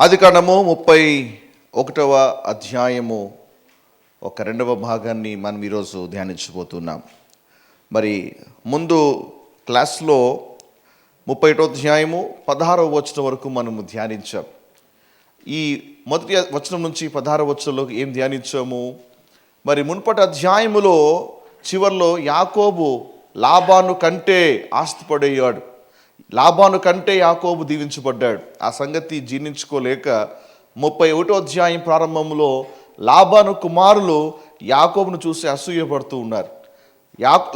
ఆదికాండము 31వ అధ్యాయము రెండవ భాగాన్ని మనం ఈరోజు ధ్యానించబోతున్నాం. మరి ముందు క్లాస్లో 31వ అధ్యాయము 16వ వచనం వరకు మనము ధ్యానించాం. ఈ మొదటి వచనం నుంచి 16వ వచనంలోకి ఏం ధ్యానించాము? మరి మునుపటి అధ్యాయములో చివరిలో యాకోబు లాబాను కంటే ఆస్తిపడయ్యాడు. లాబాను కంటే యాకోబు దీవించబడ్డాడు. ఆ సంగతి జీర్ణించుకోలేక 31వ అధ్యాయం ప్రారంభంలో లాబాను కుమారులు యాకోబును చూసి అసూయపడుతూ ఉన్నారు.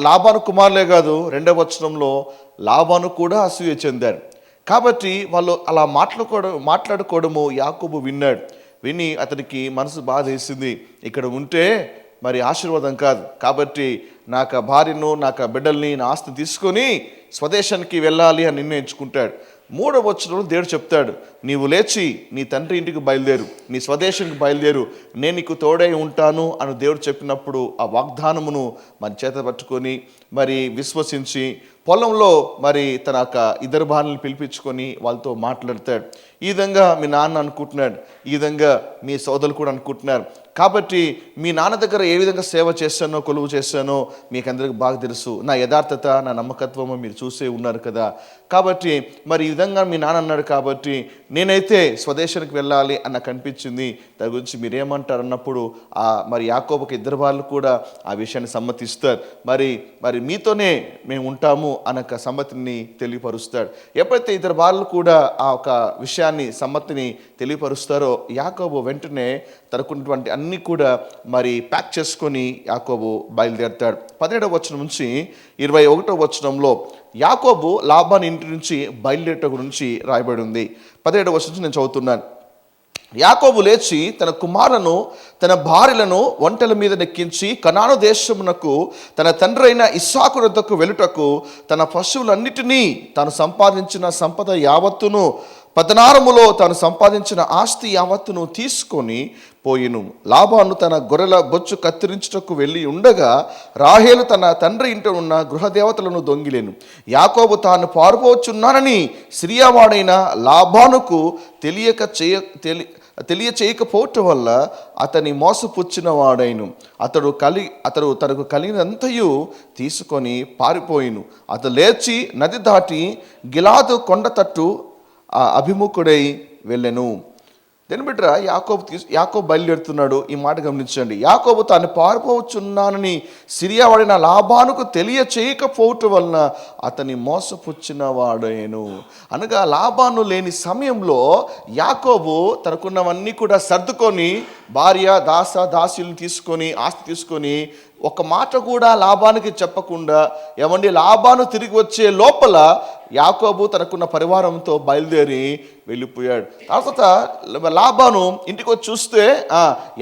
లాబాను కుమారులే కాదు, రెండవ వచనంలో లాబాను కూడా అసూయ చెందారు. కాబట్టి వాళ్ళు అలా మాట్లాడుకోవడము యాకోబు విన్నాడు. విని అతనికి మనసు బాధ వేసింది. ఇక్కడ ఉంటే మరి ఆశీర్వాదం కాదు, కాబట్టి నాకు భార్యను నాకు బిడ్డల్ని నా ఆస్తిని తీసుకొని స్వదేశానికి వెళ్ళాలి అని నిర్ణయించుకుంటాడు. 3వ వచనంలో దేవుడు చెప్తాడు, నీవు లేచి నీ తండ్రి ఇంటికి బయలుదేరు, నీ స్వదేశానికి బయలుదేరు, నేను నీకు తోడై ఉంటాను అని దేవుడు చెప్పినప్పుడు ఆ వాగ్దానమును మన చేత పట్టుకొని మరి విశ్వసించి పొలంలో మరి తన ఇద్దరు భార్యలను పిలిపించుకొని వాళ్ళతో మాట్లాడతాడు. ఈ విధంగా మీ నాన్న అనుకుంటున్నాడు, ఈ విధంగా మీ సోదరులు కూడా అనుకుంటున్నారు. కాబట్టి మీ నాన్న దగ్గర ఏ విధంగా సేవ చేశానో కొలువు చేశానో మీకు అందరికీ బాగా తెలుసు. నా యథార్థత నా నమ్మకత్వము మీరు చూసే ఉన్నారు కదా. కాబట్టి మరి ఈ విధంగా మీ నాన్న అన్నాడు, కాబట్టి నేనైతే స్వదేశానికి వెళ్ళాలి అన్న కనిపించింది. దాని గురించి మీరేమంటారు అన్నప్పుడు మరి యాకోబుకి ఇద్దరు వాళ్ళు కూడా ఆ విషయాన్ని సమ్మతిస్తారు. మరి మీతోనే మేము ఉంటాము అన్న సమ్మతిని తెలియపరుస్తాడు. ఎప్పుడైతే ఇద్దరు వాళ్ళు కూడా ఆ ఒక విషయాన్ని సమ్మతిని తెలియపరుస్తారో యాకోబు వెంటనే తనకున్నటువంటి అన్నీ కూడా మరి ప్యాక్ చేసుకొని యాకోబు బయలుదేరుతాడు. 17వ వచనం నుంచి 21వ వచనంలో యాకోబు లాబాను ఇంటి నుంచి బయలుదేరట గురించి రాయబడి ఉంది. 17వ వచనం నుంచి నేను చదువుతున్నాను. యాకోబు లేచి తన కుమారులను తన భార్యలను ఒంటెల మీద నెక్కించి కనాను దేశమునకు తన తండ్రి అయిన ఇస్సాకు వద్దకు వెలుటకు తన పశువులన్నిటినీ తాను సంపాదించిన సంపద యావత్తును పతనారములో తాను సంపాదించిన ఆస్తి యావత్తును తీసుకొని పోయిను. లాబాను తన గొర్రెల బొచ్చు కత్తిరించుటకు వెళ్ళి ఉండగా రాహేలు తన తండ్రి ఇంట ఉన్న గృహదేవతలను యాకోబు తాను పారిపోవచ్చున్నానని సిరియావాడైన లాబానుకు తెలియచేయకపోవటం వల్ల అతని మోసపుచ్చిన వాడైను. అతడు తనకు కలిగినంతయు తీసుకొని పారిపోయిను. అతడు లేచి నది దాటి గిలాదు కొండ తట్టు అభిముఖుడై వెళ్ళెను. దేని బిడ్డ యాకోబు బయలుదేరుతున్నాడు. ఈ మాట గమనించండి. యాకోబు తాను పారిపోవచ్చున్నానని సిరియావాడిన లాబానుకు తెలియచేయకపోవటం వలన అతని మోసపుచ్చిన వాడేను. అనగా లాబాను లేని సమయంలో యాకోబు తనకున్నవన్నీ కూడా సర్దుకొని భార్య దాసీలను తీసుకొని ఆస్తి తీసుకొని ఒక మాట కూడా లాబానికి చెప్పకుండా ఏమండి లాబాను తిరిగి వచ్చే లోపల యాకోబు తనకున్న పరివారంతో బయలుదేరి వెళ్ళిపోయాడు. తర్వాత లాబాను ఇంటికి వచ్చి చూస్తే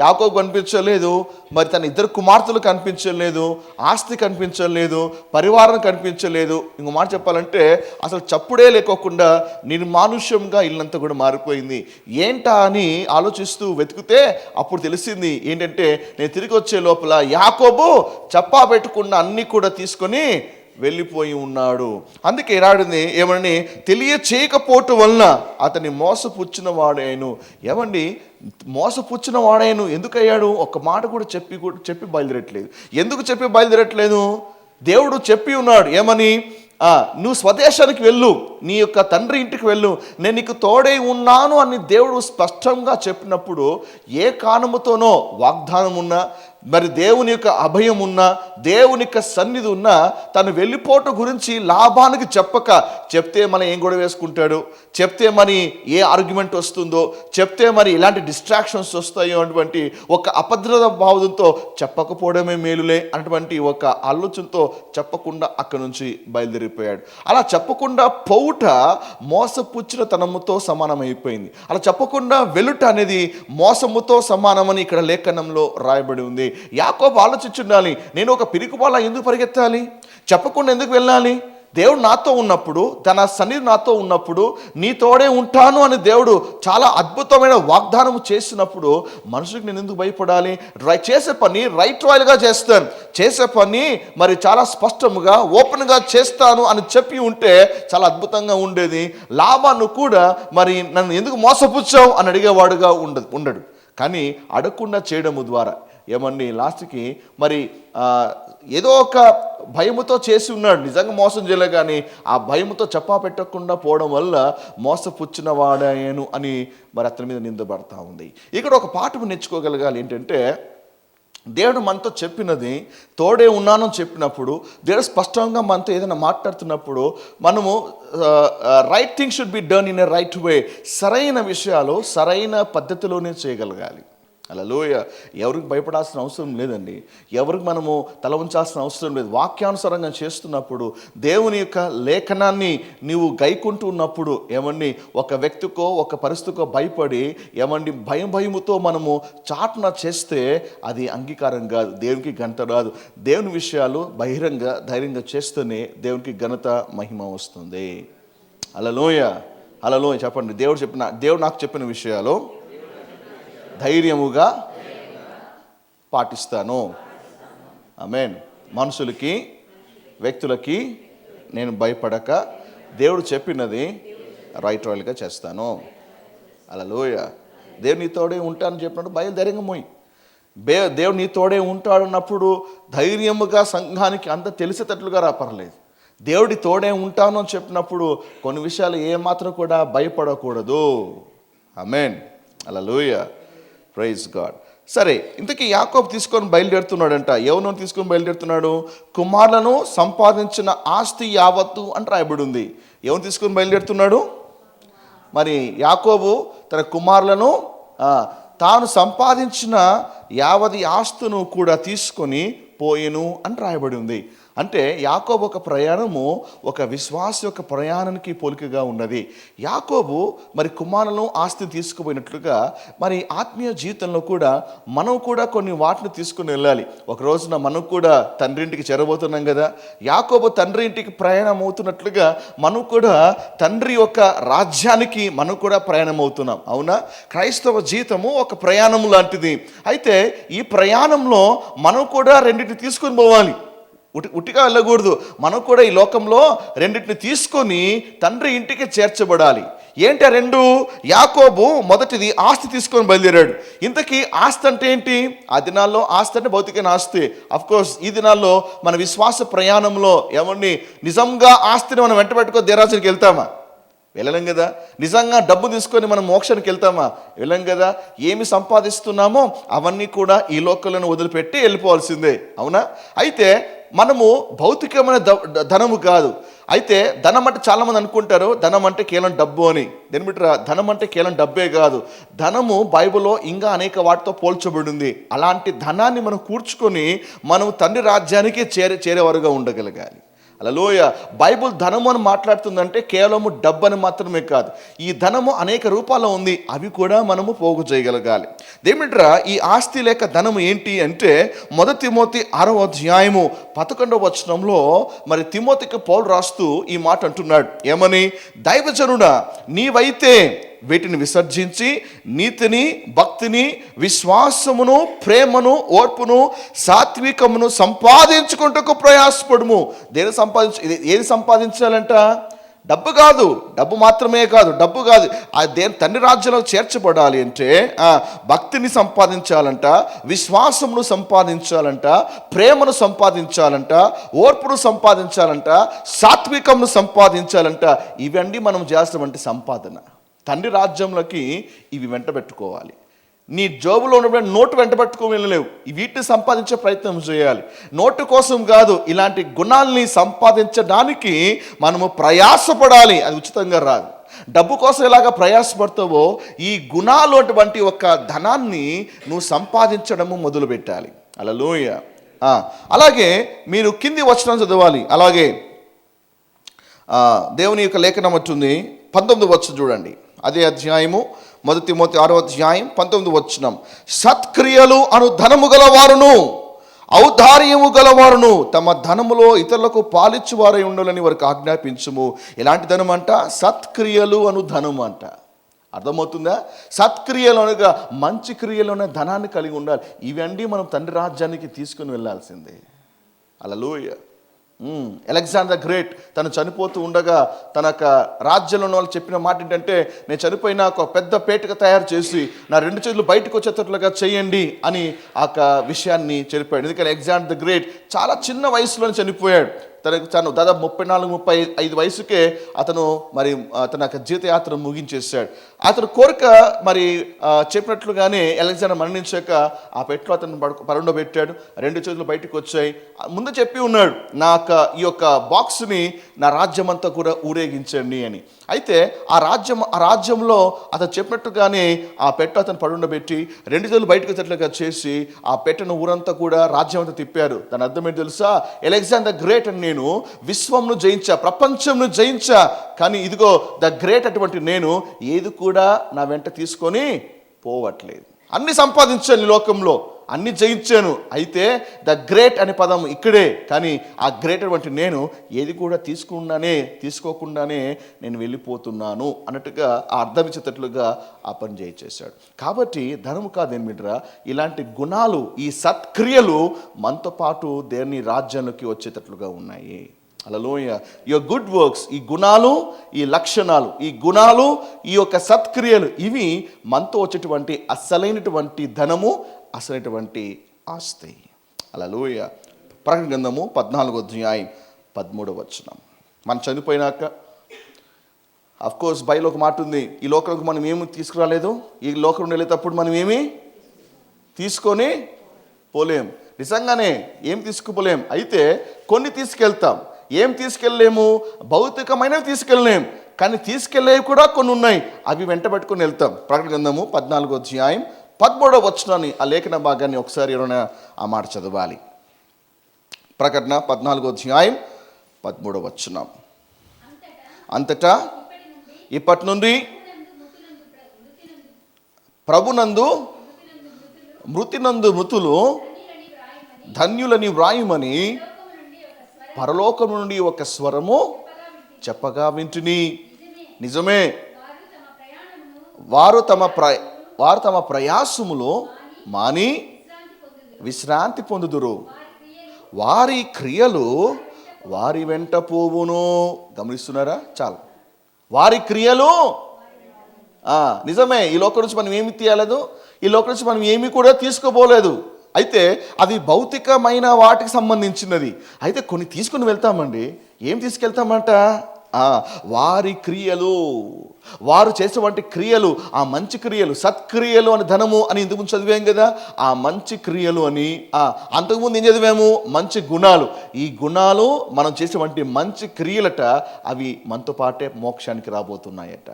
యాకోబు కనిపించలేదు, మరి తన ఇద్దరు కుమార్తెలు కనిపించలేదు, ఆస్తి కనిపించలేదు, పరివారం కనిపించలేదు. ఇంకో మాట చెప్పాలంటే అసలు చప్పుడే లేకోకుండా నిర్మానుష్యంగా ఇల్లంతా కూడా మారిపోయింది. ఏంటా అని ఆలోచిస్తూ వెతికితే అప్పుడు తెలిసింది ఏంటంటే, నేను తిరిగి వచ్చే లోపల యాకోబు చెప్పా పెట్టకుండా అన్నీ కూడా తీసుకొని వెళ్ళిపోయి ఉన్నాడు. అందుకే రాడింది ఏమని, తెలియచేయకపోవటం వలన అతని మోసపుచ్చిన వాడాయను. ఏమండి మోసపుచ్చిన వాడాయను ఎందుకయ్యాడు? ఒక్క మాట కూడా చెప్పి బయలుదేరట్లేదు. ఎందుకు చెప్పి బయలుదేరట్లేదు? దేవుడు చెప్పి ఉన్నాడు ఏమని, నువ్వు స్వదేశానికి వెళ్ళు, నీ యొక్క తండ్రి ఇంటికి వెళ్ళు, నేను నీకు తోడై ఉన్నాను అని దేవుడు స్పష్టంగా చెప్పినప్పుడు ఏ కారణముతోనో వాగ్దానం ఉన్నా, మరి దేవుని యొక్క అభయం ఉన్నా, దేవుని యొక్క సన్నిధి ఉన్నా తను వెళ్ళిపోవటం గురించి లాభానికి చెప్తే మనం ఏం గొడవ వేసుకుంటాడు, చెప్తే మరి ఏ ఆర్గ్యుమెంట్ వస్తుందో, చెప్తే మరి ఇలాంటి డిస్ట్రాక్షన్స్ వస్తాయో అటువంటి ఒక అభద్రత భావంతో చెప్పకపోవడమే మేలులే అటువంటి ఒక ఆలోచనతో చెప్పకుండా అక్కడి నుంచి బయలుదేరిపోయాడు. అలా చెప్పకుండా పోవుట మోసపుచ్చిన తనముతో సమానమైపోయింది. అలా చెప్పకుండా వెలుట అనేది మోసముతో సమానమని ఇక్కడ లేఖనంలో రాయబడి ఉంది. యాకోబు ఆలోచించుండాలి, నేను ఒక పిరికిపాల ఎందుకు పరిగెత్తాలి, చెప్పకుండా ఎందుకు వెళ్ళాలి, దేవుడు నాతో ఉన్నప్పుడు, తన సన్నిధి నాతో ఉన్నప్పుడు నీ తోడే ఉంటాను అని దేవుడు చాలా అద్భుతమైన వాగ్దానం చేసినప్పుడు మనుషులకు నేను ఎందుకు భయపడాలి? చేసే పని రైట్ రాయల్గా చేస్తాను, చేసే పని మరి చాలా స్పష్టముగా ఓపెన్గా చేస్తాను అని చెప్పి ఉంటే చాలా అద్భుతంగా ఉండేది. లాబాను కూడా మరి నన్ను ఎందుకు మోసపుచ్చావు అని అడిగేవాడుగా ఉండడు. కానీ అడగకుండా చేయడము ద్వారా ఏమని లాస్ట్కి మరి ఏదో ఒక భయముతో చేసి ఉన్నాడు, నిజంగా మోసం చేయలే, కానీ ఆ భయముతో చెప్పా పెట్టకుండా పోవడం వల్ల మోసపుచ్చిన వాడాయను అని మరి అతని మీద నిందపడతా ఉంది. ఇక్కడ ఒక పాఠం నేర్చుకోగలగాలి. ఏంటంటే దేవుడు మనతో చెప్పినది తోడే ఉన్నానని చెప్పినప్పుడు, దేవుడు స్పష్టంగా మనతో ఏదైనా మాట్లాడుతున్నప్పుడు మనము right thing should be done in a right way, సరైన విషయాలు సరైన పద్ధతిలోనే చేయగలగాలి. హల్లెలూయ. ఎవరికి భయపడాల్సిన అవసరం లేదండి, ఎవరికి మనము తల ఉంచాల్సిన అవసరం లేదు. వాక్యానుసారంగా చేస్తున్నప్పుడు, దేవుని యొక్క లేఖనాన్ని నీవు గైకుంటూ ఉన్నప్పుడు ఏమండి ఒక వ్యక్తికో ఒక పరిస్థితికో భయపడి ఏమండి భయముతో మనము చాటున చేస్తే అది అంగీకారం కాదు, దేవునికి ఘనత రాదు. దేవుని విషయాలు బహిరంగ ధైర్యంగా చేస్తేనే దేవునికి ఘనత మహిమ వస్తుంది. హల్లెలూయ. హల్లెలూయ చెప్పండి. దేవుడు నాకు చెప్పిన విషయాలు ధైర్యముగా పాటిస్తాను. ఆమేన్. మనుషులకి వ్యక్తులకి నేను భయపడక దేవుడు చెప్పినది రైట్ రాయల్గా చేస్తాను. హల్లెలూయ. దేవుడు నీ తోడే ఉంటానని చెప్పినప్పుడు బయలుధైర్యంగా మోయి. దేవుడు నీ తోడే ఉంటాడన్నప్పుడు ధైర్యముగా సంఘానికి అంత తెలిసేటట్లుగా రాపర్లేదు. దేవుడి తోడే ఉంటాను అని చెప్పినప్పుడు కొన్ని విషయాలు ఏమాత్రం కూడా భయపడకూడదు. ఆమేన్. హల్లెలూయ. Praise God. సరే, ఇంతకీ యాకోబు తీసుకొని బయలుదేరుతున్నాడంట. ఎవరినో తీసుకొని బయలుదేరుతున్నాడు? కుమారులను సంపాదించిన ఆస్తి యావత్తు అని రాయబడి ఉంది. ఎవరు తీసుకొని బయలుదేరుతున్నాడు? మరి యాకోబు తన కుమారులను తాను సంపాదించిన యావది ఆస్తును కూడా తీసుకొని పోయెను అని రాయబడి ఉంది. అంటే యాకోబు ఒక ప్రయాణము ఒక విశ్వాస యొక్క ప్రయాణానికి పోలికగా ఉన్నది. యాకోబు మరి కుమారులను ఆస్తి తీసుకుపోయినట్లుగా మరి ఆత్మీయ జీవితంలో కూడా మనం కూడా కొన్ని వాటిని తీసుకుని వెళ్ళాలి. ఒక రోజున మనం కూడా తండ్రి ఇంటికి చేరబోతున్నాం కదా. యాకోబు తండ్రి ఇంటికి ప్రయాణం అవుతున్నట్లుగా మనం కూడా తండ్రి యొక్క రాజ్యానికి మనం కూడా ప్రయాణం అవుతున్నాం. అవునా? క్రైస్తవ జీవితము ఒక ప్రయాణం లాంటిది. అయితే ఈ ప్రయాణంలో మనం కూడా రెండింటిని తీసుకొని పోవాలి, ఉట్టిగా వెళ్ళకూడదు. మనం కూడా ఈ లోకంలో రెండింటిని తీసుకొని తండ్రి ఇంటికి చేర్చబడాలి. ఏంటి ఆ రెండు? యాకోబు మొదటిది ఆస్తి తీసుకొని బయలుదేరాడు. ఇంతకీ ఆస్తి అంటే ఏంటి? ఆ దినాల్లో ఆస్తి అంటే భౌతికమైన ఆస్తి. అఫ్కోర్స్ ఈ దినాల్లో మన విశ్వాస ప్రయాణంలో ఎవరిని నిజంగా ఆస్తిని మనం వెంట పెట్టుకో దేరాజునికి వెళ్తామా? వెళ్ళలేం కదా. నిజంగా డబ్బు తీసుకొని మనం మోక్షానికి వెళ్తామా? వెళ్ళం కదా. ఏమి సంపాదిస్తున్నామో అవన్నీ కూడా ఈ లోకంలో వదిలిపెట్టి వెళ్ళిపోవాల్సిందే. అవునా? అయితే మనము భౌతికమైన ధనము కాదు. అయితే ధనం అంటే చాలామంది అనుకుంటారు ధనం అంటే కేవలం డబ్బు అని. దేనిమిట్రా, ధనం అంటే కేవలం డబ్బే కాదు. ధనము బైబిల్లో ఇంకా అనేక వాటితో పోల్చబడింది. అలాంటి ధనాన్ని మనం కూర్చుకొని మనం తండ్రి రాజ్యానికి చేరేవారుగా ఉండగలగాలి. హల్లెలూయా. బైబుల్ ధనము అని మాట్లాడుతుందంటే కేవలము డబ్బు అని మాత్రమే కాదు. ఈ ధనము అనేక రూపాల్లో ఉంది, అవి కూడా మనము పోగు చేయగలగాలి. దేమిట్రా ఈ ఆస్తి లేక ధనము ఏంటి అంటే 1 తిమోతి 6వ అధ్యాయము 11వ వచనంలో మరి తిమోతికి పౌలు రాస్తూ ఈ మాట అంటున్నాడు. ఏమని? దైవజనుడా, నీవైతే వీటిని విసర్జించి నీతిని, భక్తిని, విశ్వాసమును, ప్రేమను, ఓర్పును, సాత్వికమును సంపాదించుకుంటూ ప్రయాసపడుము. ఏది సంపాదించాలంట? డబ్బు కాదు, డబ్బు మాత్రమే కాదు, డబ్బు కాదు. తండ్రి రాజ్యంలో చేర్చబడాలి అంటే భక్తిని సంపాదించాలంట, విశ్వాసమును సంపాదించాలంట, ప్రేమను సంపాదించాలంట, ఓర్పును సంపాదించాలంట, సాత్వికమును సంపాదించాలంట. ఇవన్నీ మనం చేస్తామంటే సంపాదన. తండ్రి రాజ్యంలోకి ఇవి వెంట పెట్టుకోవాలి. నీ జోబులో ఉన్నప్పుడు నోటు వెంట పెట్టుకోని వెళ్ళలేవు. వీటిని సంపాదించే ప్రయత్నం చేయాలి. నోటు కోసం కాదు, ఇలాంటి గుణాలని సంపాదించడానికి మనము ప్రయాసపడాలి. అది ఉచితంగా రాదు. డబ్బు కోసం ఎలాగ ప్రయాసపడతావో ఈ గుణాలు అటువంటి ఒక ధనాన్ని నువ్వు సంపాదించడము మొదలుపెట్టాలి. హల్లెలూయా. అలాగే మీరు కింది వచనం చదవాలి. అలాగే దేవుని యొక్క లేఖనం ఉంటుంది 19వ వచనం చూడండి. అదే అధ్యాయము 1 తిమోతి 6వ అధ్యాయం 19వ వచనం. సత్క్రియలు అను ధనము గల వారును ఔదార్యము గలవారును తమ ధనములో ఇతరులకు పాలిచ్చువారై ఉండాలని వారికి ఆజ్ఞాపించుము. ఎలాంటి ధనం అంట? సత్క్రియలు అను ధనం అంట. అర్థమవుతుందా? సత్క్రియలు అనగా మంచి క్రియలోనే ధనాన్ని కలిగి ఉండాలి. ఇవన్నీ మనం తండ్రి రాజ్యానికి తీసుకుని వెళ్ళాల్సిందే. హల్లెలూయా. అలెగ్జాండర్ గ్రేట్ తను చనిపోతూ ఉండగా తన రాజ్యంలో ఉన్న వాళ్ళు చెప్పిన మాట ఏంటంటే, నేను చనిపోయినా ఒక పెద్ద పేటగా తయారు చేసి నా 2 చేతులు బయటకు వచ్చేటట్లుగా చేయండి అని ఆ విషయాన్ని చెప్పాడు. ఎందుకంటే అలెగ్జాండర్ ద గ్రేట్ చాలా చిన్న వయసులో చనిపోయాడు. తను దాదాపు 34-35 వయసుకే అతను మరి తన జీవితయాత్ర ముగించేశాడు. అతను కోరిక మరి చెప్పినట్లుగానే అలెగ్జాండర్ మరణించాక ఆ పెట్టెలో అతను పరుండబెట్టాడు. 2 చేతులు బయటకు వచ్చాయి. ముందు చెప్పి ఉన్నాడు, ఈ యొక్క బాక్స్ని నా రాజ్యం అంతా కూడా ఊరేగించండి అని. అయితే ఆ రాజ్యంలో అతను చెప్పినట్టుగానే ఆ పెట్టె అతను పరుండబెట్టి 2 చేతులు బయటకు వచ్చేట్లుగా చేసి ఆ పెట్టెను ఊరంతా కూడా రాజ్యం అంతా తిప్పారు. దాని అర్థం ఏంటి తెలుసా? అలెగ్జాండర్ గ్రేట్ అని నేను విశ్వంను జయించా, ప్రపంచంను జయించా, కానీ ఇదిగో ద గ్రేట్ అటువంటి నేను ఏది కూడా నా వెంట తీసుకొని పోవట్లేదు. అన్ని సంపాదించాను ఈ లోకంలో, అన్ని జయించాను. అయితే ద గ్రేట్ అనే పదం ఇక్కడే, కానీ ఆ గ్రేట్ అటువంటి నేను ఏది కూడా తీసుకోకుండానే నేను వెళ్ళిపోతున్నాను అన్నట్టుగా ఆ అర్థం ఇచ్చేటట్లుగా ఆ పని చేయించేశాడు. కాబట్టి ధనము కాదేమిట్రా, ఇలాంటి గుణాలు, ఈ సత్క్రియలు మనతో పాటు దేవుని రాజ్యంలోకి వచ్చేటట్లుగా ఉన్నాయి. హల్లెలూయా. యువర్ గుడ్ వర్క్స్, ఈ గుణాలు, ఈ లక్షణాలు, ఈ గుణాలు, ఈ యొక్క సత్క్రియలు, ఇవి మనతో వచ్చేటువంటి అసలైనటువంటి ధనము, అసలైనటువంటి ఆస్తి. హల్లెలూయా. ప్రకటన గ్రంథము 14:13. మనం చనిపోయినాక అఫ్కోర్స్ బైబిల్లో ఒక మాట ఉంది, ఈ లోకంలోకి మనం ఏమి తీసుకురాలేదు, ఈ లోకం వెళ్ళేటప్పుడు మనం ఏమి తీసుకొని పోలేం. నిజంగానే ఏం తీసుకుపోలేం. అయితే కొన్ని తీసుకెళ్తాం. ఏం తీసుకెళ్ళలేము? భౌతికమైనవి తీసుకెళ్ళలేం, కానీ తీసుకెళ్ళేవి కూడా కొన్ని ఉన్నాయి, అవి వెంట పెట్టుకుని వెళ్తాం. ప్రకటన గ్రంథము 14:13 ఆ లేఖన భాగాన్ని ఒకసారి ఎవరైనా ఆ మాట చదవాలి. ప్రకటన 14:13. అంతటా ఇప్పటి నుండి ప్రభునందు మృతులు ధన్యులని వ్రాయుమని పరలోకం నుండి ఒక స్వరము చెప్పగా వింటిని. నిజమే, వారు తమ ప్రయాసములో మాని విశ్రాంతి పొందుదురు, వారి క్రియలు వారి వెంట పోవును. గమనిస్తున్నారా? చాలు, వారి క్రియలు. నిజమే, ఈ లోకం నుంచి మనం ఏమి తీయలేదు, ఈ లోకం నుంచి మనం ఏమి కూడా తీసుకోపోలేదు. అయితే అది భౌతికమైన వాటికి సంబంధించినది. అయితే కొన్ని తీసుకుని వెళ్తామండి. ఏం తీసుకెళ్తామంట? వారి క్రియలు, వారు చేసేటువంటి క్రియలు, ఆ మంచి క్రియలు, సత్క్రియలు అని ధనము అని ఇంతకుముందు చదివాం కదా, ఆ మంచి క్రియలు అని. అంతకుముందు ఏం చదివాము? మంచి గుణాలు. ఈ గుణాలు మనం చేసేటువంటి మంచి క్రియలట, అవి మనతో పాటే మోక్షానికి రాబోతున్నాయట,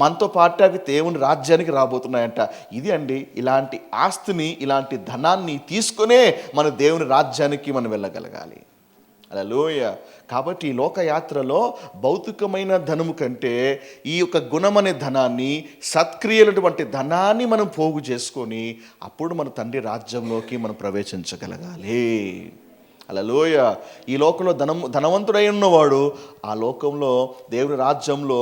మనతో పాటు అవి దేవుని రాజ్యానికి రాబోతున్నాయంట. ఇది అండి, ఇలాంటి ఆస్తిని, ఇలాంటి ధనాన్ని తీసుకునే మన దేవుని రాజ్యానికి మనం వెళ్ళగలగాలి. హల్లెలూయా. కాబట్టి ఈ లోకయాత్రలో భౌతికమైన ధనము కంటే ఈ యొక్క గుణమనే ధనాన్ని, సత్క్రియలటువంటి ధనాన్ని మనం పోగు చేసుకొని అప్పుడు మన తండ్రి రాజ్యంలోకి మనం ప్రవేశించగలగాలి. హల్లెలూయా. ఈ లోకంలో ధనవంతుడై ఉన్నవాడు ఆ లోకంలో దేవుని రాజ్యంలో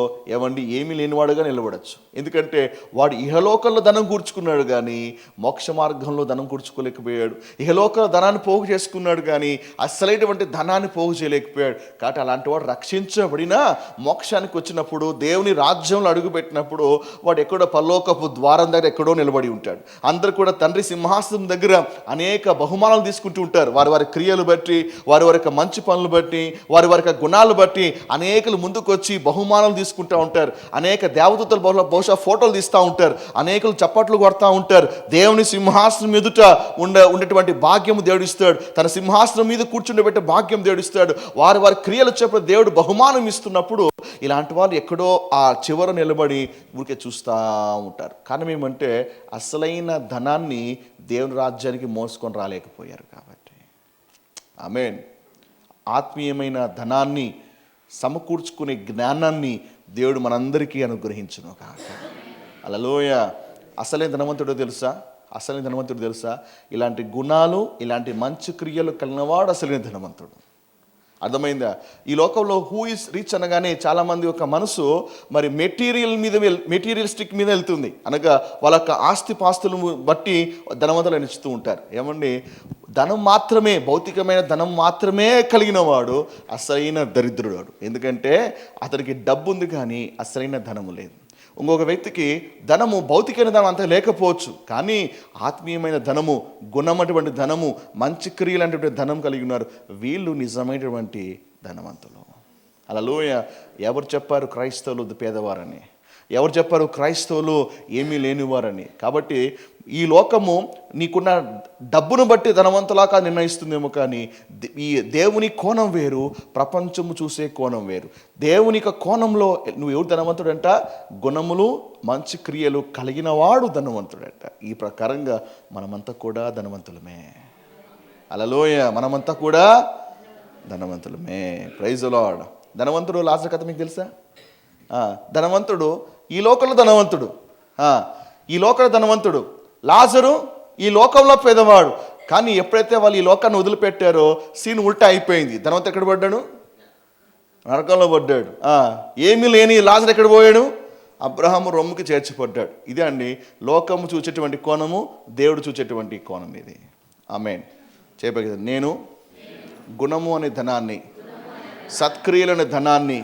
ఏమీ లేనివాడుగా నిలబడచ్చు. ఎందుకంటే వాడు ఇహలోకంలో ధనం కూర్చుకున్నాడు కానీ మోక్ష మార్గంలో ధనం కూర్చుకోలేకపోయాడు. ఇహలోకంలో ధనాన్ని పోగు చేసుకున్నాడు కానీ అసలైనటువంటి ధనాన్ని పోగు చేయలేకపోయాడు. కాబట్టి అలాంటి వాడు రక్షించబడిన మోక్షానికి వచ్చినప్పుడు, దేవుని రాజ్యంలో అడుగుపెట్టినప్పుడు వాడు ఎక్కడో పరలోకపు ద్వారం దగ్గర ఎక్కడో నిలబడి ఉంటాడు. అందరూ కూడా తండ్రి సింహాసనం దగ్గర అనేక బహుమానాలు తీసుకుంటూ ఉంటారు. వారి క్రియలు బట్టి, వారి మంచి పనులు బట్టి, వారి గుణాలు బట్టి అనేకలు ముందుకు వచ్చి బహుమానాలు తీసుకుంటూ ఉంటారు. అనేక దేవదూతలు బహుశా ఫోటోలు తీస్తూ ఉంటారు. అనేకలు చప్పట్లు కొడతా ఉంటారు. దేవుని సింహాసనం ఎదుట ఉండేటువంటి భాగ్యము దేవుడిస్తాడు. తన సింహాసనం మీద కూర్చుండబెట్టే భాగ్యం దేవుడిస్తాడు. వారి క్రియలు చెప్పే దేవుడు బహుమానం ఇస్తున్నప్పుడు ఇలాంటి వాళ్ళు ఎక్కడో ఆ చివర నిలబడి ఊరికే చూస్తూ ఉంటారు. కారణం ఏమంటే అసలైన ధనాన్ని దేవుని రాజ్యానికి మోసుకొని రాలేకపోయారు. కాబట్టి ఆమేన్. ఆత్మీయమైన ధనాన్ని సమకూర్చుకునే జ్ఞానాన్ని దేవుడు మనందరికీ అనుగ్రహించును కాక. హల్లెలూయా. అసలే ధనవంతుడో తెలుసా? అసలైన ధనవంతుడు తెలుసా? ఇలాంటి గుణాలు, ఇలాంటి మంచి క్రియలు కలిగినవాడు అసలైన ధనవంతుడు. అర్థమైందా? ఈ లోకంలో హూ ఇస్ రిచ్ అనగానే చాలామంది ఒక మనసు మరి మెటీరియలిస్టిక్ మీద వెళ్తుంది. అనగా వాళ్ళ యొక్క ఆస్తిపాస్తులను బట్టి ధనవంతులు ఎంచుతూ ఉంటారు. ఏమండి, ధనం మాత్రమే, భౌతికమైన ధనం మాత్రమే కలిగిన వాడు అసలైన దరిద్రుడు. ఎందుకంటే అతనికి డబ్బు ఉంది కానీ అసలైన ధనము లేదు. ఇంకొక వ్యక్తికి ధనము, భౌతికమైన ధనం అంత లేకపోవచ్చు, కానీ ఆత్మీయమైన ధనము, గుణమైనటువంటి ధనము, మంచి క్రియలైనటువంటి ధనం కలిగి ఉన్నారు. వీళ్ళు నిజమైనటువంటి ధనవంతులు. హల్లెలూయా. ఎవరు చెప్పారు క్రైస్తవులు పేదవారని? ఎవరు చెప్పారు క్రైస్తవులు ఏమీ లేనివారని? కాబట్టి ఈ లోకము నీకున్న డబ్బును బట్టి ధనవంతులాగా నిర్ణయిస్తుందేమో, కానీ ఈ దేవుని కోణం వేరు, ప్రపంచము చూసే కోణం వేరు. దేవుని యొక్క కోణంలో నువ్వు ఎవరు ధనవంతుడంట? గుణములు, మంచి క్రియలు కలిగిన వాడు ధనవంతుడంట. ఈ ప్రకారంగా మనమంతా కూడా ధనవంతులమే. హల్లెలూయా. మనమంతా కూడా ధనవంతులమే. Praise the lord. ధనవంతుడు లాజరు కథ మీకు తెలుసా? ధనవంతుడు ఈ లోకంలో ధనవంతుడు, ఈ లోకంలో ధనవంతుడు. లాజరు ఈ లోకంలో పేదవాడు. కానీ ఎప్పుడైతే వాళ్ళు ఈ లోకాన్ని వదిలిపెట్టారో సీన్ ఉల్టా అయిపోయింది. ధనవంతుడు ఎక్కడ పడ్డాడు? నరకంలో పడ్డాడు. ఏమీ లేని లాజరు ఎక్కడ పోయాడు? అబ్రహాము రొమ్ముకి చేర్చిపడ్డాడు. ఇదే అండి లోకము చూసేటువంటి కోణము, దేవుడు చూసేటువంటి కోణం ఇది. ఆమేన్. చెప్పగల నేను గుణము అనే ధనాన్ని, సత్క్రియలనే ధనాన్ని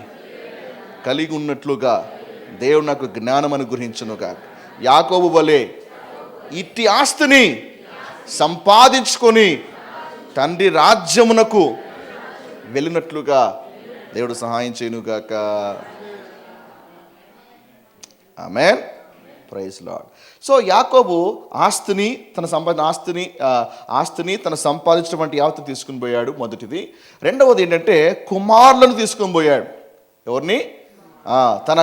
కలిగి ఉన్నట్లుగా దేవుడు నాకు జ్ఞానం అనుగ్రహించునుగా. యాకోబు వలె ఇట్టి ఆస్తిని సంపాదించుకొని తండ్రి రాజ్యమునకు వెళ్ళినట్లుగా దేవుడు సహాయం చేయనుగాక. ఆమేన్. Praise Lord. సో యాకోబు ఆస్తిని తన సంపాదించినటువంటి యావత్తు తీసుకుని పోయాడు, మొదటిది. రెండవది ఏంటంటే కుమారులను తీసుకొని పోయాడు. ఎవరిని? తన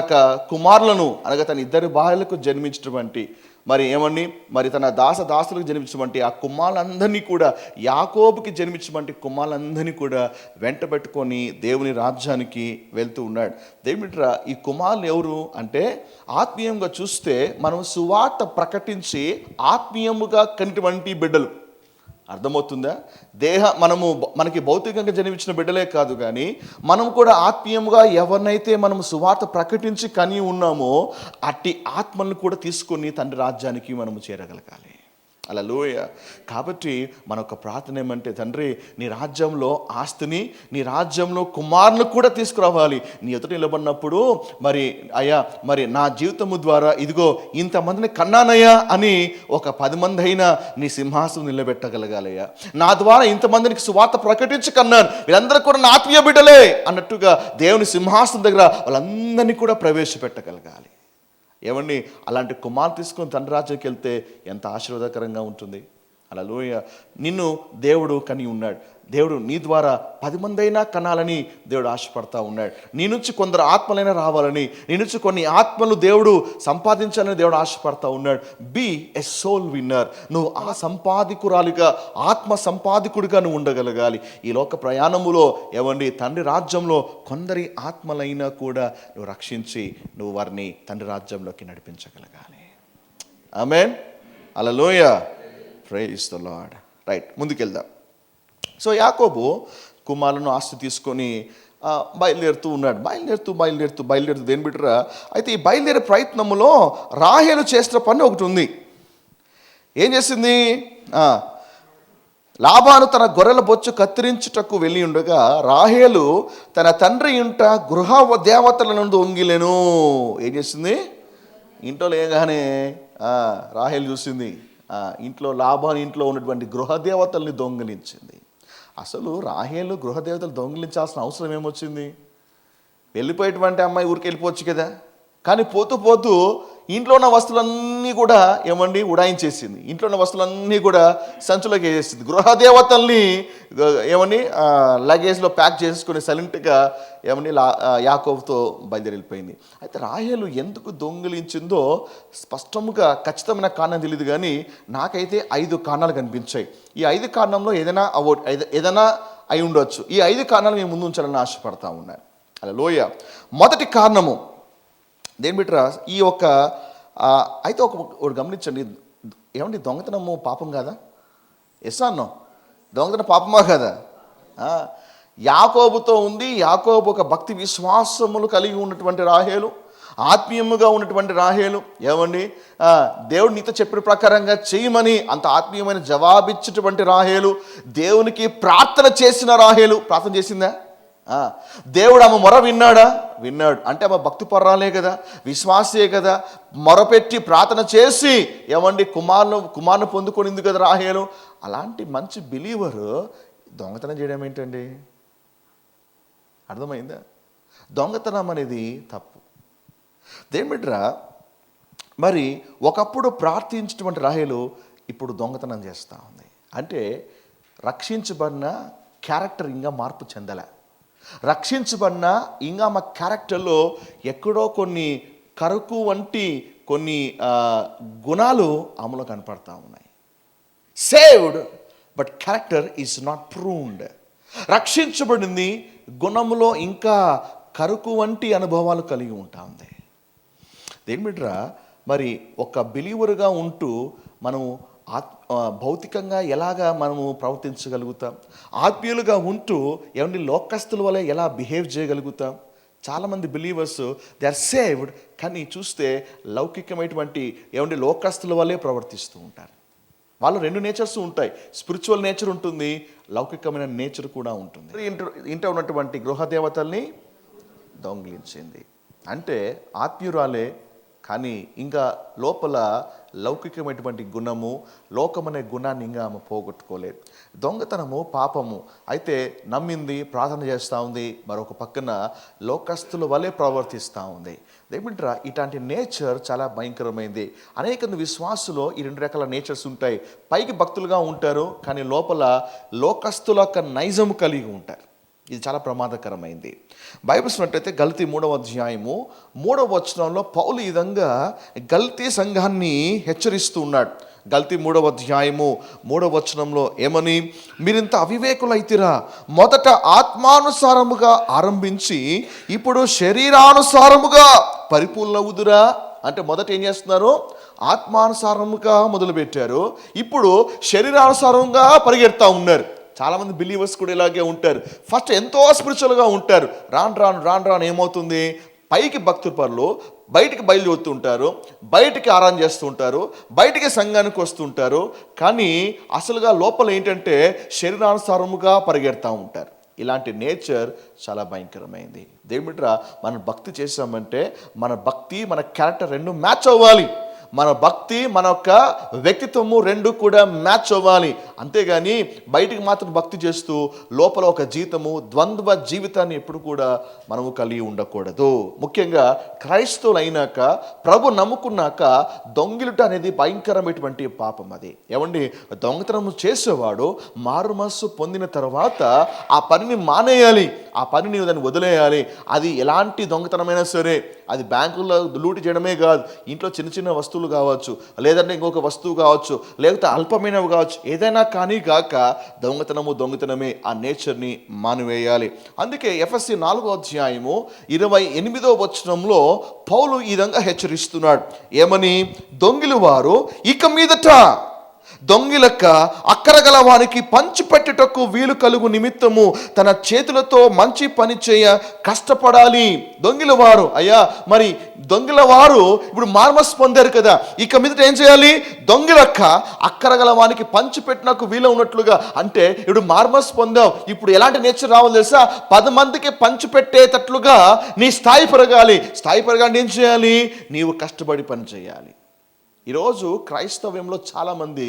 కుమారులను, అనగా తన ఇద్దరు భార్యలకు జన్మించినటువంటి మరి తన దాసులకు జన్మించినటువంటి ఆ కుమారులందరినీ కూడా, యాకోబుకి జన్మించినటువంటి కుమారులందరినీ కూడా వెంట పెట్టుకొని దేవుని రాజ్యానికి వెళ్తూ ఉన్నాడు. దేవునిట్రా ఈ కుమారులు ఎవరు అంటే, ఆత్మీయంగా చూస్తే మనం సువార్త ప్రకటించి ఆత్మీయముగా కనిటువంటి బిడ్డలు. అర్థమవుతుందా? మనకి భౌతికంగా జన్మించిన బిడ్డలే కాదు, కానీ మనం కూడా ఆత్మీయంగా ఎవరినైతే మనం సువార్త ప్రకటించి కని ఉన్నామో అట్టి ఆత్మలను కూడా తీసుకొని తండ్రి రాజ్యానికి మనము చేరగలగాలి. హల్లెలూయా. కాబట్టి మన యొక్క ప్రార్థన ఏమంటే, తండ్రి నీ రాజ్యంలో ఆస్తిని, నీ రాజ్యంలో కుమారుని కూడా తీసుకురావాలి. నీ ఎదుట నిలబడినప్పుడు మరి నా జీవితము ద్వారా ఇదిగో ఇంతమందిని కన్నానయ్యా అని ఒక 10 మంది అయినా నీ సింహాసనం నిలబెట్టగలగాలయ్యా. నా ద్వారా ఇంతమందికి సువార్త ప్రకటించి కన్నాను, వీళ్ళందరూ కూడా నా ఆత్మీయ బిడ్డలే అన్నట్టుగా దేవుని సింహాసనం దగ్గర వాళ్ళందరినీ కూడా ప్రవేశపెట్టగలగాలి. ఏమండి, అలాంటి కుమారుని తీసుకొని తండ్రి రాజ్యానికి వెళ్తే ఎంత ఆశీర్వాదకరంగా ఉంటుంది. హల్లెలూయా. నిన్ను దేవుడు కని ఉన్నాడు. దేవుడు నీ ద్వారా 10 మంది అయినా కనాలని దేవుడు ఆశపడతా ఉన్నాడు. నీ నుంచి కొందరు ఆత్మలైనా రావాలని, నీ నుంచి కొన్ని ఆత్మలు దేవుడు సంపాదించాలని దేవుడు ఆశపడతా ఉన్నాడు. Be a soul winner. నువ్వు ఆ సంపాదికురాలిగా, ఆత్మ సంపాదికుడిగా నువ్వు ఉండగలగాలి. ఈ లోక ప్రయాణములో ఏమండి తండ్రి రాజ్యంలో కొందరి ఆత్మలైనా కూడా నువ్వు రక్షించి నువ్వు వారిని తండ్రి రాజ్యంలోకి నడిపించగలగాలి. Amen. Hallelujah. Praise the Lord. Right, ముందుకెళ్దాం. సో యాకోబు కుమారులను ఆస్తి తీసుకొని బయలుదేరుతూ ఉన్నాడు. బయలుదేరుతూ దేని బిడ్డరా? అయితే ఈ బయలుదేరే ప్రయత్నంలో రాహేలు చేసిన పని ఒకటి ఉంది. ఏం చేసింది? లాబాను తన గొర్రెల బొచ్చు కత్తిరించుటకు వెళ్ళి ఉండగా రాహేలు తన తండ్రి ఇంట గృహ దేవతలను దొంగిలెను. ఏం చేసింది? ఇంట్లో లేగానే రాహేలు చూసింది, ఇంట్లో లాబాను ఇంట్లో ఉన్నటువంటి గృహదేవతల్ని దొంగిలించింది. అసలు రాహేలు గృహదేవతలు దొంగిలించాల్సిన అవసరం ఏమొచ్చింది? వెళ్ళిపోయేటువంటి అమ్మాయి ఊరికి వెళ్ళిపోవచ్చు కదా. కానీ పోతూ ఇంట్లో ఉన్న వస్తువులన్నీ కూడా ఏమండి ఉడాయించేసింది. ఇంట్లో ఉన్న వస్తువులన్నీ కూడా సంచులోకి వేసేసింది. గృహదేవతల్ని ఏమని లగేజ్లో ప్యాక్ చేసుకుని సైలెంట్గా ఏమని యాకోబుతో బయలుదేరి వెళ్ళిపోయింది. అయితే రాహేలు ఎందుకు దొంగిలించిందో స్పష్టంగా ఖచ్చితమైన కారణం తెలియదు, కానీ నాకైతే 5 కారణాలు కనిపించాయి. ఈ 5 కారణంలో ఏదైనా అయి ఉండొచ్చు. ఈ 5 కారణాలు మేము ముందు ఉంచాలని ఆశపడతా ఉన్నాను. హల్లెలూయా. మొదటి కారణము దేని బిడ్డరా? ఈ యొక్క అయితే ఒకటి గమనించండి, ఏమండి దొంగతనము పాపం కాదా? ఎస్ అన్నాం, దొంగతనం పాపమా కదా? ఆ, యాకోబుతో ఉంది. యాకోబు ఒక భక్తి విశ్వాసములు కలిగి ఉన్నటువంటి రాహేలు, ఆత్మీయముగా ఉన్నటువంటి రాహేలు. ఏమండి, దేవుడు నీతో చెప్పిన ప్రకారంగా చేయమని అంత ఆత్మీయమైన జవాబిచ్చేటువంటి రాహేలు, దేవునికి ప్రార్థన చేసిన రాహేలు. ప్రార్థన చేసిందా? దేవుడు ఆమె మొర విన్నాడా? విన్నాడు. అంటే ఆమె భక్తి పర్రాలే కదా, విశ్వాసే కదా. మొరపెట్టి ప్రార్థన చేసి ఏమండి కుమారును పొందుకొనింది కదా రాహేలు. అలాంటి మంచి బిలీవరు దొంగతనం చేయడం ఏంటండి? అర్థమైందా? దొంగతనం అనేది తప్పు. దేమిట్రా, మరి ఒకప్పుడు ప్రార్థించినటువంటి రాహేలు ఇప్పుడు దొంగతనం చేస్తూ ఉంది. అంటే రక్షించబడిన క్యారెక్టర్ ఇంకా మార్పు చెందలే. రక్షించబడిన ఇంకా మా క్యారెక్టర్లో ఎక్కడో కొన్ని కరుకు వంటి కొన్ని గుణాలు ఆమెలో కనపడతా ఉన్నాయి. Saved but character is not proved. రక్షించబడింది, గుణములో ఇంకా కరుకు వంటి అనుభవాలు కలిగి ఉంటా ఉంది. దేని బిడ్డరా, మరి ఒక బిలీవరుగా ఉంటూ మనము భౌతికంగా ఎలాగా మనము ప్రవర్తించగలుగుతాం, ఆత్మీయులుగా ఉంటూ ఏమండి లోకస్తుల వల్ల ఎలా బిహేవ్ చేయగలుగుతాం. చాలామంది బిలీవర్స్ దే ఆర్ సేవ్డ్, కానీ చూస్తే లౌకికమైనటువంటి ఏమండి లోకస్తుల వల్లే ప్రవర్తిస్తూ ఉంటారు. వాళ్ళు రెండు నేచర్స్ ఉంటాయి, స్పిరిచువల్ నేచర్ ఉంటుంది, లౌకికమైన నేచర్ కూడా ఉంటుంది. ఇంట ఉన్నటువంటి గృహదేవతల్ని దొంగిలించింది అంటే ఆత్మీయురాలే, కానీ ఇంకా లోపల లౌకికమైనటువంటి గుణము, లోకమనే గుణాన్ని ఇంకా ఆమె పోగొట్టుకోలేదు. దొంగతనము పాపము అయితే నమ్మింది, ప్రార్థన చేస్తూ ఉంది, మరొక పక్కన లోకస్తుల వలె ప్రవర్తిస్తూ ఉంది. ఏమిట్రా, ఇట్లాంటి నేచర్ చాలా భయంకరమైంది. అనేక విశ్వాసులో ఈ రెండు రకాల నేచర్స్ ఉంటాయి. పైకి భక్తులుగా ఉంటారు, కానీ లోపల లోకస్తుల యొక్క నైజము కలిగి ఉంటారు. ఇది చాలా ప్రమాదకరమైంది. బైబిల్ చూసినట్టయితే గల్తీ 3వ అధ్యాయము 3వ వచనంలో పౌలు ఈ విధంగా గల్తీ సంఘాన్ని హెచ్చరిస్తూ ఉన్నాడు. గల్తీ 3వ అధ్యాయము 3వ వచనంలో ఏమని, మీరింత అవివేకులైతిరా, మొదట ఆత్మానుసారముగా ఆరంభించి ఇప్పుడు శరీరానుసారముగా పరిపూర్ణవుదురా. అంటే మొదట ఏం చేస్తున్నారు? ఆత్మానుసారముగా మొదలుపెట్టారు, ఇప్పుడు శరీరానుసారంగా పరిగెడతా ఉన్నారు. చాలామంది బిలీవర్స్ కూడా ఇలాగే ఉంటారు. ఫస్ట్ ఎంతో స్పిరిచువల్గా ఉంటారు, రాను రాను ఏమవుతుంది, పైకి భక్తుల పనులు బయటికి బయలుదేరుతుంటారు, బయటికి ఆరాధన చేస్తుంటారు, బయటికి సంఘానికి వస్తుంటారు, కానీ అసలుగా లోపల ఏంటంటే శరీరానుసారముగా పరిగెడతా ఉంటారు. ఇలాంటి నేచర్ చాలా భయంకరమైంది. దేవుడిరా, మనం భక్తి చేసామంటే మన భక్తి మన క్యారెక్టర్ రెండు మ్యాచ్ అవ్వాలి. మన భక్తి మన యొక్క వ్యక్తిత్వము రెండు కూడా మ్యాచ్ అవ్వాలి. అంతేగాని బయటికి మాత్రం భక్తి చేస్తూ లోపల ఒక జీవితము, ద్వంద్వ జీవితాన్ని ఎప్పుడు కూడా మనము కలిగి ఉండకూడదు. ముఖ్యంగా క్రైస్తవులు అయినాక, ప్రభు నమ్ముకున్నాక దొంగిలుట అనేది భయంకరమైనటువంటి పాపం. అది ఏమండి, దొంగతనము చేసేవాడు మారు మనస్సు పొందిన తర్వాత ఆ పనిని మానేయాలి, ఆ పనిని దాన్ని వదిలేయాలి. అది ఎలాంటి దొంగతనమైనా సరే, అది బ్యాంకుల్లో లూటి చేయడమే కాదు, ఇంట్లో చిన్న చిన్న వస్తువులు కావచ్చు, లేదంటే ఇంకొక వస్తువు కావచ్చు, లేకపోతే అల్పమైనవి కావచ్చు, ఏదైనా కానీ కాక దొంగతనమే. ఆ నేచర్ని మానివేయాలి. అందుకే ఎఫెసీ 4వ అధ్యాయము 28వ వచనంలో పౌలు ఈ విధంగా హెచ్చరిస్తున్నాడు. ఏమని, దొంగిలి వారు ఇక మీదట దొంగిలక అక్కరగల వానికి పంచిపెట్టుటకు వీలు కలుగు నిమిత్తము తన చేతులతో మంచి పని చేయ కష్టపడాలి. దొంగిల వారు, అయ్యా మరి దొంగిల వారు ఇప్పుడు మార్మస్ పొందారు కదా, ఇక మీదట ఏం చేయాలి? దొంగిలక్క అక్కరగల వానికి పంచిపెట్టుటకు వీలు ఉన్నట్లుగా. అంటే ఇప్పుడు మార్మస్ పొందావు, ఇప్పుడు ఎలాంటి నేచర్ రావాలి తెలుసా? 10 మందికి పంచిపెట్టేటట్లుగా నీ స్థాయి పెరగాలి. స్థాయి పెరగాలి ఏం చేయాలి? నీవు కష్టపడి పని చేయాలి. ఈరోజు క్రైస్తవ్యంలో చాలామంది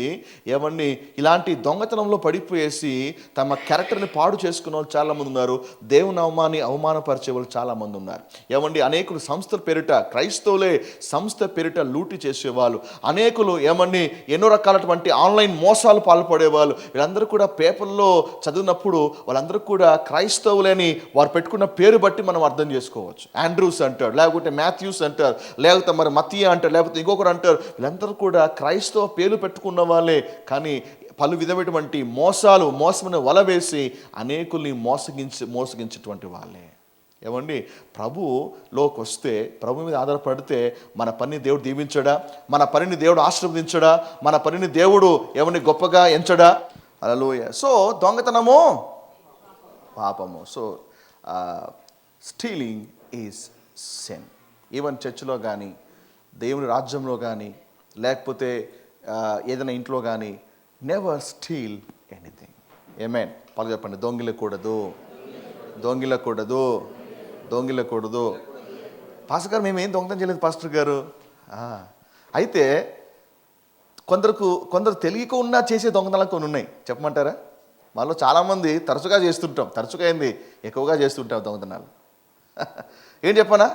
ఏమని ఇలాంటి దొంగతనంలో పడిపోయేసి తమ క్యారెక్టర్ని పాడు చేసుకున్న వాళ్ళు చాలామంది ఉన్నారు. దేవుని అవమానపరిచే వాళ్ళు చాలామంది ఉన్నారు. ఏమండి, అనేకులు సంస్థల పేరిట, క్రైస్తవులే సంస్థ పేరిట లూటి చేసేవాళ్ళు, అనేకులు ఏమని ఎన్నో రకాలటువంటి ఆన్లైన్ మోసాలు పాల్పడేవాళ్ళు. వీళ్ళందరూ కూడా పేపర్లో చదివినప్పుడు వాళ్ళందరూ కూడా క్రైస్తవులని వారు పెట్టుకున్న పేరు బట్టి మనం అర్థం చేసుకోవచ్చు. ఆండ్రూస్ అంటారు, లేకపోతే మాథ్యూస్ అంటారు, లేకపోతే మరి మత్తీయ అంటారు, లేకపోతే ఇంకొకరు అంటారు. వీళ్ళందరూ కూడా క్రైస్తవ పేరు పెట్టుకున్న వాళ్ళే, కానీ పలు విధమైనటువంటి మోసమైన వల వేసి అనేకుల్ని మోసగించేటువంటి వాళ్ళే. ఏమండి, ప్రభులోకి వస్తే, ప్రభు మీద ఆధారపడితే మన పనిని దేవుడు దీవించడా, మన పనిని దేవుడు ఆశీర్వదించడా, మన పనిని దేవుడు ఏమని గొప్పగా ఎంచడా. హల్లెలూయా. సో దొంగతనము పాపము. So stealing is sin. Even చర్చిలో కానీ, దేవుని రాజ్యంలో కానీ, లేకపోతే ఏదైనా ఇంట్లో కానీ, నెవర్ స్టీల్ ఎనీథింగ్. ఆమేన్. పలుకు చెప్పండి, దొంగిలకూడదు, దొంగిలకూడదు, దొంగిలకూడదు. పాస్టర్ గారు మేమేం దొంగతనం చేయలేదు పాస్టర్ గారు. అయితే కొందరు తెలియకుండా చేసే దొంగతనాలు కొన్ని ఉన్నాయి. చెప్పమంటారా? మనలో చాలామంది తరచుగా చేస్తుంటాం, తరచుగా ఏంది ఎక్కువగా చేస్తుంటాం దొంగతనాలు. ఏం చెప్పనా,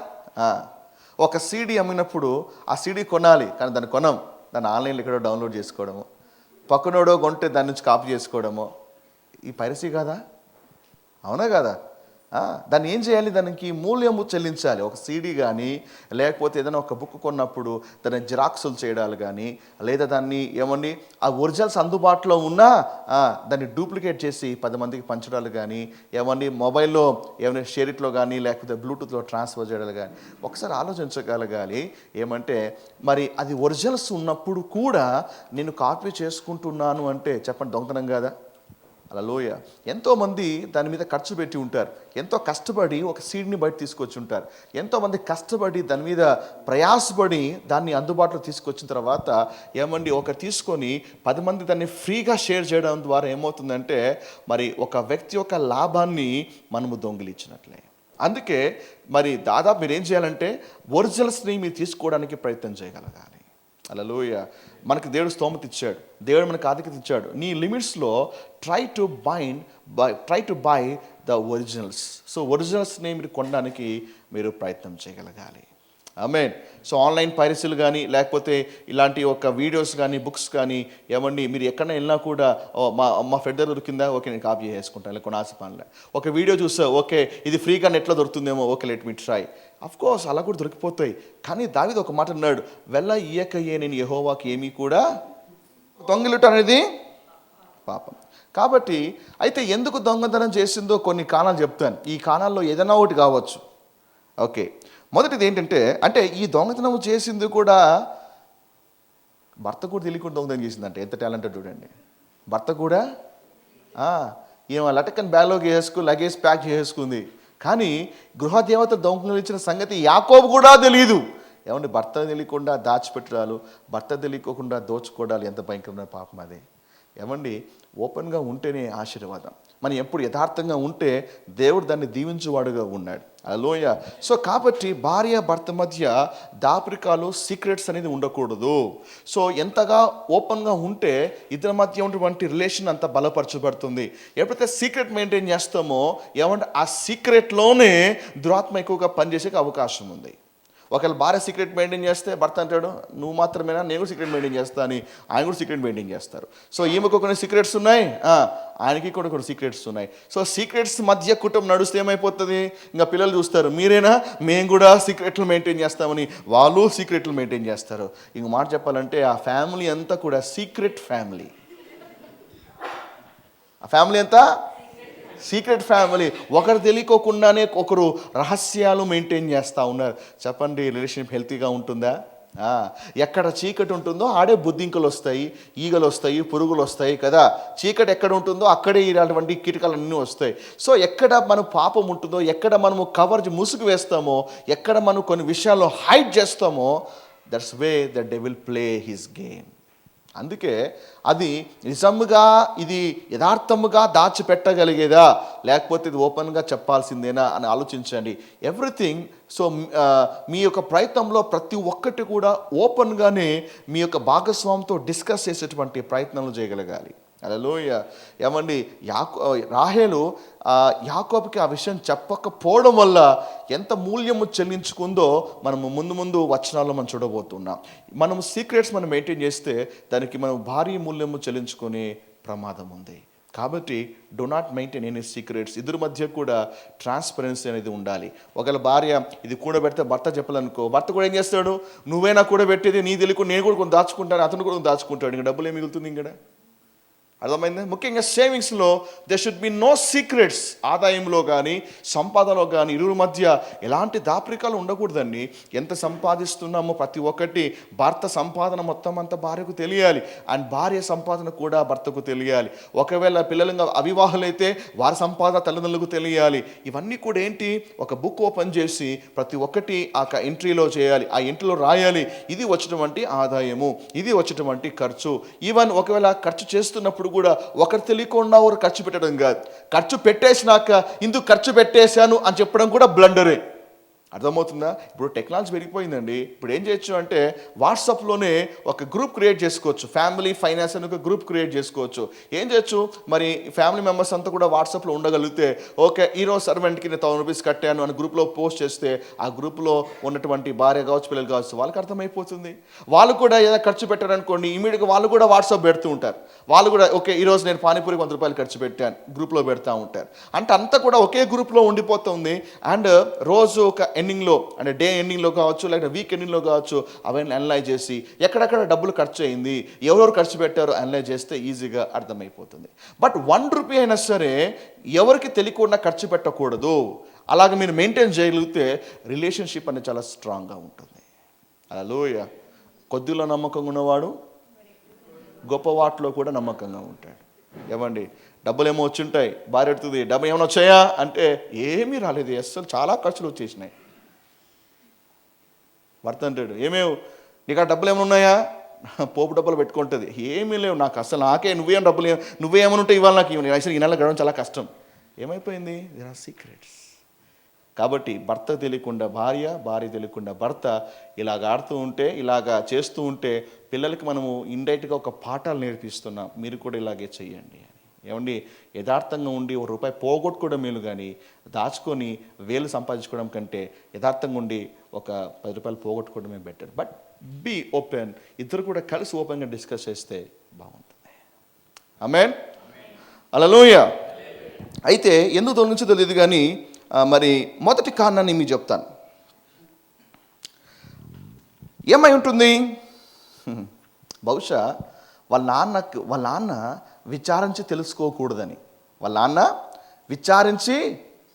ఒక సీడీ అమ్మినప్పుడు ఆ సీడీ కొనాలి, కానీ దాన్ని కొనం, దాన్ని ఆన్లైన్లో ఎక్కడో డౌన్లోడ్ చేసుకోవడము, పక్కనోడో కొంటే దాని నుంచి కాపీ చేసుకోవడము, ఈ పైరసీ కాదా? అవునా కదా? దాన్ని ఏం చేయాలి? దానికి మూల్యము చెల్లించాలి. ఒక సీడీ కానీ, లేకపోతే ఏదైనా ఒక బుక్ కొన్నప్పుడు దాన్ని జిరాక్సులు చేయడాలు కానీ, లేదా దాన్ని ఏమని ఆ ఒరిజినల్స్ అందుబాటులో ఉన్నా దాన్ని డూప్లికేట్ చేసి 10 మందికి పంచడాలు కానీ, ఏమని మొబైల్లో ఏమైనా షేరిట్లో కానీ, లేకపోతే బ్లూటూత్లో ట్రాన్స్ఫర్ చేయడాలు కానీ, ఒకసారి ఆలోచించగలగాలి. ఏమంటే మరి అది ఒరిజినల్స్ ఉన్నప్పుడు కూడా నేను కాపీ చేసుకుంటున్నాను అంటే చెప్పండి, దొంగతనం కాదా? హల్లెలూయా. ఎంతోమంది దాని మీద ఖర్చు పెట్టి ఉంటారు, ఎంతో కష్టపడి ఒక సీడ్ని బయట తీసుకొచ్చి ఉంటారు, ఎంతోమంది కష్టపడి దాని మీద ప్రయాసపడి దాన్ని అందుబాటులో తీసుకొచ్చిన తర్వాత ఏమండి ఒక తీసుకొని 10 మంది దాన్ని ఫ్రీగా షేర్ చేయడం ద్వారా ఏమవుతుందంటే మరి ఒక వ్యక్తి యొక్క లాభాన్ని మనము దొంగిలించినట్లే. అందుకే మరి దాదాపు మీరు ఏం చేయాలంటే ఒరిజినల్స్ని మీరు తీసుకోవడానికి ప్రయత్నం చేయగలగాలి. హల్లెలూయా. మనకి దేవుడు స్తోమత ఇచ్చాడు, దేవుడు మనకు ఆధిక్యత ఇచ్చాడు. నీ లిమిట్స్లో try to buy the originals. So ఒరిజినల్స్ని మీరు కొనడానికి మీరు ప్రయత్నం చేయగలగాలి. ఆమేన్. సో ఆన్లైన్ పైరసీలు కానీ, లేకపోతే ఇలాంటి ఒక వీడియోస్ కానీ, బుక్స్ కానీ, ఏమండి మీరు ఎక్కడైనా వెళ్ళినా కూడా మా ఫ్రెండ్ దొరికిందా, ఓకే నేను కాపీ చేసుకుంటాను, లేకపోతే ఆశ పనులే. ఒక వీడియో చూసా, ఓకే ఇది ఫ్రీగా నెట్లో దొరుకుతుందేమో, okay let me try. Of course అలా కూడా దొరికిపోతాయి. కానీ దావీదు ఒక మాట అన్నాడు, వెళ్ళ ఇయ్యకయ్యే నేను యెహోవాకి ఏమీ కూడా. దొంగిలుట అనేది పాపం. కాబట్టి అయితే ఎందుకు దొంగతనం చేసిందో కొన్ని కారణాలు చెప్తాను. ఈ కారణాల్లో ఏదైనా ఒకటి కావచ్చు. ఓకే, మొదటిది ఏంటంటే, అంటే ఈ దొంగతనం చేసింది కూడా భర్త కూడా తెలియకుండా దొంగతనం చేసిందంటే ఎంత టాలెంటెడ్ చూడండి. భర్త కూడా ఈమె లటకన్ బ్యాగ్లోకి లగేజ్ ప్యాక్ చేసుకుంది, కానీ గృహదేవత దొంగలు ఇచ్చిన సంగతి యాకోబు కూడా తెలియదు. ఏమంటే భర్త తెలియకుండా దాచిపెట్టడాలు, భర్త తెలియకుండా దోచుకోవడాలు ఎంత భయంకరమైన పాపం అదే. ఏమండి ఓపెన్గా ఉంటేనే ఆశీర్వాదం. మనం ఎప్పుడు యథార్థంగా ఉంటే దేవుడు దాన్ని దీవించేవాడుగా ఉన్నాడు. హల్లెలూయా. సో కాబట్టి భార్య భర్త మధ్య దాపరికాలు, సీక్రెట్స్ అనేది ఉండకూడదు. సో ఎంతగా ఓపెన్గా ఉంటే ఇద్దరి మధ్య ఉన్నటువంటి రిలేషన్ అంత బలపరచబడుతుంది. ఎప్పుడైతే సీక్రెట్ మెయింటైన్ చేస్తామో ఏమంటే ఆ సీక్రెట్లోనే దురాత్మ ఎక్కువగా పనిచేసే అవకాశం ఉంది. ఒకవేళ భార్య సీక్రెట్ మెయింటైన్ చేస్తే భర్త అంటాడు, నువ్వు మాత్రమేనా, నేను కూడా సీక్రెట్ మెయింటైన్ చేస్తా అని ఆయన కూడా సీక్రెట్ మెయింటైన్ చేస్తారు. సో ఈమెకు కొన్ని సీక్రెట్స్ ఉన్నాయి, ఆయనకి కూడా కొన్ని సీక్రెట్స్ ఉన్నాయి. సో సీక్రెట్స్ మధ్య కుటుంబం నడుస్తే ఏమైపోతుంది, ఇంకా పిల్లలు చూస్తారు, మీరేనా, మేము కూడా సీక్రెట్లు మెయింటైన్ చేస్తామని వాళ్ళు సీక్రెట్లు మెయింటైన్ చేస్తారు. ఇంక మాట చెప్పాలంటే ఆ ఫ్యామిలీ అంతా కూడా సీక్రెట్ ఫ్యామిలీ. ఆ ఫ్యామిలీ అంతా సీక్రెట్ ఫ్యామిలీ. ఒకరు తెలియకోకుండానే ఒకరు రహస్యాలు మెయింటైన్ చేస్తూ ఉన్నారు. చెప్పండి, రిలేషన్షిప్ హెల్తీగా ఉంటుందా? ఎక్కడ చీకటి ఉంటుందో ఆడే బుద్ధింకలు వస్తాయి, ఈగలు వస్తాయి, పురుగులు వస్తాయి కదా. చీకటి ఎక్కడ ఉంటుందో అక్కడే ఇలాంటి కీటకాలన్నీ వస్తాయి. సో ఎక్కడ మనం పాపం ఉంటుందో, ఎక్కడ మనము ముసుగు వేస్తామో, ఎక్కడ మనం కొన్ని విషయాల్లో హైడ్ చేస్తామో, that's way the devil play his game. అందుకే అది నిజంగా ఇది యథార్థముగా దాచిపెట్టగలిగేదా, లేకపోతే ఇది ఓపెన్గా చెప్పాల్సిందేనా అని ఆలోచించండి. ఎవ్రీథింగ్. సో మీ యొక్క ప్రయత్నంలో ప్రతి ఒక్కటి కూడా ఓపెన్గానే మీ యొక్క భాగస్వామితో డిస్కస్ చేసేటువంటి ప్రయత్నాలు చేయగలగాలి. హల్లెలూయా. ఏమండి రాహేలు యాకోబుకి ఆ విషయం చెప్పకపోవడం వల్ల ఎంత మూల్యము చెల్లించుకుందో మనము ముందు వచనాల్లో మనం చూడబోతున్నాం. మనము సీక్రెట్స్ మనం మెయింటైన్ చేస్తే దానికి మనం భారీ మూల్యము చెల్లించుకునే ప్రమాదం ఉంది. కాబట్టి do not maintain any secrets. ఇద్దరి మధ్య కూడా ట్రాన్స్పరెన్సీ అనేది ఉండాలి. ఒకవేళ భార్య ఇది కూడబెడితే భర్త చెప్పాలనుకో, భర్త కూడా ఏం చేస్తాడు, నువ్వేనా కూడబెట్టేది, నీ తెలియకుండా నేను కూడా కొంచెం దాచుకుంటాను, అతను కూడా దాచుకుంటాడు, ఇంకా డబ్బులు ఏం మిగులుతుంది? ఇంకా అర్థమైంది. ముఖ్యంగా సేవింగ్స్లో they should be no secrets. ఆదాయంలో కానీ సంపాదనలో కానీ ఇరువురి మధ్య ఎలాంటి దాపరికాలు ఉండకూడదండి. ఎంత సంపాదిస్తున్నామో ప్రతి ఒక్కటి భర్త సంపాదన మొత్తం అంతా భార్యకు తెలియాలి, అండ్ భార్య సంపాదన కూడా భర్తకు తెలియాలి. ఒకవేళ పిల్లలు అవివాహులైతే వారి సంపాదన తల్లిదండ్రులకు తెలియాలి. ఇవన్నీ కూడా ఏంటి, ఒక బుక్ ఓపెన్ చేసి ప్రతి ఒక్కటి ఆ ఎంట్రీలో చేయాలి, ఆ ఎంట్రీలో రాయాలి. ఇది వచ్చినటువంటి ఆదాయము, ఇది వచ్చినటువంటి ఖర్చు. ఈవెన్ ఒకవేళ ఖర్చు చేస్తున్నప్పుడు కూడా ఒకరు తెలియకుండా ఒకరు ఖర్చు పెట్టడం కాదు, ఖర్చు పెట్టేసినాక ఇందుకు ఖర్చు పెట్టేశాను అని చెప్పడం కూడా బ్లండరే. అర్థమవుతుందా? ఇప్పుడు టెక్నాలజీ పెరిగిపోయిందండి. ఇప్పుడు ఏం చేయొచ్చు అంటే వాట్సాప్లోనే ఒక గ్రూప్ క్రియేట్ చేసుకోవచ్చు, ఫ్యామిలీ ఫైనాన్స్ అని ఒక గ్రూప్ క్రియేట్ చేసుకోవచ్చు. ఏం చేయొచ్చు మరి, ఫ్యామిలీ మెంబర్స్ అంతా కూడా వాట్సాప్లో ఉండగలిగితే ఓకే ఈరోజు సర్వెంట్కి నేను 1000 రూపీస్ కట్టాను అని గ్రూప్లో పోస్ట్ చేస్తే ఆ గ్రూప్లో ఉన్నటువంటి భార్య కావచ్చు, పిల్లలు కావచ్చు, వాళ్ళకి అర్థమైపోతుంది. వాళ్ళు కూడా ఏదైనా ఖర్చు పెట్టారనుకోండి, ఇమీడియట్గా వాళ్ళు కూడా వాట్సాప్ పెడుతూ ఉంటారు. వాళ్ళు కూడా ఓకే ఈరోజు నేను పానీపూరికి 100 రూపాయలు ఖర్చు పెట్టాను, గ్రూప్లో పెడతా ఉంటారు. అంటే అంతా కూడా ఒకే గ్రూప్లో ఉండిపోతుంది. అండ్ రోజు ఒక ఎండింగ్లో అంటే డే ఎండింగ్లో కావచ్చు, లేకపోతే వీక్ ఎండింగ్లో కావచ్చు, అవన్నీ అనలైజ్ చేసి ఎక్కడెక్కడ డబ్బులు ఖర్చు అయింది, ఎవరెవరు ఖర్చు పెట్టారో అనలైజ్ చేస్తే ఈజీగా అర్థమైపోతుంది. బట్ 1 రూపీ అయినా సరే ఎవరికి తెలియకుండా ఖర్చు పెట్టకూడదు. అలాగే మీరు మెయింటైన్ చేయగలిగితే రిలేషన్షిప్ అనేది చాలా స్ట్రాంగ్గా ఉంటుంది. హల్లెలూయా. కొద్దిలో నమ్మకంగా ఉన్నవాడు గొప్ప వాటిలో కూడా నమ్మకంగా ఉంటాడు. ఏమండి, డబ్బులు ఏమో వచ్చి ఉంటాయి, భార్య ఎడుతుంది డబ్బు ఏమైనా వచ్చాయా అంటే ఏమీ రాలేదు, అస్సలు చాలా ఖర్చులు వచ్చేసినాయి. భర్త అంటాడు ఏమేవు నీకు ఆ డబ్బులు ఏమైనా ఉన్నాయా, పోపు డబ్బులు పెట్టుకుంటుంది, ఏమీ లేవు నాకు అసలు, నాకే నువ్వేం డబ్బులు నువ్వేమైనా ఉంటే ఇవాళ నాకు ఇవ్వను, అసలు ఈ నెల గడవడం చాలా కష్టం. ఏమైపోయింది? There are secrets. కాబట్టి భర్త తెలియకుండా భార్య, భార్య తెలియకుండా భర్త ఇలాగ ఆడుతూ ఉంటే, ఇలాగా చేస్తూ ఉంటే పిల్లలకి మనము ఇండైరెక్ట్గా ఒక పాఠాలు నేర్పిస్తున్నాం, మీరు కూడా ఇలాగే చెయ్యండి అని. ఏమండి, యథార్థంగా ఉండి ఒక రూపాయి పోగొట్టుకోవడం మేలు, కానీ దాచుకొని వేలు సంపాదించుకోవడం కంటే యథార్థంగా ఉండి ఒక 10 రూపాయలు పోగొట్టుకోవడమే బెటర్. బట్ బీ ఓపెన్, ఇద్దరు కూడా కలిసి ఓపెన్గా డిస్కస్ చేస్తే బాగుంటుంది. ఆమేన్. హల్లెలూయా. అయితే ఎందుకు తొలగించో తెలియదు కానీ మరి మొదటి కారణాన్ని మీకు చెప్తాను. ఏమై ఉంటుంది? బహుశా వాళ్ళ నాన్న విచారించి తెలుసుకోకూడదని. వాళ్ళ నాన్న విచారించి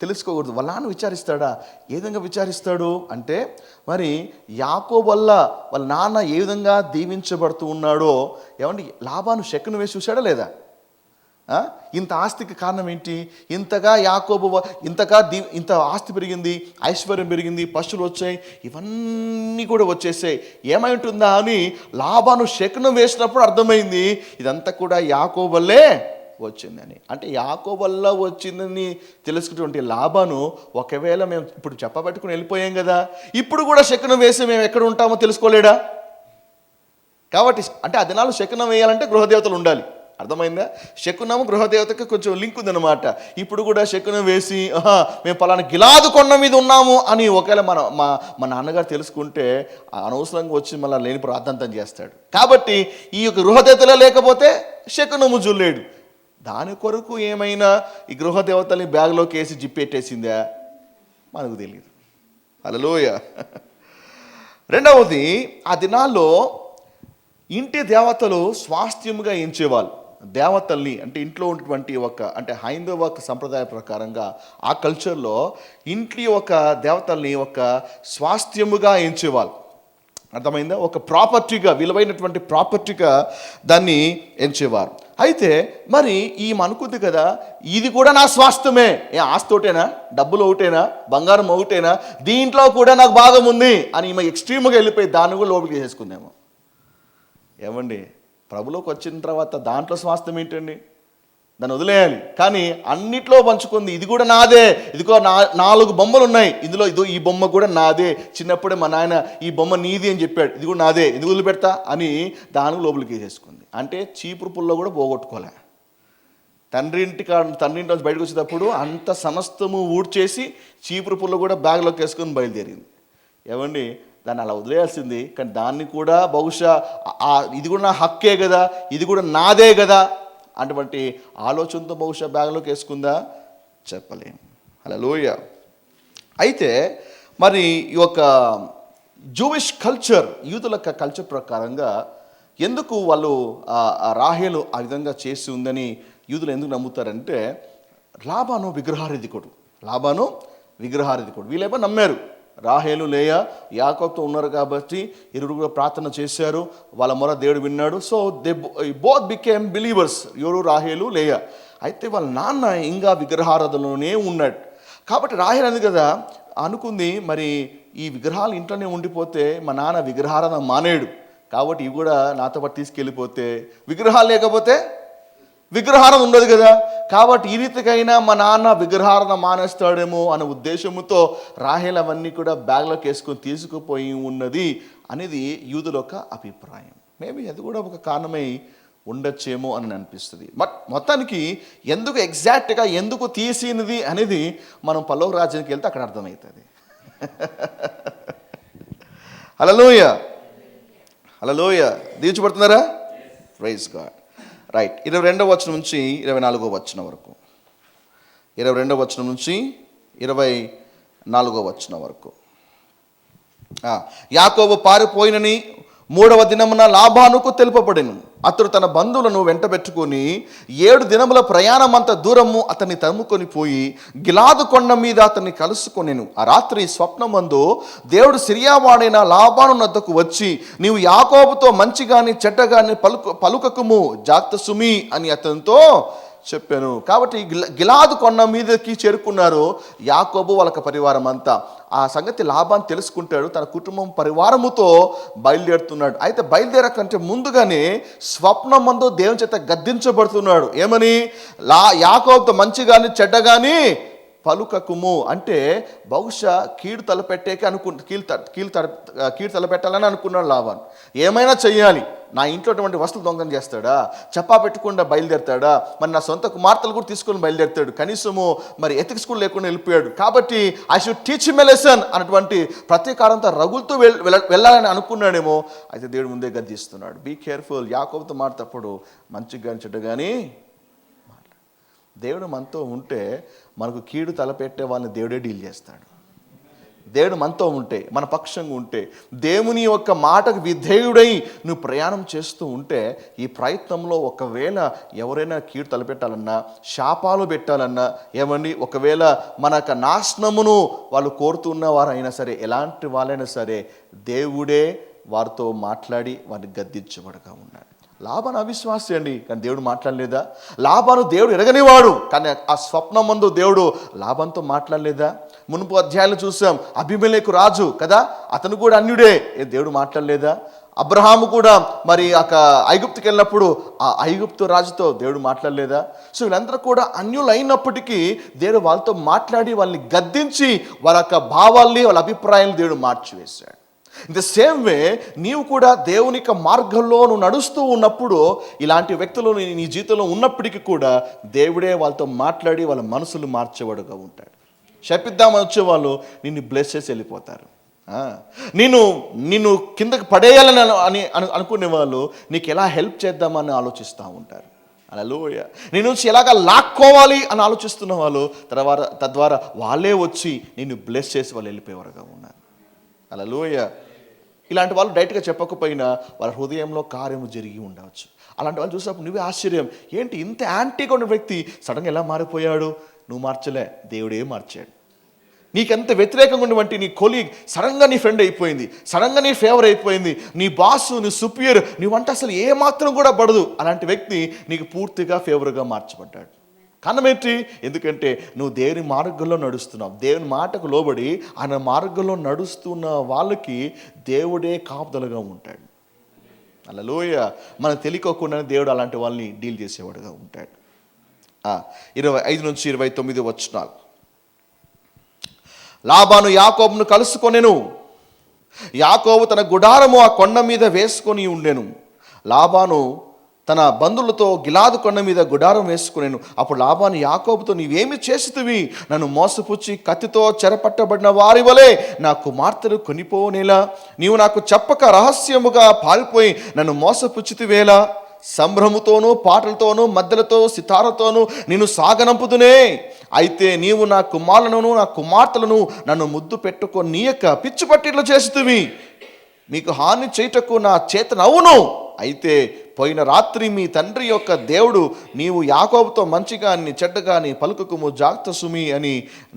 తెలుసుకోకూడదు. వాళ్ళ నాన్న విచారిస్తాడా? ఏ విధంగా విచారిస్తాడు అంటే, మరి యాకోబు వల్ల వాళ్ళ నాన్న ఏ విధంగా దీవించబడుతూ ఉన్నాడో, ఏమండి లాబాను షెక్కును వేసి చూశాడా లేదా? ఇంత ఆస్తికి కారణం ఏంటి? ఇంతగా యాకోబు ఇంత ఆస్తి పెరిగింది, ఐశ్వర్యం పెరిగింది, పశువులు వచ్చాయి, ఇవన్నీ కూడా వచ్చేసాయి, ఏమై ఉంటుందా అని లాబాను షెక్కును వేసినప్పుడు అర్థమైంది ఇదంతా కూడా యాకోబు వల్లే వచ్చిందని. అంటే యాకోబు వల్ల వచ్చిందని తెలుసుకున్నటువంటి లాబాను ఒకవేళ మేము ఇప్పుడు చెప్పబెట్టుకుని వెళ్ళిపోయాం కదా, ఇప్పుడు కూడా షెక్కును వేసి మేము ఎక్కడ ఉంటామో తెలుసుకోలేడా? కాబట్టి అంటే ఆ దినాలు శకునం వేయాలంటే గృహదేవతలు ఉండాలి. అర్థమైందా? శకునము గృహదేవతకి కొంచెం లింక్ ఉందన్నమాట. ఇప్పుడు కూడా శకునం వేసి మేము పలానా గిలాదు కొండ మీద ఉన్నాము అని ఒకవేళ మా నాన్నగారు తెలుసుకుంటే అనవసరంగా వచ్చి మళ్ళీ లేని ప్రార్థన చేస్తాడు. కాబట్టి ఈ యొక్క గృహదేవతలే లేకపోతే శకునము జుల్లేడు. దాని కొరకు ఏమైనా ఈ గృహదేవతల్ని బ్యాగ్లోకి వేసి జిప్పెట్టేసిందా మనకు తెలియదు. హల్లెలూయా. రెండవది, ఆ దినాల్లో ఇంటి దేవతలు స్వాస్థ్యముగా ఎంచేవాళ్ళు. దేవతల్ని అంటే ఇంట్లో ఉన్నటువంటి అంటే హైందవ సంప్రదాయ ప్రకారంగా ఆ కల్చర్లో ఇంటి దేవతల్ని స్వాస్థ్యముగా ఎంచేవాళ్ళు. అర్థమైందా? ఒక ప్రాపర్టీగా, విలువైనటువంటి ప్రాపర్టీగా దాన్ని ఎంచేవారు. అయితే మరి ఈమె అనుకుంది కదా, ఇది కూడా నా స్వాస్థ్యమే, ఆస్తి ఒకటేనా, డబ్బులు ఒకటేనా, బంగారం ఒకటేనా, దీంట్లో కూడా నాకు భాగం ఉంది అని ఈమె ఎక్స్ట్రీమ్గా వెళ్ళిపోయి దాన్ని కూడా లోపలికి చేసుకుందేమో. ఏమండి, ప్రభులోకి వచ్చిన తర్వాత దాంట్లో స్వాస్థ్యం ఏంటండి? దాన్ని వదిలేయాలి. కానీ అన్నిట్లో పంచుకుంది, ఇది కూడా నాదే, ఇదిగో 4 బొమ్మలు ఉన్నాయి, ఇందులో ఈ బొమ్మ కూడా నాదే, చిన్నప్పుడే మా నాయన ఈ బొమ్మ నీది అని చెప్పాడు, ఇది కూడా నాదే, ఇది వదిలిపెడతా అని దాని లోపలికి వేసేసుకుంది. అంటే చీపురు పుల్ల కూడా పోగొట్టుకోలే. తండ్రి ఇంటి బయటకు వచ్చేటప్పుడు అంత సమస్తము ఊడ్చేసి చీపురు పుల్ల కూడా బ్యాగ్లోకి వేసుకొని బయలుదేరింది. ఏమండి, దాన్ని అలా వదిలేయాల్సింది. కానీ దాన్ని కూడా బహుశా ఇది కూడా నా హక్కే కదా, ఇది కూడా నాదే కదా అటువంటి ఆలోచనతో బహుశా బ్యాగ్లోకి వేసుకుందా చెప్పలేం. హల్లెలూయా. అయితే మరి ఈ యొక్క జూవిష్ కల్చర్, యూదుల కల్చర్ ప్రకారంగా ఎందుకు వాళ్ళు ఆ రాహేలు ఆ విధంగా చేసి ఉందని యూదులు ఎందుకు నమ్ముతారంటే లాబాను విగ్రహారధికుడు వీళ్ళేమో నమ్మారు. రాహేలు లేయ యాకోబుతో ఉన్నారు కాబట్టి ఇరువురు ప్రార్థన చేశారు, వాళ్ళ మొర దేవుడు విన్నాడు. So they both became believers, ఎవరు రాహేలు లేయ. అయితే వాళ్ళ నాన్న ఇంకా విగ్రహారాధనలోనే ఉన్నాడు కాబట్టి రాహేలు అంది కదా అనుకుంది, మరి ఈ విగ్రహాలు ఇంట్లోనే ఉండిపోతే మా నాన్న విగ్రహారాధన మానేడు కాబట్టి ఇవి కూడా నాతో పాటు తీసుకెళ్ళిపోతే విగ్రహాలు లేకపోతే విగ్రహారం ఉండదు కదా, కాబట్టి ఈ రీతికైనా మా నాన్న విగ్రహారాధన మానేస్తాడేమో అనే ఉద్దేశంతో రాహేల్ అవన్నీ కూడా బ్యాగ్లోకి వేసుకొని తీసుకుపోయి ఉన్నది అనేది యూదుల యొక్క అభిప్రాయం. మేబీ అది కూడా ఒక కారణమై ఉండొచ్చేమో అని అనిపిస్తుంది. బట్ మొత్తానికి ఎందుకు ఎగ్జాక్ట్గా ఎందుకు తీసినది అనేది మనం పల్లవ రాజ్యానికి వెళ్తే అక్కడ అర్థమవుతుంది. హల్లెలూయా దీవించబడుతున్నారా? Praise God. రైట్, 22వ వచనం నుంచి 24వ వచనం వరకు, 22వ వచనం నుంచి 24వ వచనం వరకు. యాకోబు పారిపోయినని 3వ దినమున లాబానుకు తెలుపబడెను. అతడు తన బంధువులను వెంటబెట్టుకొని 7 దినముల ప్రయాణమంత దూరము అతన్ని తరుముకొని పోయి గిలాదు కొండ మీద అతన్ని కలుసుకొనెను. ఆ రాత్రి స్వప్నమందు దేవుడు సిరియావాడైన లాబాను నద్దకు వచ్చి, నీవు యాకోబుతో మంచిగాని చెడ్డగాని పలుకకుము, జాగ్రత్త సుమి అని అతనితో చెప్పాను. కాబట్టి గిలాదు కొండ మీదకి చేరుకున్నారు యాకోబు వాళ్ళక పరివారం అంతా. ఆ సంగతి లాబాను తెలుసుకుంటాడు, తన కుటుంబం పరివారముతో బయలుదేరుతున్నాడు. అయితే బయలుదేరకంటే ముందుగానే స్వప్నమందు దేవుని చేత గద్దించబడుతున్నాడు. ఏమని? యాకోబుతో మంచిగాని చెడ్డగాని పలుకకుము అంటే బహుశా కీడు తలపెట్టాలని అనుకున్నాడు లాబాను. ఏమైనా చెయ్యాలి, నా ఇంట్లో అటువంటి వస్తువులు దొంగతనం చేస్తాడా, చెప్పా పెట్టకుండా బయలుదేరుతాడా, మరి నా సొంత కుమార్తెలు కూడా తీసుకొని బయలుదేరుతాడు, కనీసము మరి ఎథిక్స్ కూడా లేకుండా వెళ్ళిపోయాడు, కాబట్టి I should teach him a lesson అన్నటువంటి ప్రతీకారంతో రగులుతూ వెళ్ళాలని అనుకున్నాడేమో. అయితే దేవుడు ముందే గద్దిస్తున్నాడు, బీ కేర్ఫుల్, యాకోబుతో మాట్లాడేటప్పుడు మంచిగా కానీ చెడ్డ కానీ. దేవుడు మనతో ఉంటే మనకు కీడు తలపెట్టే వాళ్ళని దేవుడే డీల్ చేస్తాడు. దేవుడు మనతో ఉంటే, మన పక్షంగా ఉంటే, దేవుని యొక్క మాటకు విధేయుడై నువ్వు ప్రయాణం చేస్తూ ఉంటే, ఈ ప్రయత్నంలో ఒకవేళ ఎవరైనా కీడు తలపెట్టాలన్నా, శాపాలు పెట్టాలన్నా, ఏమండి ఒకవేళ మన నాశనమును వాళ్ళు కోరుతున్న వారైనా సరే, ఎలాంటి వాళ్ళైనా సరే దేవుడే వారితో మాట్లాడి వారిని గద్దించబడగా ఉన్నాడు. లాబాను అవిశ్వాసి అండి, కానీ దేవుడు మాట్లాడలేదా? లాబాను దేవుడు ఎరగనివాడు, కానీ ఆ స్వప్నం ముందు దేవుడు లాబానుతో మాట్లాడలేదా? మునుపు అధ్యాయాలు చూసాం, అబీమెలెకు రాజు కదా, అతను కూడా అన్యుడే, దేవుడు మాట్లాడలేదా? అబ్రహాము కూడా మరి ఐగుప్తుకి వెళ్ళినప్పుడు ఆ ఐగుప్తు రాజుతో దేవుడు మాట్లాడలేదా? సో వీళ్ళందరూ కూడా అన్యులు అయినప్పటికీ దేవుడు వాళ్ళతో మాట్లాడి వాళ్ళని గద్దించి వాళ్ళ యొక్క భావాల్ని, వాళ్ళ అభిప్రాయాలను దేవుడు మార్చివేశాడు. ఇన్ ద సేమ్ వే నీవు కూడా దేవుని యొక్క మార్గంలో నువ్వు నడుస్తూ ఉన్నప్పుడు ఇలాంటి వ్యక్తులు నీ జీవితంలో ఉన్నప్పటికీ కూడా దేవుడే వాళ్ళతో మాట్లాడి వాళ్ళ మనసులు మార్చేవాడుగా ఉంటాడు. శపిద్దామని వచ్చేవాళ్ళు నిన్ను బ్లెస్ చేసి వెళ్ళిపోతారు. నిన్ను కిందకి పడేయాలని అనుకునే వాళ్ళు నీకు ఎలా హెల్ప్ చేద్దామని ఆలోచిస్తూ ఉంటారు. హల్లెలూయా. నీ నుంచి ఎలాగ లాక్కోవాలి అని ఆలోచిస్తున్న వాళ్ళు తద్వారా వాళ్ళే వచ్చి నిన్ను బ్లెస్ చేసి వాళ్ళు వెళ్ళిపోయేవారుగా ఉన్నారు. హల్లెలూయా. ఇలాంటి వాళ్ళు డైరెక్ట్గా చెప్పకపోయినా వాళ్ళ హృదయంలో కార్యము జరిగి ఉండవచ్చు. అలాంటి వాళ్ళు చూసినప్పుడు నువ్వే ఆశ్చర్యం, ఏంటి ఇంత యాంటీగా ఉన్న వ్యక్తి సడన్గా ఎలా మారిపోయాడు? నువ్వు మార్చలే, దేవుడే మార్చాడు. నీకెంత వ్యతిరేకంగా ఉన్నటువంటి నీ కొలీగ్ సడన్గా నీ ఫ్రెండ్ అయిపోయింది, సడన్గా నీ ఫేవర్ అయిపోయింది, నీ బాసు, నీ సుపీరియర్, నీవంటే అసలు ఏమాత్రం కూడా పడదు, అలాంటి వ్యక్తి నీకు పూర్తిగా ఫేవర్గా మార్చబడ్డాడు. కారణం ఏంటి? ఎందుకంటే నువ్వు దేవుని మార్గంలో నడుస్తున్నావు. దేవుని మాటకు లోబడి ఆయన మార్గంలో నడుస్తున్న వాళ్ళకి దేవుడే కాపుదలుగా ఉంటాడు. హల్లెలూయా. మనం తెలియకోకుండా దేవుడు అలాంటి వాళ్ళని డీల్ చేసేవాడుగా ఉంటాడు. 25 నుంచి 29 వచనాలు. లాబాను యాకోబును కలుసుకొనెను. యాకోబు తన గుడారము ఆ కొండ మీద వేసుకొని ఉండెను. లాబాను తన బంధువులతో గిలాదు కొండ మీద గుడారం వేసుకునేను. అప్పుడు లాబాను యాకోబుతో, నీవేమి చేసితివి? నన్ను మోసపుచ్చి కత్తితో చెరపట్టబడిన వారి వలె నా కుమార్తెను కొనిపోనేలా? నీవు నాకు చెప్పక రహస్యముగా పారిపోయి నన్ను మోసపుచ్చితివేలా? సంభ్రముతోనూ పాటలతోనూ మద్దెలతో సితారతోనూ నిన్ను సాగనంపుదునే. అయితే నీవు నా కుమారులను నా కుమార్తెలను నన్ను ముద్దు పెట్టుకొనీయక పిచ్చి పట్టిట్లు చేసితివి. మీకు హాని చేయుటకు నా చేతనవును అయితే పోయిన రాత్రి మీ తండ్రి యొక్క దేవుడు నీవు యాకోబుతో మంచి కానీ చెడ్డ కానీ పలుకుకుము జాగ్రత్త సుమి అని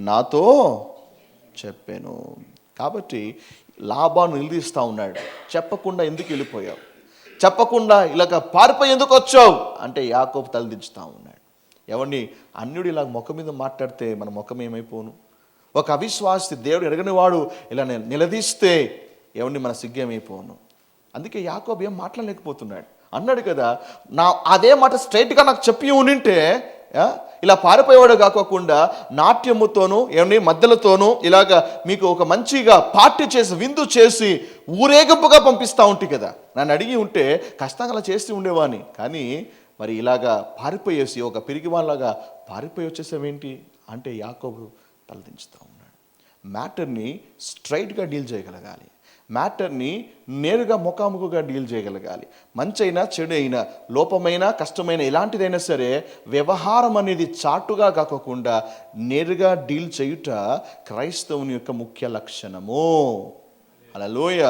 నాతో చెప్పాను. కాబట్టి లాబాను నిలదీస్తూ ఉన్నాడు, చెప్పకుండా ఎందుకు వెళ్ళిపోయావు, చెప్పకుండా ఇలాగ పారిపోయి ఎందుకు వచ్చావు అంటే యాకోబు తలదించుతూ ఉన్నాడు. ఎవరిని అన్యుడు ఇలా ముఖం మీద మాట్లాడితే మన ముఖం ఏమైపోను? ఒక అవిశ్వాసి దేవుడు ఎరగని వాడు ఇలా నిలదీస్తే ఎవరిని మన సిగ్గేమైపోను? అందుకే యాకోబు ఏం మాట్లాడలేకపోతున్నాడు. అన్నాడు కదా, నా అదే మాట స్ట్రైట్గా నాకు చెప్పి ఉనింటే ఇలా పారిపోయేవాడు కాకోకుండా నాట్యముతోనూ ఏమని మధ్యలతోనూ ఇలాగ మీకు ఒక మంచిగా పార్టీ చేసి విందు చేసి ఊరేగింపుగా పంపిస్తూ ఉంటే కదా, నన్ను అడిగి ఉంటే కష్టంగా అలా చేసి ఉండేవాడిని. కానీ మరి ఇలాగా పారిపోయేసి ఒక పిరికి వాళ్ళలాగా పారిపోయి వచ్చేసావేంటి అంటే యాకోబు తలదించుతూ ఉన్నాడు. మ్యాటర్ని స్ట్రైట్గా డీల్ చేయగలగాలి, మ్యాటర్ని నేరుగా ముఖాముఖిగా డీల్ చేయగలగాలి. మంచైనా చెడు అయినా లోపమైనా కష్టమైన ఎలాంటిదైనా సరే వ్యవహారం అనేది చాటుగా కాకుండా నేరుగా డీల్ చేయుట క్రైస్తవుని యొక్క ముఖ్య లక్షణము. హల్లెలూయ.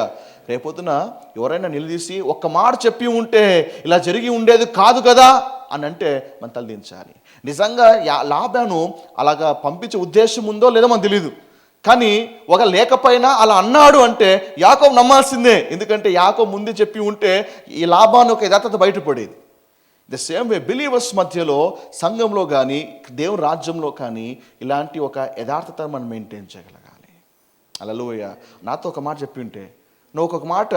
రేపొద్దున ఎవరైనా నిలదీసి ఒక్క మాట చెప్పి ఉంటే ఇలా జరిగి ఉండేది కాదు కదా అని అంటే మనం తలదించాలి. నిజంగా లాబాను అలాగా పంపించే ఉద్దేశం ఉందో లేదో మనకు తెలియదు, కానీ ఒక లేకపోయినా అలా అన్నాడు అంటే యాకోబు నమ్మాల్సిందే. ఎందుకంటే యాకోబు ముందే చెప్పి ఉంటే ఈ లాబాను ఒక యథార్థత బయటపడేది. ద సేమ్ వే బిలీవర్స్ మధ్యలో సంఘంలో కానీ దేవుని రాజ్యంలో కానీ ఇలాంటి ఒక యథార్థత మనం మెయింటైన్ చేయగలగాలి. హల్లెలూయా. నాతో ఒక మాట చెప్పి ఉంటే, నువ్వు ఒక మాట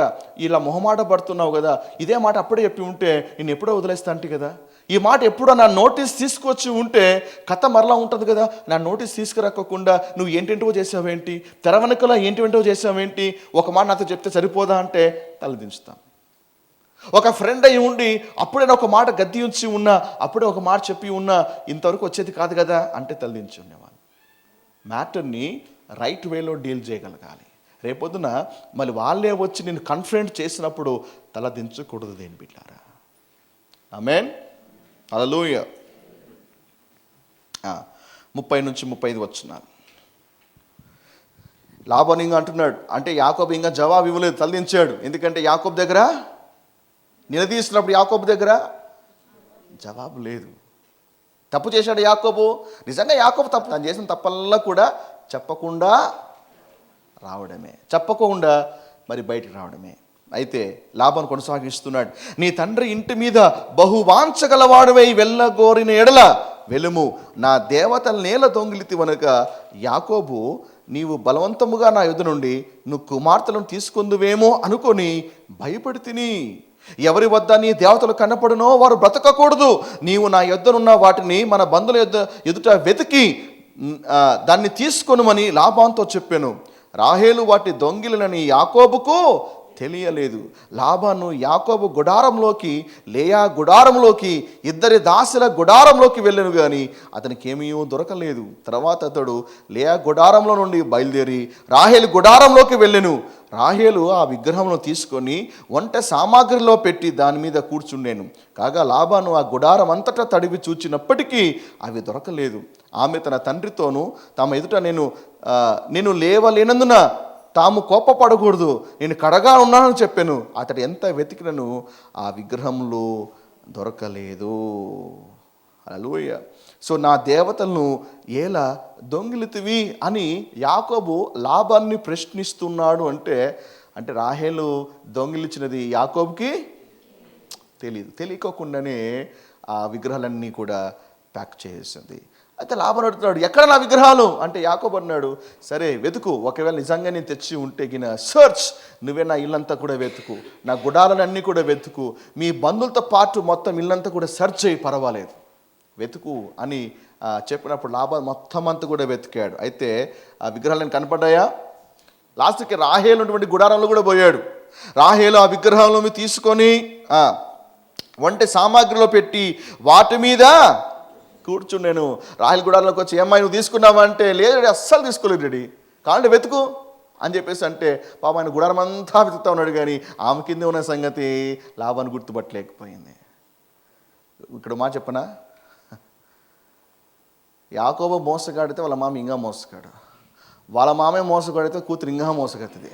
ఇలా మొహమాట పడుతున్నావు కదా, ఇదే మాట అప్పుడే చెప్పి ఉంటే నేను ఎప్పుడో వదిలేస్తా అంటే కదా, ఈ మాట ఎప్పుడో నా నోటీస్ తీసుకొచ్చి ఉంటే కథ మరలా ఉంటుంది కదా. నా నోటీస్ తీసుకురాకుండా నువ్వు ఏంటేంటో చేసావేంటి, తెర వెనుకలా ఏంటేంటో చేసావేంటి, ఒక మాట నాతో చెప్తే సరిపోదా అంటే తలదించుతాం. ఒక ఫ్రెండ్ అయి ఉండి అప్పుడే ఒక మాట గద్ది ఉంచి ఉన్నా, అప్పుడే ఒక మాట చెప్పి ఉన్నా ఇంతవరకు వచ్చేది కాదు కదా అంటే తలదించి ఉండేవాళ్ళు. మ్యాటర్ని రైట్ వేలో డీల్ చేయగలగాలి. రేపొద్దున మళ్ళీ వాళ్ళే వచ్చి నేను కన్ఫరెంట్ చేసినప్పుడు తలదించకూడదు దేని బిడ్డారా. ఆమేన్. హల్లెలూయా. 30-35 వచనాలు. లాబాను ఇంకా అంటున్నాడు, అంటే యాకోబు ఇంకా జవాబు ఇవ్వలేదు, తలదించాడు. ఎందుకంటే యాకోబు దగ్గర నిలదీసినప్పుడు యాకోబు దగ్గర జవాబు లేదు. తప్పు చేశాడు యాకోబు. నిజంగా యాకోబు తప్పు, తను చేసిన తప్పల్లా కూడా చెప్పకుండా రావడమే, చెప్పకుండా మరి బయటికి రావడమే. అయితే లాబాను కొనసాగిస్తున్నాడు, నీ తండ్రి ఇంటి మీద బహువాంచగలవాడువై వెళ్ళగోరిన ఎడల వెలుము, నా దేవతల నేల దొంగిలితి వనుక యాకోబు నీవు బలవంతముగా నా యొద్ద నుండి నువ్వు కుమార్తెలను తీసుకుందువేమో అనుకొని భయపడి తిని, ఎవరి వద్ద నీ దేవతలు కనపడునో వారు బ్రతకకూడదు, నీవు నా యొద్దనున్న వాటిని మన బంధువుల ఎదుట వెతికి దాన్ని తీసుకొనుమని లాబానుతో చెప్పాను. రాహేలు వాటి దొంగిలనని యాకోబుకు తెలియలేదు. లాబాను యాకోబు గుడారంలోకి లేయా గుడారంలోకి ఇద్దరి దాసుల గుడారంలోకి వెళ్ళను కానీ అతనికి ఏమీ దొరకలేదు. తర్వాత అతడు లేయా గుడారంలో నుండి బయలుదేరి రాహేలు గుడారంలోకి వెళ్ళెను. రాహేలు ఆ విగ్రహంను తీసుకొని వంట సామాగ్రిలో పెట్టి దాని మీద కూర్చుండేను. కాగా లాబాను ఆ గుడారం అంతటా తడివి చూచినప్పటికీ అవి దొరకలేదు. ఆమె తన తండ్రితోనూ తమ ఎదుట నేను లేవలేనందున తాము కోపపడకూడదు, నేను కడగా ఉన్నానని చెప్పాను. అతడు ఎంత వెతికినను ఆ విగ్రహంలో దొరకలేదు. హల్లెలూయా. సో నా దేవతలను ఎలా దొంగిలితివి అని యాకోబు లాబాన్ని ప్రశ్నిస్తున్నాడు. అంటే రాహేలు దొంగిలించినది యాకోబుకి తెలియకోకుండానే ఆ విగ్రహాలన్నీ కూడా ప్యాక్ చేసింది. అయితే లాబాను అడుగుతున్నాడు, ఎక్కడ నా విగ్రహాలు అంటే యాకోబు అన్నాడు, సరే వెతుకు, ఒకవేళ నిజంగా నేను తెచ్చి ఉంటే గిన సర్చ్, నువ్వే నా ఇల్లంతా కూడా వెతుకు, నా గుడాలన్నీ కూడా వెతుకు, మీ బంధువులతో పాటు మొత్తం ఇల్లంతా కూడా సెర్చ్ చేయి, పర్వాలేదు వెతుకు అని చెప్పినప్పుడు లాబాను మొత్తం అంతా కూడా వెతికాడు. అయితే ఆ విగ్రహాలను కనపడ్డాయా? లాస్ట్కి రాహేలు ఉన్నటువంటి గుడారంలో కూడా పోయాడు. రాహేలు ఆ విగ్రహాలను తీసుకొని వంట సామాగ్రిలో పెట్టి వాటి మీద కూర్చుండేను. రాహేల్ గుడారంలోకి వచ్చి ఏమ్మాయి నువ్వు తీసుకున్నావా అంటే లేదు రెడీ, అస్సలు తీసుకోలేదు రెడీ, కాండి వెతుకు అని చెప్పేసి అంటే పాప ఆయన గుడారం అంతా వెతుకుతా ఉన్నాడు. కానీ ఆమె కింద ఉన్న సంగతి లాబాను గుర్తుపట్టలేకపోయింది. ఇక్కడ మా చెప్పనా, యాకోబు మోసగాడితే వాళ్ళ మామ ఇంకా మోసగాడు, వాళ్ళ మామే మోసగాడితే కూతురు ఇంకా మోసగత్తది.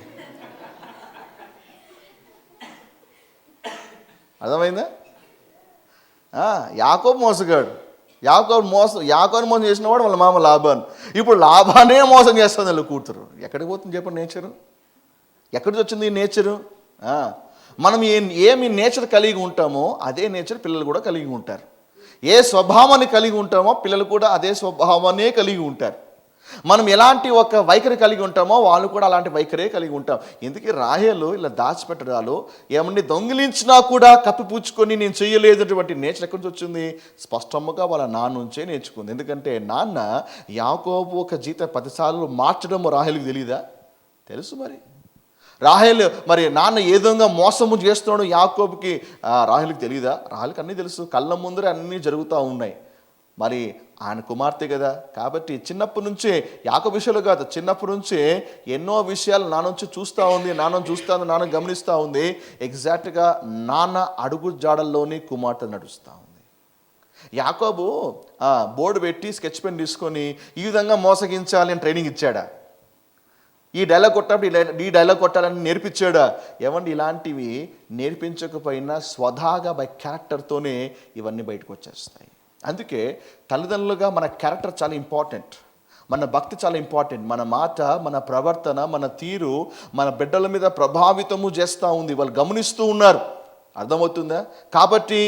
అర్థమైందా? యాకోబు మోసగాడు. యాకోబు మోసం చేసిన వాడు వాళ్ళ మామ లాభాన్ని. ఇప్పుడు లాభాన్నే మోసం చేస్తుంది వీళ్ళు కూతురు. ఎక్కడికి పోతుంది చెప్పండి నేచరు? ఎక్కడికి వచ్చింది ఈ నేచరు? మనం ఏమి నేచర్ కలిగి ఉంటామో అదే నేచర్ పిల్లలు కూడా కలిగి ఉంటారు. ఏ స్వభావాన్ని కలిగి ఉంటామో పిల్లలు కూడా అదే స్వభావాన్నే కలిగి ఉంటారు. మనం ఎలాంటి ఒక వైఖరి కలిగి ఉంటామో వాళ్ళు కూడా అలాంటి వైఖరే కలిగి ఉంటాం. ఎందుకు రాహేలు ఇలా దాచిపెట్టడాలు ఏమన్నా దొంగిలించినా కూడా కప్పిపుచ్చుకొని నేను చేయలేదటువంటి నేచర్ ఎక్కడి నుంచి వచ్చింది? స్పష్టంగా వాళ్ళ నాన్న నుంచే నేర్చుకుంది. ఎందుకంటే నాన్న యాకోబు ఒక జీతం 10 సార్లు మార్చడం రాహేలుకి తెలియదా? తెలుసు. రాహేలు మరి నాన్న ఏ విధంగా మోసము చేస్తున్నాడు యాకోబుకి రాహేలుకి తెలియదా? రాహేలుకి అన్నీ తెలుసు. కళ్ళ ముందరే అన్నీ జరుగుతూ ఉన్నాయి. మరి ఆయన కుమార్తె కదా, కాబట్టి చిన్నప్పటి నుంచే యాకోబు విషయాలు కాదు, చిన్నప్పటి నుంచే ఎన్నో విషయాలు నాన్న నుంచి చూస్తూ ఉంది, నాన్న గమనిస్తూ ఉంది. ఎగ్జాక్ట్గా నాన్న అడుగు జాడల్లోని కుమార్తె నడుస్తూ ఉంది. యాకోబు బోర్డు పెట్టి స్కెచ్ పెన్ తీసుకొని ఈ విధంగా మోసగించాలి అని ట్రైనింగ్ ఇచ్చాడా? ఈ డైలాగ్ కొట్టినప్పుడు ఈ డైలాగ్ కొట్టాలని నేర్పించాడా? ఏమండి, ఇలాంటివి నేర్పించకపోయినా స్వధాగా బై క్యారెక్టర్తోనే ఇవన్నీ బయటకు వచ్చేస్తాయి. అందుకే తల్లిదండ్రులుగా మన క్యారెక్టర్ చాలా ఇంపార్టెంట్, మన భక్తి చాలా ఇంపార్టెంట్. మన మాట, మన ప్రవర్తన, మన తీరు మన బిడ్డల మీద ప్రభావితము చేస్తూ ఉంది. వాళ్ళు గమనిస్తూ ఉన్నారు. అర్థమవుతుందా? కాబట్టి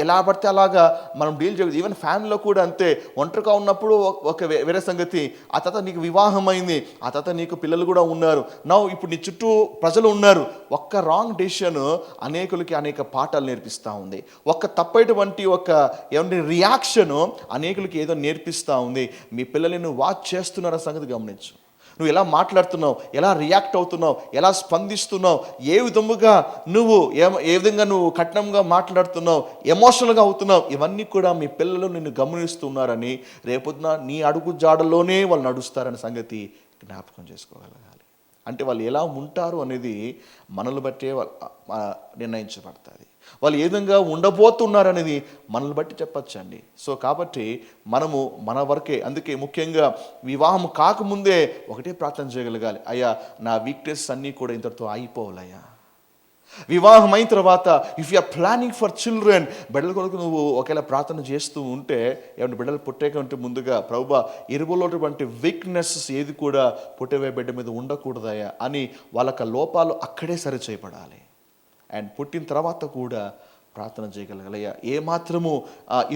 ఎలా పడితే అలాగా మనం డీల్ చేయదు. ఈవెన్ ఫ్యామిలీలో కూడా అంతే. ఒంటరిగా ఉన్నప్పుడు ఒక వేరే సంగతి, ఆ తర్వాత నీకు వివాహం అయింది, ఆ తర్వాత నీకు పిల్లలు కూడా ఉన్నారు, ఇప్పుడు నీ చుట్టూ ప్రజలు ఉన్నారు. ఒక్క రాంగ్ డెసిషన్ అనేకులకి అనేక పాఠాలు నేర్పిస్తూ ఉంది. ఒక్క తప్పైనటువంటి రియాక్షను అనేకులకి ఏదో నేర్పిస్తూ ఉంది. మీ పిల్లల్ని నువ్వు వాచ్ చేస్తున్నారన్న సంగతి గమనించు. నువ్వు ఎలా మాట్లాడుతున్నావు, ఎలా రియాక్ట్ అవుతున్నావు, ఎలా స్పందిస్తున్నావు, ఏ విధముగా ఏ విధంగా నువ్వు కఠినంగా మాట్లాడుతున్నావు, ఎమోషనల్గా అవుతున్నావు, ఇవన్నీ కూడా మీ పిల్లలు నిన్ను గమనిస్తున్నారని, రేపొద్దున నీ అడుగు జాడలోనే వాళ్ళు నడుస్తారనే సంగతి జ్ఞాపకం చేసుకోగలగాలి. అంటే వాళ్ళు ఎలా ఉంటారు అనేది మనల్ని బట్టే నిర్ణయించబడుతుంది. వాళ్ళు ఏ విధంగా ఉండబోతున్నారనేది మనల్ని బట్టి చెప్పచ్చండి. సో కాబట్టి మనము మన వరకే, అందుకే ముఖ్యంగా వివాహం కాకముందే ఒకటే ప్రార్థన చేయగలగాలి, అయ్యా నా వీక్నెస్ అన్నీ కూడా ఇంతటితో అయిపోవాలయ్యా. వివాహం అయిన తర్వాత if you are planning for children, బిడ్డల కొరకు నువ్వు ఒకవేళ ప్రార్థన చేస్తూ ఉంటే, ఏమంటే బిడ్డలు పుట్టేకంటే ముందుగా ప్రభువా ఇరువులోటువంటి వీక్నెసెస్ ఏది కూడా పుట్టేవే బిడ్డ మీద ఉండకూడదయ్యా అని వాళ్ళకి లోపాలు అక్కడే సరి చేయబడాలి. అండ్ పుట్టిన తర్వాత కూడా ప్రార్థన చేయగలగలయ్యా, ఏమాత్రము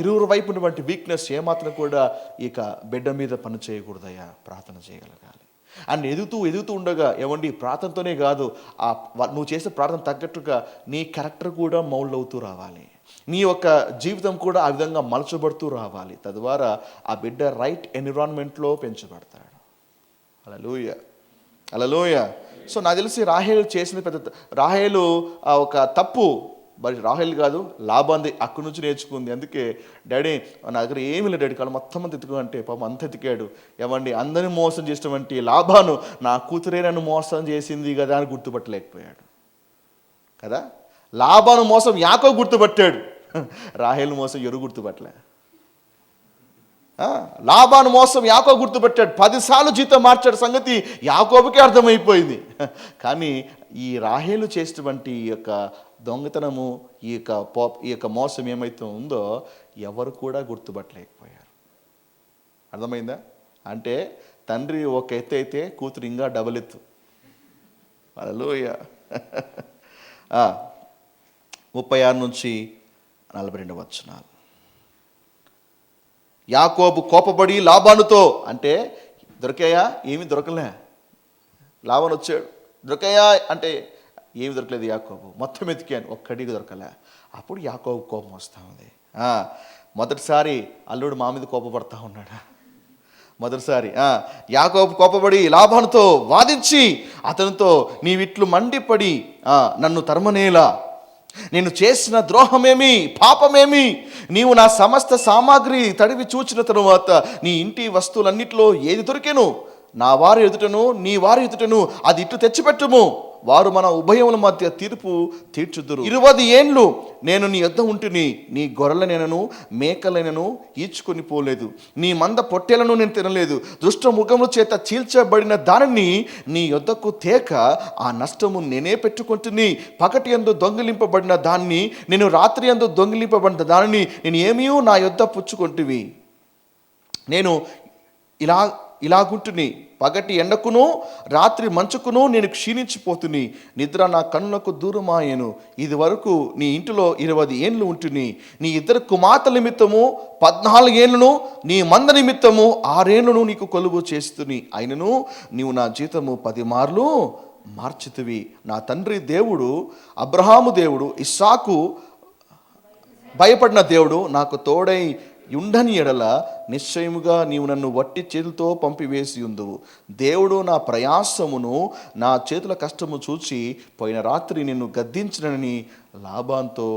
ఇరువురు వైపు ఉన్నటువంటి వీక్నెస్ ఏమాత్రం కూడా ఇక బిడ్డ మీద పని చేయకూడదయ్యా, ప్రార్థన చేయగలగాలి. అండ్ ఎదుగుతూ ఉండగా ఏమండి, ప్రార్థనతోనే కాదు, నువ్వు చేసే ప్రార్థన తగ్గట్టుగా నీ క్యారెక్టర్ కూడా మౌల్డ్ అవుతూ రావాలి, నీ యొక్క జీవితం కూడా ఆ విధంగా మలచబడుతూ రావాలి. తద్వారా ఆ బిడ్డ రైట్ ఎన్విరాన్మెంట్లో పెంచబడతాడు. హల్లెలూయా. సో నాకు తెలిసి రాహేలు చేసిన రాహేలు ఒక తప్పు, మరి రాహేలు కాదు లాబాన్ని అక్కడి నుంచి నేర్చుకుంది. అందుకే డాడీ నా దగ్గర ఏమీ లేదు డాడీ, కాళ్ళు మొత్తం అంత ఎత్తుకు అంటే పాపం అంత ఎతికాడు. ఏమండి, అందరినీ మోసం చేసినటువంటి లాబాను నా కూతురే నన్ను మోసం చేసింది కదా అని గుర్తుపట్టలేకపోయాడు కదా. లాబాను మోసం యాకోబు గుర్తుపట్టాడు, రాహేలు మోసం ఎవరు గుర్తుపట్టలే. లాబాను మోసం యాకోబు గుర్తుపెట్టాడు. 10 సార్లు జీతం మార్చాడు సంగతి యాకోబుకే అర్థమైపోయింది. కానీ ఈ రాహేలు చేసినటువంటి ఈ యొక్క దొంగతనము, ఈ యొక్క మోసం ఏమైతే ఉందో ఎవరు కూడా గుర్తుపట్టలేకపోయారు. అర్థమైందా? అంటే తండ్రి ఒక ఎత్తు అయితే కూతురు ఇంకా డబల్ ఎత్తు. హల్లెలూయా. 36 నుంచి 42 వచనాలు. యాకోబు కోపపడి లాబానుతో, అంటే దొరికాయా? ఏమీ దొరకలే. లాబాను వచ్చాడు, దొరికాయా అంటే ఏమి దొరకలేదు. యాకోబు మొత్తం ఎతికాను, ఒక్కడికి దొరకలే. అప్పుడు యాకోబు కోపం వస్తూ ఉంది. మొదటిసారి అల్లుడు మా మీద కోపపడతా ఉన్నాడా? మొదటిసారి యాకోబు కోపపడి లాబానుతో వాదించి అతనితో, నీవిట్లు మండిపడి నన్ను తరమనేలా, నేను చేసిన ద్రోహమేమి, పాపమేమి, నీవు నా సమస్త సామాగ్రి తడివి చూచిన తరువాత నీ ఇంటి వస్తువులన్నిటిలో ఏది దొరికెను, నా వారి ఎదుటను నీ వారి ఎదుటను అది ఇట్టు తెచ్చిపెట్టుము, వారు మన ఉభయముల మధ్య తీర్పు తీర్చుదురు. 20 ఏండ్లు నేను నీ యొద్ద ఉంటుని నీ గొర్రెలనైనను మేకలైనను ఈడ్చుకొని పోలేదు, నీ మంద పొట్టేలను నేను తినలేదు. దుష్ట ముఖము చేత చీల్చబడిన దానిని నీ యొద్దకు తేక ఆ నష్టము నేనే పెట్టుకుంటుని. పగటి యందు దొంగిలింపబడిన దాన్ని నేను రాత్రి యందు దొంగిలింపబడిన దానిని నేను ఏమీ నా యొద్ద పుచ్చుకొంటివి. నేను ఇలాగుంటుని, పగటి ఎండకును రాత్రి మంచుకును నేను క్షీణించిపోతుని. నిద్ర నా కన్నులకు దూరమాయెను. ఇది వరకు నీ ఇంటిలో 20 ఏండ్లు ఉంటుని. నీ 2 కుమార్తెల నిమిత్తము 14 ఏండ్లను, నీ మంద నిమిత్తము 6 ఏండ్లను నీకు కొలువు చేస్తుని. అయినను నీవు నా జీతము 10 మార్లు మార్చితివి. నా తండ్రి దేవుడు అబ్రహాము దేవుడు, ఇస్సాకు భయపడిన దేవుడు నాకు తోడై యుండని ఎడల నిశ్చయముగా నీవు నన్ను వట్టి చేతులతో పంపివేసి ఉందువు. దేవుడు నా ప్రయాసమును నా చేతుల కష్టము చూచి పోయిన రాత్రి నిన్ను గద్దించినని లాబాన్తో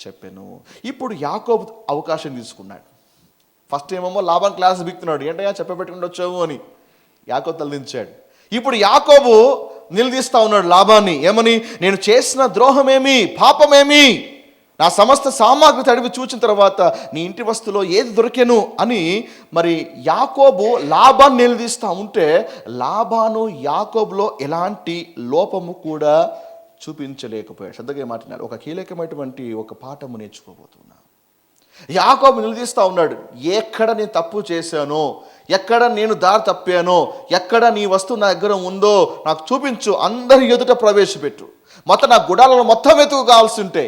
చెప్పాను. ఇప్పుడు యాకోబు అవకాశం తీసుకున్నాడు. ఫస్ట్ ఏమో లాబాన్ క్లాస్ బిక్తున్నాడు, ఏంటయ్యా చెప్పబెట్టుకుంటూ వచ్చావు అని యాకోబు తలదించాడు. ఇప్పుడు యాకోబు నిలదీస్తా ఉన్నాడు లాబాన్ని, ఏమని? నేను చేసిన ద్రోహమేమి, పాపమేమి? నా సమస్త సామాగ్రి తడివి చూచిన తర్వాత నీ ఇంటి వస్తువులో ఏది దొరికెను అని మరి యాకోబు లాబాను నిలదీస్తూ ఉంటే, లాబాను యాకోబులో ఎలాంటి లోపము కూడా చూపించలేకపోయాడు. శ్రద్ధగా మాట్లాడారు. ఒక కీలకమైనటువంటి ఒక పాఠము నేర్చుకోబోతున్నా. యాకోబు నిలదీస్తూ ఉన్నాడు, ఎక్కడ నేను తప్పు చేశానో, ఎక్కడ నేను దారి తప్పానో, ఎక్కడ నీ వస్తువు నా దగ్గర ఉందో నాకు చూపించు, అందరి ఎదుట ప్రవేశపెట్టు, మొత్తం నా గుడాలను మొత్తం వెతుకు కావాల్సి ఉంటే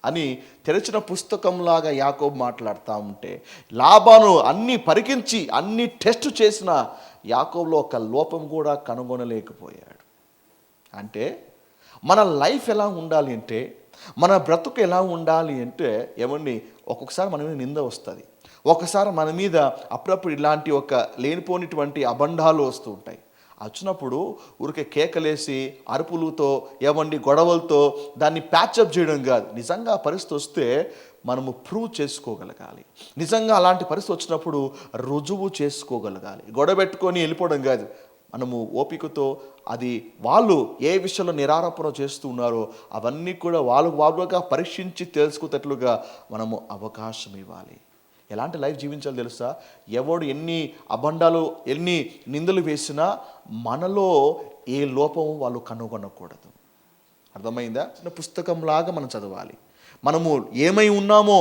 అని తెరిచిన పుస్తకంలాగా యాకోబు మాట్లాడుతూ ఉంటే, లాబాను అన్ని పరికించి అన్ని టెస్ట్ చేసిన యాకోబులో ఒక లోపం కూడా కనుగొనలేకపోయాడు. అంటే మన లైఫ్ ఎలా ఉండాలి అంటే, మన బ్రతుకు ఎలా ఉండాలి అంటే, ఏమండి, ఒక్కొక్కసారి మన మీద నింద వస్తుంది, ఒకసారి మన మీద అప్పుడప్పుడు ఇలాంటి ఒక లేనిపోనిటువంటి అబండాలు వస్తూ ఉంటాయి. వచ్చినప్పుడు ఊరికే కేకలేసి అరుపులతో ఏమండి గొడవలతో దాన్ని ప్యాచప్ చేయడం కాదు. నిజంగా పరిస్థితి వస్తే మనము ప్రూవ్ చేసుకోగలగాలి. నిజంగా అలాంటి పరిస్థితి వచ్చినప్పుడు రుజువు చేసుకోగలగాలి. గొడవ పెట్టుకొని వెళ్ళిపోవడం కాదు. మనము ఓపికతో అది వాళ్ళు ఏ విషయంలో నిరారోపణ చేస్తూ ఉన్నారో అవన్నీ కూడా వాళ్ళుగా పరీక్షించి తెలుసుకునేటట్లుగా మనము అవకాశం ఇవ్వాలి. ఎలాంటి లైఫ్ జీవించాలో తెలుసా? ఎవడు ఎన్ని అబండాలు ఎన్ని నిందలు వేసినా మనలో ఏ లోపము వాళ్ళు కనుగొనకూడదు. అర్థమైందా? చిన్న పుస్తకంలాగా మనం చదవాలి. మనము ఏమై ఉన్నామో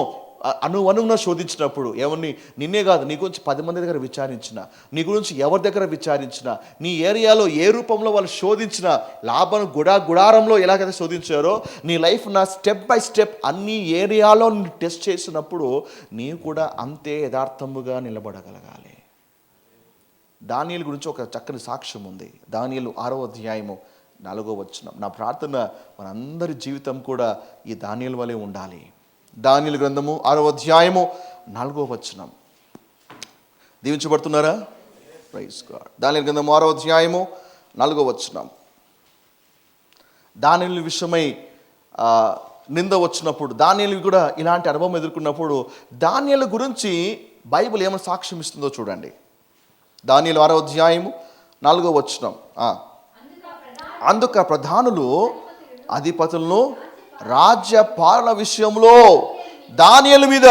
అనువున శోధించినప్పుడు, ఏమని నిన్నే కాదు, నీ గురించి 10 మంది దగ్గర విచారించిన, నీ గురించి ఎవరి దగ్గర విచారించిన, నీ ఏరియాలో ఏ రూపంలో వాళ్ళు శోధించిన, లాభను గుడారంలో ఎలాగైతే శోధించారో నీ లైఫ్ నా స్టెప్ బై స్టెప్ అన్ని ఏరియాలో టెస్ట్ చేసినప్పుడు నీవు కూడా అంతే యథార్థముగా నిలబడగలగాలి. దానియేలు గురించి ఒక చక్కని సాక్ష్యం ఉంది. దానియేలు 6వ అధ్యాయము 4వ వచనం. నా ప్రార్థన మనందరి జీవితం కూడా ఈ దానియేలు వలె ఉండాలి. దానియేలు గ్రంథము 6వ అధ్యాయము 4వ వచనం. దీవించబడుతున్నారా? Praise God. దానియేలు గ్రంథము 6వ అధ్యాయము 4వ వచనం. దానియేలు విషయమై నింద వచ్చినప్పుడు, దానియేలు కూడా ఇలాంటి అనుభవం ఎదుర్కొన్నప్పుడు దానియేలు గురించి బైబిల్ ఏమైనా సాక్ష్యం ఇస్తుందో చూడండి. దానియేలు 6వ అధ్యాయము 4వ వచనం. అందుక ప్రధానులు అధిపతులను రాజ్య పాలన విషయంలో దానియేలు మీద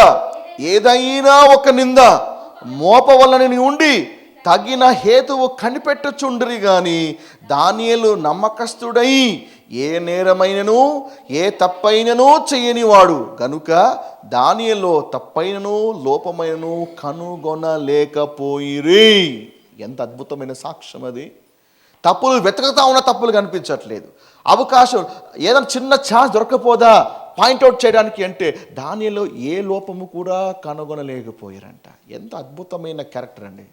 ఏదైనా ఒక నింద మోపవలనని ఉండి తగిన హేతువు కనిపెట్టుచుండిరి గాని దానియేలు నమ్మకస్తుడై ఏ నేరమైనను ఏ తప్పైనను చేయనివాడు గనుక దానియేలులో తప్పైనను లోపమైనను కనుగొనలేకపోయిరి. ఎంత అద్భుతమైన సాక్ష్యం అది! తప్పులు వెతకతా ఉన్న తప్పులు కనిపించట్లేదు. అవకాశం ఏదైనా చిన్న ఛాన్స్ దొరకపోదా పాయింట్అవుట్ చేయడానికి అంటే దానిలో ఏ లోపము కూడా కనుగొనలేకపోయారంట. ఎంత అద్భుతమైన క్యారెక్టర్ అండి!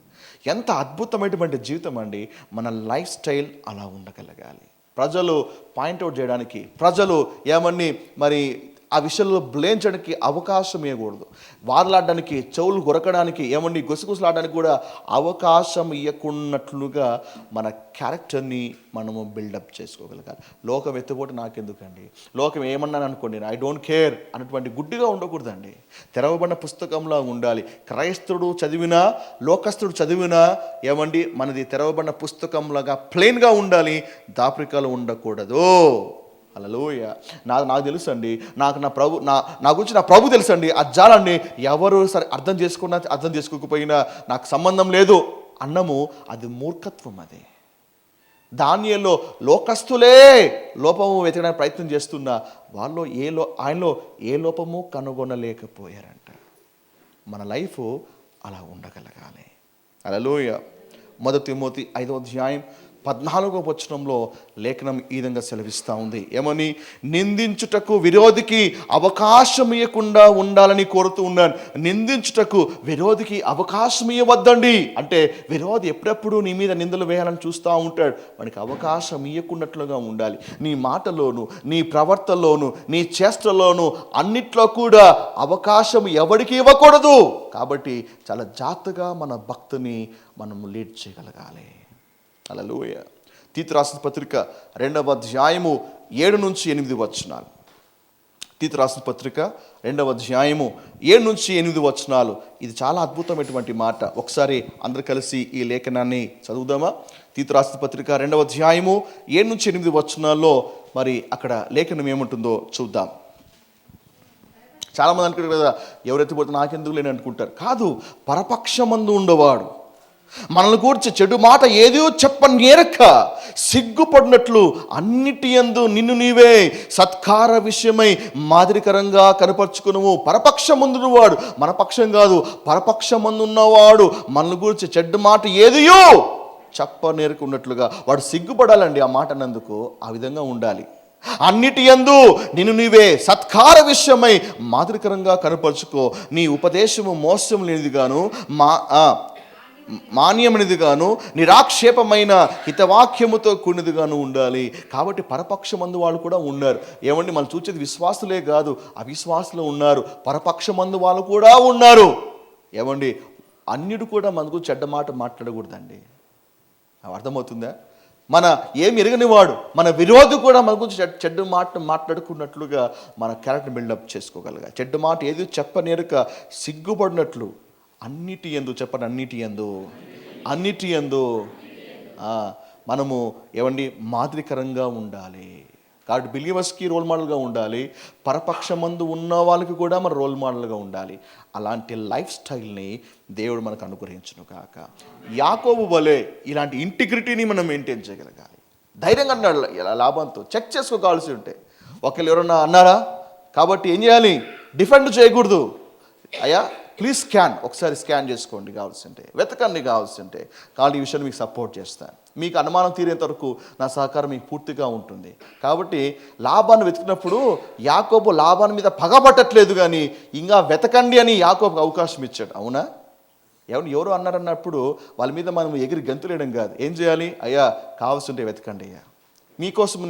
ఎంత అద్భుతమైనటువంటి జీవితం అండి! మన లైఫ్ స్టైల్ అలా ఉండగలగాలి. ప్రజలు పాయింట్అవుట్ చేయడానికి, ప్రజలు ఏమని మరి ఆ విషయంలో బ్లేమ్ చేయడానికి అవకాశం ఇవ్వకూడదు. వాదలాడడానికి, చెవులు గొరకడానికి, ఏమండి గుసగుసలాడడానికి కూడా అవకాశం ఇవ్వకున్నట్లుగా మన క్యారెక్టర్ని మనము బిల్డప్ చేసుకోగలగాలి. లోకం ఎత్తుపోటు నాకెందుకండి, లోకం ఏమన్నాను అనుకోండి, ఐ డోంట్ కేర్ అన్నటువంటి గుడ్డిగా ఉండకూడదండి. తెరవబడిన పుస్తకంలా ఉండాలి. క్రైస్తవుడు చదివినా, లోకస్తుడు చదివినా ఏమండి మనది తెరవబడిన పుస్తకంలాగా ప్లెయిన్గా ఉండాలి, దాపరికాలు ఉండకూడదు. హల్లెలూయా. నాకు తెలుసు అండి, నా గురించి నా ప్రభు తెలుసు అండి, అది చాలండి, ఎవరు సరే అర్థం చేసుకున్నా అర్థం చేసుకోకపోయినా నాకు సంబంధం లేదు అన్నము అది మూర్ఖత్వం. అది దానియేలులో లోకస్తులే లోపము వెతకడానికి ప్రయత్నం చేస్తున్నా వాళ్ళు ఆయనలో ఏ లోపము కనుగొనలేకపోయారంట. మన లైఫ్ అలా ఉండగలగాలి. హల్లెలూయా. 1 తిమోతి 5వ అధ్యాయం 14వ వచనంలో లేఖనం ఈ విధంగా సెలవిస్తూ ఉంది. ఏమని? నిందించుటకు విరోధికి అవకాశం ఇవ్వకుండా ఉండాలని కోరుతూ ఉన్నాను. నిందించుటకు విరోధికి అవకాశం ఇవ్వద్దండి. అంటే విరోధి ఎప్పుడెప్పుడు నీ మీద నిందలు వేయాలని చూస్తూ ఉంటాడు. వానికి అవకాశం ఇవ్వకున్నట్లుగా ఉండాలి. నీ మాటలోను, నీ ప్రవర్తనలోను, నీ చేష్టలోను అన్నిట్లో కూడా అవకాశం ఎవరికి ఇవ్వకూడదు. కాబట్టి చాలా జాగ్రత్తగా మన భక్తిని మనము లీడ్ చేయగలగాలి. హల్లెలూయా. తీతు రాసిన పత్రిక 2వ అధ్యాయము 7 నుంచి 8 వచనాలు. తీతు రాసిన పత్రిక 2వ అధ్యాయము 7 నుంచి 8 వచనాలు. ఇది చాలా అద్భుతమైనటువంటి మాట. ఒకసారి అందరు కలిసి ఈ లేఖనాన్ని చదువుదామా? తీతు రాసిన పత్రిక 2వ అధ్యాయము 7 నుంచి 8 వచనాల్లో మరి అక్కడ లేఖనం ఏముంటుందో చూద్దాం. చాలామంది అనుకుంటారు కదా, ఎవరైతే పోతే నాకెందుకు లేని అనుకుంటారు. కాదు, పరపక్షమందు ఉండవాడు మనల్ని గూర్చి చెడు మాట ఏదో చెప్పనేరక సిగ్గుపడినట్లు అన్నిటి యందు నిన్ను నీవే సత్కార విషయమై మాదిరికరంగా కనపరుచుకునుము. పరపక్షమందున్నవాడు, మన పక్షం కాదు, పరపక్షమందున్నవాడు మనల్ని గూర్చి చెడ్డ మాట ఏదియో చెప్పనేరకున్నట్లుగా వాడు సిగ్గుపడాలండి. ఆ మాట అన్నందుకు ఆ విధంగా ఉండాలి. అన్నిటి యందు నిన్ను నీవే సత్కార విషయమై మాదిరికరంగా కనపరుచుకో. నీ ఉపదేశము మోసం లేనిదిగాను మాన్యమైనదిగాను నిరాక్షేపమైన హితవాక్యముతో కూడినదిగాను ఉండాలి. కాబట్టి పరపక్షమందు వాళ్ళు కూడా ఉన్నారు. ఏమండి, మనం చూసేది విశ్వాసులే కాదు, అవిశ్వాసులు ఉన్నారు. పరపక్షమందు వాళ్ళు కూడా ఉన్నారు. ఏమండి, అన్యుడు కూడా మనకు చెడ్డ మాట మాట్లాడకూడదండి. అర్థమవుతుందా? మన ఏమి ఎరగనివాడు, మన విరోధి కూడా మన గురించి చెడ్డ మాట మాట్లాడుకున్నట్లుగా మన క్యారెక్టర్ బిల్డప్ చేసుకోగలగా. చెడ్డ మాట ఏది చెప్పనేరక సిగ్గుపడినట్లు అన్నిటి యందు చెప్పండి, అన్నిటి యందు మనము ఏమండి మాదిరికరంగా ఉండాలి. కాబట్టి బిలీవర్స్కి రోల్ మోడల్గా ఉండాలి, పరపక్షమందు ఉన్న వాళ్ళకి కూడా మన రోల్ మోడల్గా ఉండాలి. అలాంటి లైఫ్ స్టైల్ని దేవుడు మనకు అనుగ్రహించును కాక. యాకోబు వలె ఇలాంటి ఇంటిగ్రిటీని మనం మెయింటైన్ చేయగలగాలి. ధైర్యంగా అన్నాడు, లాభంతో చెక్ చేసుకోవాల్సి ఉంటే. ఒకళ్ళు ఎవరన్నా అన్నారా కాబట్టి ఏం చేయాలి? డిఫెండ్ చేయకూడదు. అయ్యా ప్లీజ్ ఒకసారి స్కాన్ చేసుకోండి, కావాల్సింటే వెతకండి, కావాల్సింటే ఈ విషయాన్ని మీకు సపోర్ట్ చేస్తాను. మీకు అనుమానం తీరేంత వరకు నా సహకారం మీకు పూర్తిగా ఉంటుంది. కాబట్టి లాభాన్ని వెతికినప్పుడు యాకోబు లాభాన్ని మీద పగబట్టట్లేదు, కానీ ఇంకా వెతకండి అని యాకోబుకి అవకాశం ఇచ్చాడు. అవునా? ఎవరు అన్నారన్నప్పుడు వాళ్ళ మీద మనం ఎగిరి గంతులేయడం కాదు. ఏం చేయాలి? అయ్యా కావాల్సింటే వెతకండి, అయ్యా మీకోసం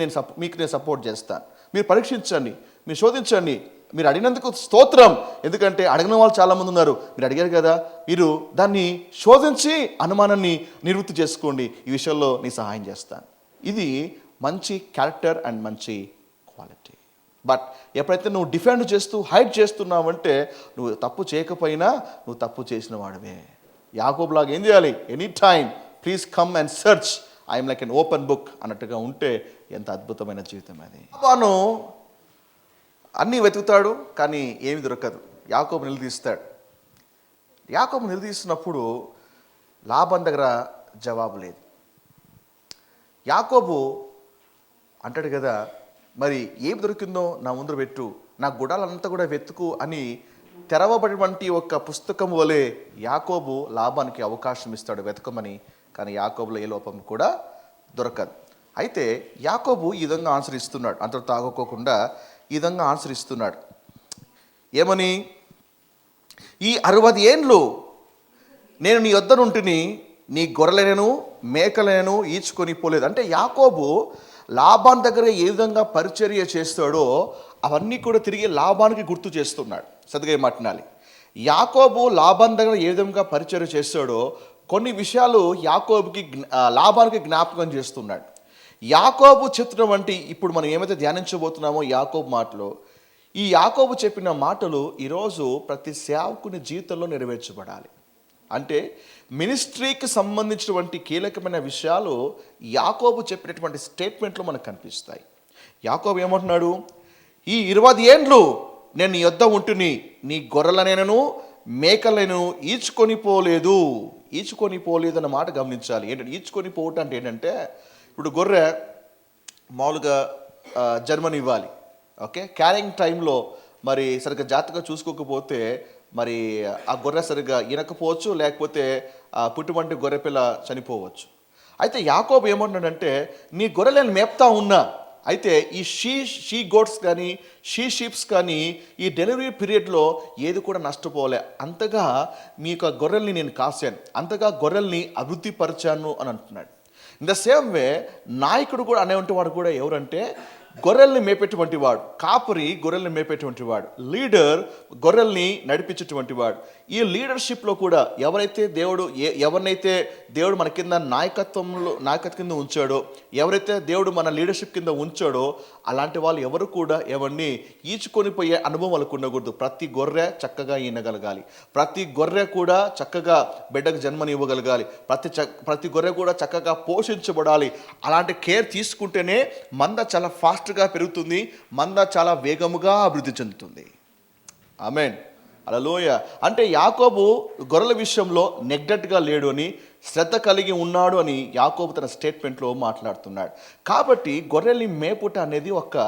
మీకు నేను సపోర్ట్ చేస్తాను, మీరు పరీక్షించండి, మీరు శోధించండి, మీరు అడిగినందుకు స్తోత్రం. ఎందుకంటే అడిగిన వాళ్ళు చాలామంది ఉన్నారు. మీరు అడిగారు కదా, మీరు దాన్ని శోధించి అనుమానాన్ని నివృత్తి చేసుకోండి, ఈ విషయంలో నీ సహాయం చేస్తాను. ఇది మంచి క్యారెక్టర్ అండ్ మంచి క్వాలిటీ. బట్ ఎప్పుడైతే నువ్వు డిఫెండ్ చేస్తూ హైడ్ చేస్తున్నావంటే నువ్వు తప్పు చేయకపోయినా నువ్వు తప్పు చేసిన వాడివే. యాకోబులాగా ఏం చేయాలి? Any time please come and search, I'm like an open book అన్నట్టుగా ఉంటే ఎంత అద్భుతమైన జీవితం అది. వాను అన్నీ వెతుకుతాడు కానీ ఏమి దొరకదు. యాకోబు నిలదీస్తాడు. యాకోబు నిలదీస్తున్నప్పుడు లాభం దగ్గర జవాబు లేదు. యాకోబు అంటాడు కదా, మరి ఏమి దొరికిందో నా ముందర పెట్టు, నా గుడాలంతా కూడా వెతుకు అని తెరవబడినటువంటి ఒక పుస్తకం వలె యాకోబు లాభానికి అవకాశం ఇస్తాడు వెతకమని. కానీ యాకోబులో ఏ లోపం కూడా దొరకదు. అయితే యాకోబు ఈ విధంగా ఆన్సర్ ఇస్తున్నాడు, అంతటితో ఆగకోకుండా ఈ విధంగా ఆన్సర్ ఇస్తున్నాడు. ఏమని? ఈ 60 ఏండ్లు నేను నీ యొద్ద నుంటిని నీ గొర్రెలైనను మేకలైనను ఈడ్చుకొని పోలేదు. అంటే యాకోబు లాబాన్ దగ్గర ఏ విధంగా పరిచర్య చేస్తాడో అవన్నీ కూడా తిరిగి లాభానికి గుర్తు చేస్తున్నాడు. సరిగ్గా మాట్లాడాలి. యాకోబు లాభం దగ్గర ఏ విధంగా పరిచయం చేస్తాడో కొన్ని విషయాలు యాకోబుకి లాభానికి జ్ఞాపకం చేస్తున్నాడు. యాకోబు చిత్రం వంటి ఇప్పుడు మనం ఏమైతే ధ్యానించబోతున్నామో యాకోబు మాటలు, ఈ యాకోబు చెప్పిన మాటలు ఈరోజు ప్రతి సేవకుని జీవితంలో నెరవేర్చబడాలి. అంటే మినిస్ట్రీకి సంబంధించినటువంటి కీలకమైన విషయాలు యాకోబు చెప్పినటువంటి స్టేట్మెంట్లు మనకు కనిపిస్తాయి. యాకోబు ఏమంటున్నాడు? ఈ 20 ఏండ్లు నేను నీ యొద్ద ఉంటుని నీ గొర్రెలనైనను మేకలను ఈడ్చుకొని పోలేదు అన్న మాట గమనించాలి. ఏంటంటే ఈడ్చుకొని పోవటం అంటే ఏంటంటే, ఇప్పుడు గొర్రె మామూలుగా జర్మనీ ఇవ్వాలి, ఓకే, క్యారింగ్ టైంలో మరి సరిగ్గా జాగ్రత్తగా చూసుకోకపోతే మరి ఆ గొర్రె సరిగ్గా ఈనకపోవచ్చు, లేకపోతే పుట్టుబంటి గొర్రె పిల్ల చనిపోవచ్చు. అయితే యాకోబు ఏమంటున్నాడంటే, నీ గొర్రెలను మేపుతా ఉన్నా, అయితే ఈ షీ గోట్స్ కానీ షీప్స్ కానీ ఈ డెలివరీ పీరియడ్లో ఏది కూడా నష్టపోలే, అంతగా మీ యొక్క గొర్రెల్ని నేను కాశాను, అంతగా గొర్రెల్ని అభివృద్ధి పరిచాను అని అంటున్నాడు. ఇన్ ద సేమ్ వే నాయకుడు కూడా అనేటువంటి వాడు కూడా ఎవరంటే గొర్రెల్ని మేపేటువంటి వాడు, కాపరి గొర్రెల్ని మేపేటువంటి వాడు, లీడర్ గొర్రెల్ని నడిపించేటువంటి వాడు. ఈ లీడర్షిప్లో కూడా ఎవరైనైతే దేవుడు మన కింద నాయకత్వం కింద ఉంచాడో, ఎవరైతే దేవుడు మన లీడర్షిప్ కింద ఉంచాడో అలాంటి వాళ్ళు ఎవరు కూడా ఎవరిని ఈచుకొని పోయే అనుభవం వాళ్ళకు ఉండకూడదు. ప్రతి గొర్రె చక్కగా ఈనగలగాలి, ప్రతి గొర్రె కూడా చక్కగా బిడ్డకు జన్మనివ్వగలగాలి, ప్రతి గొర్రె కూడా చక్కగా పోషించబడాలి. అలాంటి కేర్ తీసుకుంటేనే మంద చాలా ఫాస్ట్గా పెరుగుతుంది, మంద చాలా వేగముగా అభివృద్ధి చెందుతుంది. ఆమేన్, హల్లెలూయా. అంటే యాకోబు గొర్రెల విషయంలో నెగ్లెక్ట్గా లేడు అని, శ్రద్ధ కలిగి ఉన్నాడు అని యాకోబు తన స్టేట్మెంట్లో మాట్లాడుతున్నాడు. కాబట్టి గొర్రెల్ని మేపుట అనేది ఒక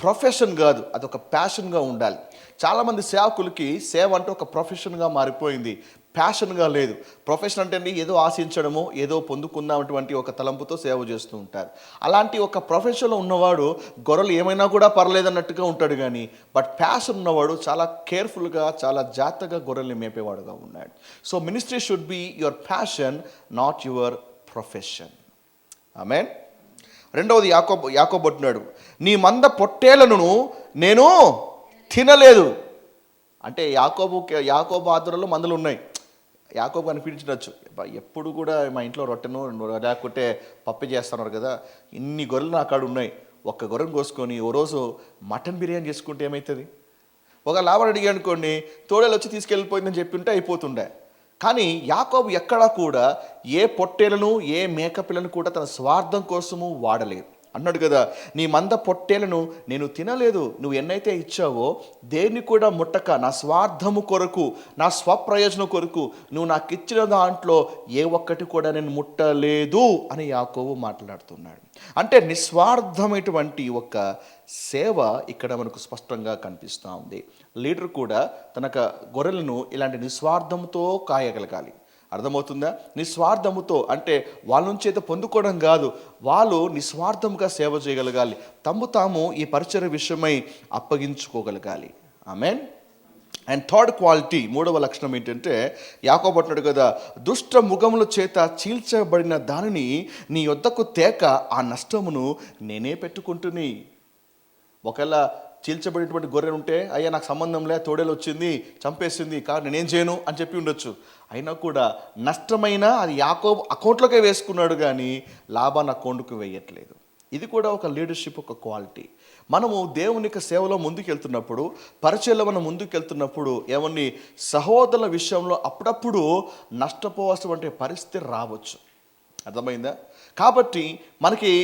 ప్రొఫెషన్ కాదు, అది ఒక ప్యాషన్గా ఉండాలి. చాలామంది సేవకులకి సేవ అంటే ఒక ప్రొఫెషన్గా మారిపోయింది, ప్యాషన్గా లేదు. ప్రొఫెషన్ అంటే ఏదో ఆశించడము, ఏదో పొందుకున్నటువంటి ఒక తలంపుతో సేవ చేస్తూ ఉంటారు. అలాంటి ఒక ప్రొఫెషన్లో ఉన్నవాడు గొర్రెలు ఏమైనా కూడా పర్లేదన్నట్టుగా ఉంటాడు, కానీ బట్ ప్యాషన్ ఉన్నవాడు చాలా కేర్ఫుల్గా, చాలా జాగ్రత్తగా గొర్రెల్ని మేపేవాడుగా ఉన్నాడు. So ministry should be your passion, not your profession. ఆమేన్. రెండవది యాకోబు అంటున్నాడు, నీ పొట్టేళ్లను నేను తినలేదు. అంటే యాకోబు ఆధ్వర్యంలో మందలు ఉన్నాయి. యాకోబు అనిపించవచ్చు, ఎప్పుడు కూడా మా ఇంట్లో రొట్టెను లేకుంటే పప్పు చేస్తున్నారు కదా, ఇన్ని గొర్రెలు నా కాడ ఉన్నాయి, ఒక్క గొర్రెను కోసుకొని ఓ రోజు మటన్ బిర్యానీ చేసుకుంటే ఏమవుతుంది? ఒక లాభం అడిగి అనుకోండి, తోడేలు వచ్చి తీసుకెళ్ళిపోయిందని చెప్పింటే అయిపోతుండే. కానీ యాకోబు ఎక్కడా కూడా ఏ పొట్టేలను ఏ మేకపిల్లను కూడా తన స్వార్థం కోసము వాడలేదు. అన్నాడు కదా, నీ పొట్టేలను నేను తినలేదు, నువ్వు ఎన్నైతే ఇచ్చావో దేన్ని కూడా ముట్టక నా స్వార్థము కొరకు, నా స్వప్రయోజనం కొరకు నువ్వు నాకు ఇచ్చిన దాంట్లో ఏ ఒక్కటి కూడా నేను ముట్టలేదు అని యాకోబు మాట్లాడుతున్నాడు. అంటే నిస్వార్థమైనటువంటి ఒక సేవ ఇక్కడ మనకు స్పష్టంగా కనిపిస్తూ ఉంది. లీడర్ కూడా తన గొర్రెలను ఇలాంటి నిస్వార్థంతో కాయగలగాలి. అర్థమవుతుందా? నిస్వార్థముతో అంటే వాళ్ళ నుంచి అయితే పొందుకోవడం కాదు, వాళ్ళు నిస్వార్థంగా సేవ చేయగలగాలి, తాము ఈ పరిచర్య విషయమై అప్పగించుకోగలగాలి. ఆమేన్. అండ్ థర్డ్ క్వాలిటీ, మూడవ లక్షణం ఏంటంటే, యాకోబు అంటున్నాడు కదా, దుష్ట ముఖముల చేత చీల్చబడిన దానిని నీ యొద్దకు తేక ఆ నష్టమును నేనే పెట్టుకుంటుని. ఒకవేళ చీల్చబడినటువంటి గొర్రె ఉంటే, అయ్యా నాకు సంబంధం లే, తోడేలు వచ్చింది చంపేసింది కానీ నేనేం చేయను అని చెప్పి ఉండొచ్చు. అయినా కూడా నష్టమైనా అది యాకోబు అకౌంట్లోకే వేసుకున్నాడు, కానీ లాభాన్ని అకౌంట్కి వేయట్లేదు. ఇది కూడా ఒక లీడర్షిప్, ఒక క్వాలిటీ. మనము దేవుని యొక్క సేవలో ముందుకెళ్తున్నప్పుడు, పరిచయంలో మనం ముందుకెళ్తున్నప్పుడు ఏమన్నీ సహోదరుల విషయంలో అప్పుడప్పుడు నష్టపోవాల్సినటువంటి పరిస్థితి రావచ్చు. అర్థమైందా? కాబట్టి మనకి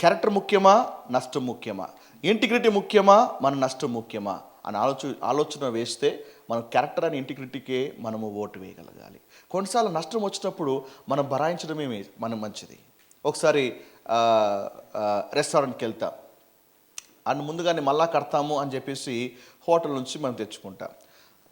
క్యారెక్టర్ ముఖ్యమా, నష్టం ముఖ్యమా? ఇంటిగ్రిటీ ముఖ్యమా, మన నష్టం ముఖ్యమా అని ఆలోచన వేస్తే మనం క్యారెక్టర్ అని ఇంటిగ్రిటీకే మనము ఓటు వేయగలగాలి. కొన్నిసార్లు నష్టం వచ్చినప్పుడు మనం భరాయించడమే మనం మంచిది. ఒకసారి రెస్టారెంట్కి వెళ్తా అండ్ ముందుగానే మళ్ళా కడతాము అని చెప్పేసి హోటల్ నుంచి మనం తెచ్చుకుంటాం.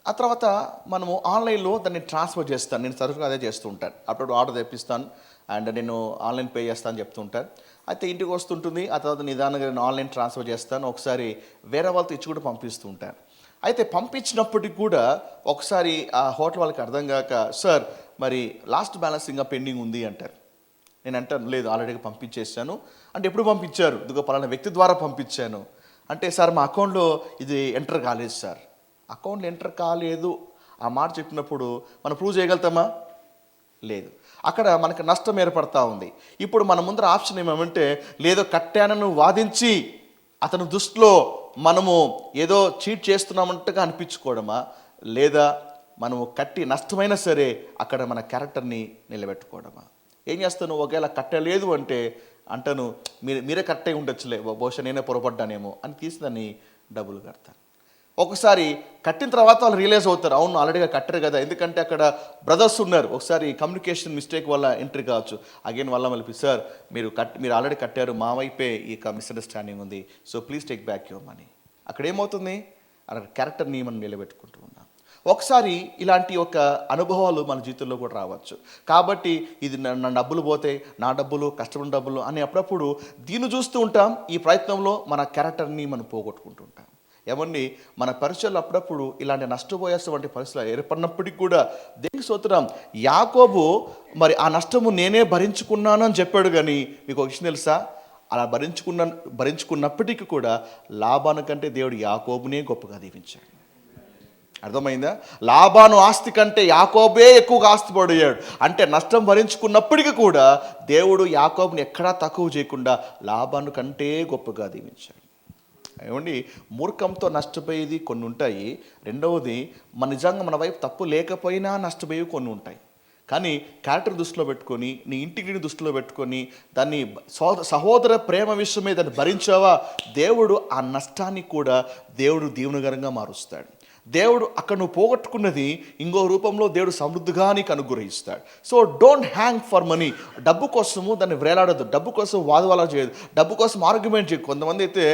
ఆ తర్వాత మనము ఆన్లైన్లో దాన్ని ట్రాన్స్ఫర్ చేస్తాను. నేను తరచుగా అదే చేస్తూ ఉంటాను. అప్పుడు ఆర్డర్ తెప్పిస్తాను అండ్ నేను ఆన్లైన్ పే చేస్తాను అని చెప్తూ ఉంటాను. అయితే ఇంటికి వస్తుంటుంది, ఆ తర్వాత నిదానంగా నేను ఆన్లైన్ ట్రాన్స్ఫర్ చేస్తాను. ఒకసారి వేరే వాళ్ళతో ఇచ్చి కూడా పంపిస్తూ ఉంటాను. అయితే పంపించినప్పటికి కూడా ఒకసారి ఆ హోటల్ వాళ్ళకి అర్థం కాక, సార్ మరి లాస్ట్ బ్యాలెన్స్ ఇంకా పెండింగ్ ఉంది అంటారు. నేను అంటాను, లేదు ఆల్రెడీగా పంపించేసాను అంటే, ఎప్పుడు పంపించారు? ఇదిగో పలానా వ్యక్తి ద్వారా పంపించాను అంటే సార్ మా అకౌంట్లో ఇది ఎంటర్ కాలేదు సార్. అకౌంట్లో ఎంటర్ కాలేదు ఆ మాట చెప్పినప్పుడు మనం ప్రూవ్ చేయగలుగుతామా? లేదు. అక్కడ మనకు నష్టం ఏర్పడతా ఉంది. ఇప్పుడు మన ముందర ఆప్షన్ ఏమంటే, లేదో కట్టానని వాదించి అతని దృష్టిలో మనము ఏదో చీట్ చేస్తున్నామంటగా అనిపించుకోవడమా, లేదా మనము కట్టి నష్టమైనా సరే అక్కడ మన క్యారెక్టర్ని నిలబెట్టుకోవడమా? ఏం చేస్తాను? ఒకవేళ కట్టలేదు అంటే అంటాను, మీరే కరెక్ట్ అయి ఉండొచ్చులే, బహుశా నేనే పొరపడ్డానేమో అని తీసి దాన్ని డబ్బులు కడతాను. ఒకసారి కట్టిన తర్వాత వాళ్ళు రియలైజ్ అవుతారు, అవును ఆల్రెడీగా కట్టారు కదా, ఎందుకంటే అక్కడ బ్రదర్స్ ఉన్నారు. ఒకసారి కమ్యూనికేషన్ మిస్టేక్ వల్ల ఎంట్రీ కావచ్చు. అగైన్ వల్ల మళ్ళీ సార్ మీరు ఆల్రెడీ కట్టారు, మా వైపే ఈ మిస్అండర్స్టాండింగ్ ఉంది, so please take back your money. అక్కడ ఏమవుతుంది? అక్కడ క్యారెక్టర్ని మనం నిలబెట్టుకుంటూ ఉన్నాం. ఒకసారి ఇలాంటి ఒక అనుభవాలు మన జీవితంలో కూడా రావచ్చు. కాబట్టి ఇది నా డబ్బులు పోతే, నా డబ్బులు, కష్టమైన డబ్బులు అని అప్పుడప్పుడు దీన్ని చూస్తూ ఉంటాం. ఈ ప్రయత్నంలో మన క్యారెక్టర్ని మనం పోగొట్టుకుంటూ ఉంటాం. ఏమండి, మన పరిచయాలు అప్పుడప్పుడు ఇలాంటి నష్టపోయేటువంటి పరిస్థితులు ఏర్పడినప్పటికీ కూడా దేనికి స్తోత్రం, యాకోబు మరి ఆ నష్టము నేనే భరించుకున్నాను అని చెప్పాడు. కానీ మీకు ఒక విషయం తెలుసా? అలా భరించుకున్నప్పటికీ కూడా లాబాను కంటే దేవుడు యాకోబునే గొప్పగా దీవించాడు. అర్థమైందా? లాబాను ఆస్తి కంటే యాకోబే ఎక్కువగా ఆస్తిపడయ్యాడు. అంటే నష్టం భరించుకున్నప్పటికీ కూడా దేవుడు యాకోబుని ఎక్కడా తక్కువ చేయకుండా లాబాను కంటే గొప్పగా దీవించాడు. ఏమండి, మూర్ఖంతో నష్టపోయేది కొన్ని ఉంటాయి. రెండవది, నిజంగా మన వైపు తప్పు లేకపోయినా నష్టపోయేవి కొన్ని ఉంటాయి. కానీ క్యారెక్టర్ దృష్టిలో పెట్టుకొని, నీ ఇంటిగ్రిటీని దృష్టిలో పెట్టుకొని, దాన్ని సహోదర ప్రేమ విషయమే దాన్ని భరించావా, దేవుడు ఆ నష్టాన్ని కూడా దేవుడు దీవెనకరంగా మారుస్తాడు. దేవుడు అక్కడ నువ్వు పోగొట్టుకున్నది ఇంకో రూపంలో దేవుడు సమృద్ధిగా నీకు అనుగ్రహిస్తాడు. So don't hang for money. డబ్బు కోసము దాన్ని వేలాడద్దు, డబ్బు కోసం వాదవాలా చేయదు, డబ్బు కోసం ఆర్గ్యుమెంట్ చేయదు. కొంతమంది అయితే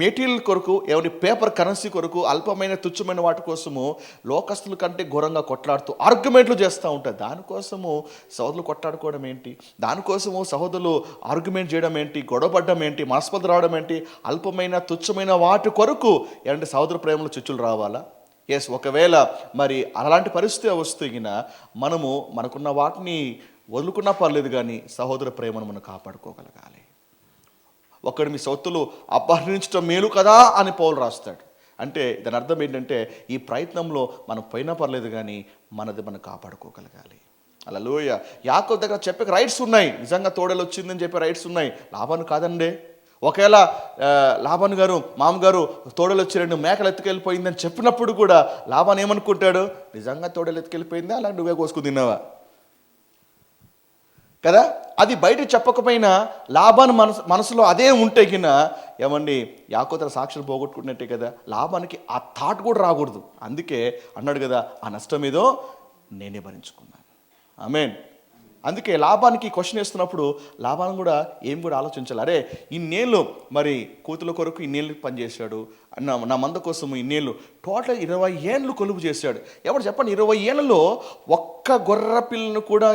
మెటీరియల్ కొరకు, ఏమంటే పేపర్ కరెన్సీ కొరకు, అల్పమైన తుచ్చమైన వాటి కోసము లోకస్తుల కంటే ఘోరంగా కొట్లాడుతూ ఆర్గ్యుమెంట్లు చేస్తూ ఉంటారు. దానికోసము సహోదరులు కొట్లాడుకోవడం ఏంటి? దానికోసము సహోదరులు ఆర్గ్యుమెంట్ చేయడం ఏంటి? గొడవపడడం ఏంటి? మనస్పర్ధ రావడం ఏంటి? అల్పమైన తుచ్చమైన వాటి కొరకు ఏమంటే సహోదర ప్రేమలో చిచ్చులు రావాలా? ఎస్, ఒకవేళ మరి అలాంటి పరిస్థితి వస్తున్న మనకున్న వాటిని వదులుకున్నా పర్లేదు, కానీ సహోదర ప్రేమను మనం కాపాడుకోగలగాలి. ఒకడు మీ సొత్తులు అపహరించడం మేలు కదా అని పౌలు రాస్తాడు. అంటే దాని అర్థం ఏంటంటే, ఈ ప్రయత్నంలో మనం పోయినా పర్లేదు, కానీ మనది మనం కాపాడుకోగలగాలి. హల్లెలూయా. యాకోబు దగ్గర చెప్పే రైట్స్ ఉన్నాయి, నిజంగా తోడలు వచ్చిందని చెప్పే రైట్స్ ఉన్నాయి. లాభాన్ని కాదండి. ఒకవేళ లాబాను గారు, మామగారు తోడలు వచ్చి 2 మేకలు ఎత్తుకెళ్ళిపోయిందని చెప్పినప్పుడు కూడా లాబాను ఏమనుకుంటాడు? నిజంగా తోడలు ఎత్తుకెళ్ళిపోయిందా, అలా నువ్వే కోసుకుని తిన్నావా కదా? అది బయట చెప్పకపోయినా లాబాను మనసులో అదే ఉంటే కింద ఏమండి యాకోబు సాక్షులు పోగొట్టుకున్నట్టే కదా. లాబానికి ఆ థాట్ కూడా రాకూడదు. అందుకే అన్నాడు కదా, ఆ నష్టం ఏదో నేనే భరించుకున్నాను. ఆమేన్. అందుకే లాబానికి క్వశ్చన్ వేస్తున్నప్పుడు లాబాను కూడా ఆలోచించాలి. అరే, ఇన్నేళ్ళు మరి కూతుల కొరకు ఇన్నేళ్ళు పనిచేశాడు, నా మంద కోసం ఇన్నేళ్ళు, టోటల్ 20 ఏళ్ళు కొలుపు చేశాడు. ఎవరు చెప్పండి, 20 ఏళ్ళలో ఒక్క గొర్రె పిల్లను కూడా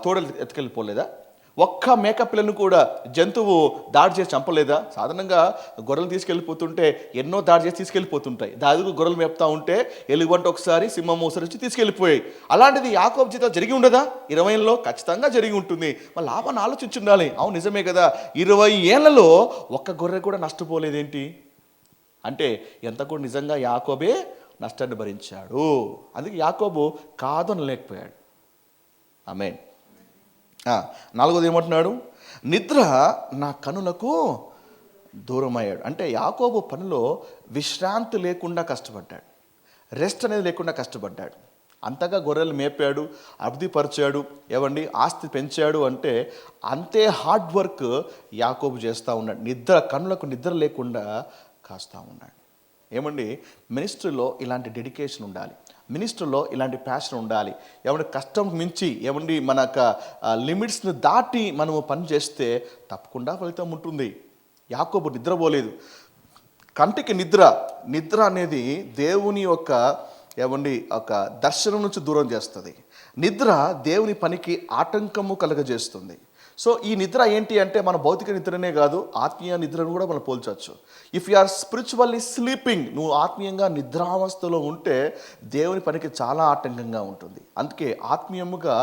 తోడలు ఎత్తుకెళ్ళిపోలేదా? ఒక్క మేక పిల్లను కూడా జంతువు దాడి చేసి చంపలేదా? సాధారణంగా గొర్రెలు తీసుకెళ్ళిపోతుంటే ఎన్నో దాడి చేసి తీసుకెళ్ళిపోతుంటాయి. దాదాపు గొర్రెలు మేపుతా ఉంటే ఎలుగుబంట ఒకసారి, సింహం ఒకసారి వచ్చి తీసుకెళ్ళిపోయాయి. అలాంటిది యాకోబు జీవితంలో జరిగి ఉండదా? 20లో ఖచ్చితంగా జరిగి ఉంటుంది. మళ్ళీ లాభాన్ని ఆలోచించుండాలి. అవును, నిజమే కదా, 20 ఏళ్లలో ఒక్క గొర్రె కూడా నష్టపోలేదేంటి అంటే ఎంత కూడా నిజంగా యాకోబే నష్టాన్ని భరించాడు. అందుకే యాకోబు కాదనలేకపోయాడు. ఆమేన్. 4వది ఏమంటున్నాడు? నిద్ర నా కనులకు దూరం అయ్యాడు. అంటే యాకోబు పనిలో విశ్రాంతి లేకుండా కష్టపడ్డాడు, రెస్ట్ అనేది లేకుండా కష్టపడ్డాడు. అంతగా గొర్రెలు మేపాడు, అభివృద్ధిపరిచాడు, ఆస్తి పెంచాడు. అంటే అంతే హార్డ్ వర్క్ యాకోబు చేస్తూ ఉన్నాడు. కనులకు నిద్ర లేకుండా కాస్తూ ఉన్నాడు. మినిస్ట్రీలో ఇలాంటి డెడికేషన్ ఉండాలి, మినిస్ట్రీలో ఇలాంటి ప్యాషన్ ఉండాలి. కష్టం మించి మన లిమిట్స్ని దాటి మనము పని చేస్తే తప్పకుండా ఫలితం ఉంటుంది. యాకోబు నిద్రపోలేదు. కంటికి నిద్ర అనేది దేవుని యొక్క ఒక దర్శనం నుంచి దూరం చేస్తుంది. నిద్ర దేవుని పనికి ఆటంకము కలుగజేస్తుంది. సో ఈ నిద్ర ఏంటి అంటే మన భౌతిక నిద్రనే కాదు, ఆత్మీయ నిద్రను కూడా మనం పోల్చవచ్చు. If you are spiritually sleeping, నువ్వు ఆత్మీయంగా నిద్రావస్థలో ఉంటే దేవుని పనికి చాలా ఆటంకంగా ఉంటుంది. అందుకే ఆత్మీయముగా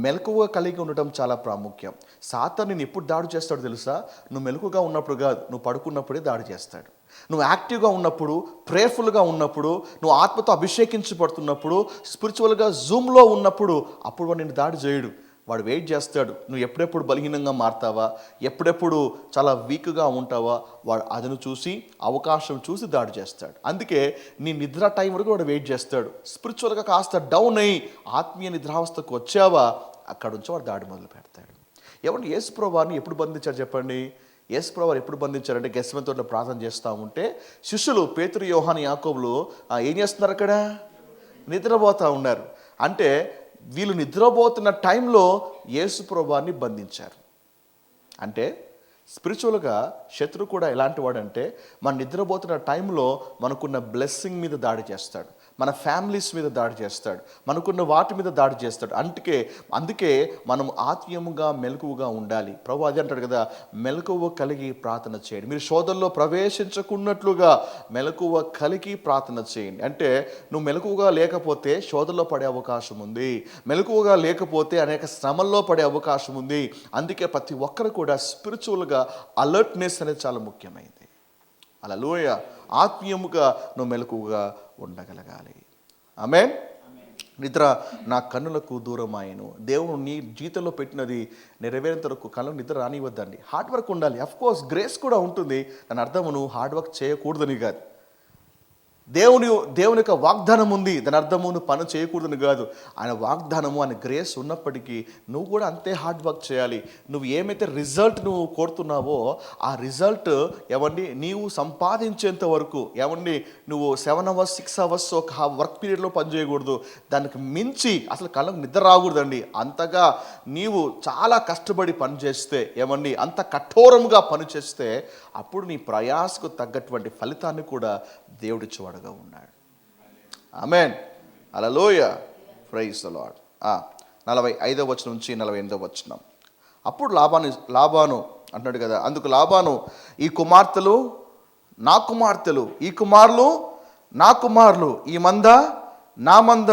మెలకువగా కలిగి ఉండటం చాలా ప్రాముఖ్యం. సాతాను నిన్ను ఎప్పుడు దాడి చేస్తాడో తెలుసా? నువ్వు మెలకుగా ఉన్నప్పుడు కాదు, నువ్వు పడుకున్నప్పుడే దాడి చేస్తాడు. నువ్వు యాక్టివ్గా ఉన్నప్పుడు, ప్రేయర్ఫుల్గా ఉన్నప్పుడు, నువ్వు ఆత్మతో అభిషేకించబడుతున్నప్పుడు, స్పిరిచువల్గా జూమ్లో ఉన్నప్పుడు, అప్పుడు వాడు నిన్ను దాడి చేయడు. వాడు వెయిట్ చేస్తాడు. నువ్వు ఎప్పుడెప్పుడు బలహీనంగా మారుతావా, ఎప్పుడెప్పుడు చాలా వీక్గా ఉంటావా, వాడు అదను చూసి, అవకాశం చూసి దాడి చేస్తాడు. అందుకే నీ నిద్ర టైం వరకు వాడు వెయిట్ చేస్తాడు. స్పిరిచువల్గా కాస్త డౌన్ అయ్యి ఆత్మీయ నిద్రావస్థకు వచ్చావా, అక్కడ నుంచి వాడు దాడి మొదలు పెడతాడు. ఏమంటే యేసుప్రభువు వారిని ఎప్పుడు బంధించారు చెప్పండి? యేసుప్రభువు వారు ఎప్పుడు బంధించారంటే గెత్సేమనే తోటలో ప్రార్థన చేస్తూ ఉంటే శిష్యులు పేతురు, యోహాను, యాకోబులు ఏం చేస్తున్నారు? అక్కడ నిద్రపోతూ ఉన్నారు. అంటే వీళ్ళు నిద్రపోతున్న టైంలో యేసుప్రభువు వారిని బంధించారు. అంటే స్పిరిచువల్గా శత్రువు కూడా ఎలాంటి వాడంటే మన నిద్రపోతున్న టైంలో మనకున్న బ్లెస్సింగ్ మీద దాడి చేస్తాడు, మన ఫ్యామిలీస్ మీద దాడి చేస్తాడు, మనకున్న వాటి మీద దాడి చేస్తాడు. అందుకే మనం ఆత్మీయముగా మెలకువగా ఉండాలి. ప్రభు అది అంటాడు కదా, మెలకువ కలిగి ప్రార్థన చేయండి, మీరు శోధనలో ప్రవేశించకున్నట్లుగా మెలకువ కలిగి ప్రార్థన చేయండి. అంటే నువ్వు మెలకువగా లేకపోతే శోధనలో పడే అవకాశం ఉంది, మెలకువగా లేకపోతే అనేక శ్రమల్లో పడే అవకాశం ఉంది. అందుకే ప్రతి ఒక్కరు కూడా స్పిరిచువల్గా అలర్ట్నెస్ అనేది చాలా ముఖ్యమైనది. హల్లెలూయా. ఆత్మీయముగా నువ్వు మెలకువగా ఉండగలగాలి. ఆమేన్. నిద్ర నా కన్నులకు దూరమాయను. దేవుడు నీ జీవితంలో పెట్టినది నెరవేరేంత వరకు కళ్ళకు నిద్ర రానివ్వద్దండి. హార్డ్ వర్క్ ఉండాలి. అఫ్కోర్స్ గ్రేస్ కూడా ఉంటుంది. దాని అర్థము నువ్వు హార్డ్ వర్క్ చేయకూడదని కాదు. దేవుని యొక్క వాగ్దానం ఉంది, దాని అర్థము నువ్వు పని చేయకూడదని కాదు. ఆయన వాగ్దానము, ఆయన గ్రేస్ ఉన్నప్పటికీ నువ్వు కూడా అంతే హార్డ్ వర్క్ చేయాలి. నువ్వు ఏమైతే రిజల్ట్ నువ్వు కోరుతున్నావో ఆ రిజల్ట్ నీవు సంపాదించేంత వరకు నువ్వు 7 hours 6 hours ఒక వర్క్ పీరియడ్లో పని చేయకూడదు. దానికి మించి అసలు కళ్ళకు నిద్ర రాకూడదండి. అంతగా నీవు చాలా కష్టపడి పని చేస్తే అంత కఠోరంగా పని చేస్తే అప్పుడు నీ ప్రయాసకు తగ్గటువంటి ఫలితాన్ని కూడా దేవుడిచ్చేవాడుగా ఉన్నాడు. ఆమేన్. హల్లెలూయా. Praise the Lord. 45వ వచనం నుంచి 48వ వచనం. అప్పుడు లాబాను అంటున్నాడు కదా, అందుకు లాబాను, ఈ కుమార్తెలు నా కుమార్తెలు, ఈ కుమారులు నా కుమారులు, ఈ మంద నా మంద,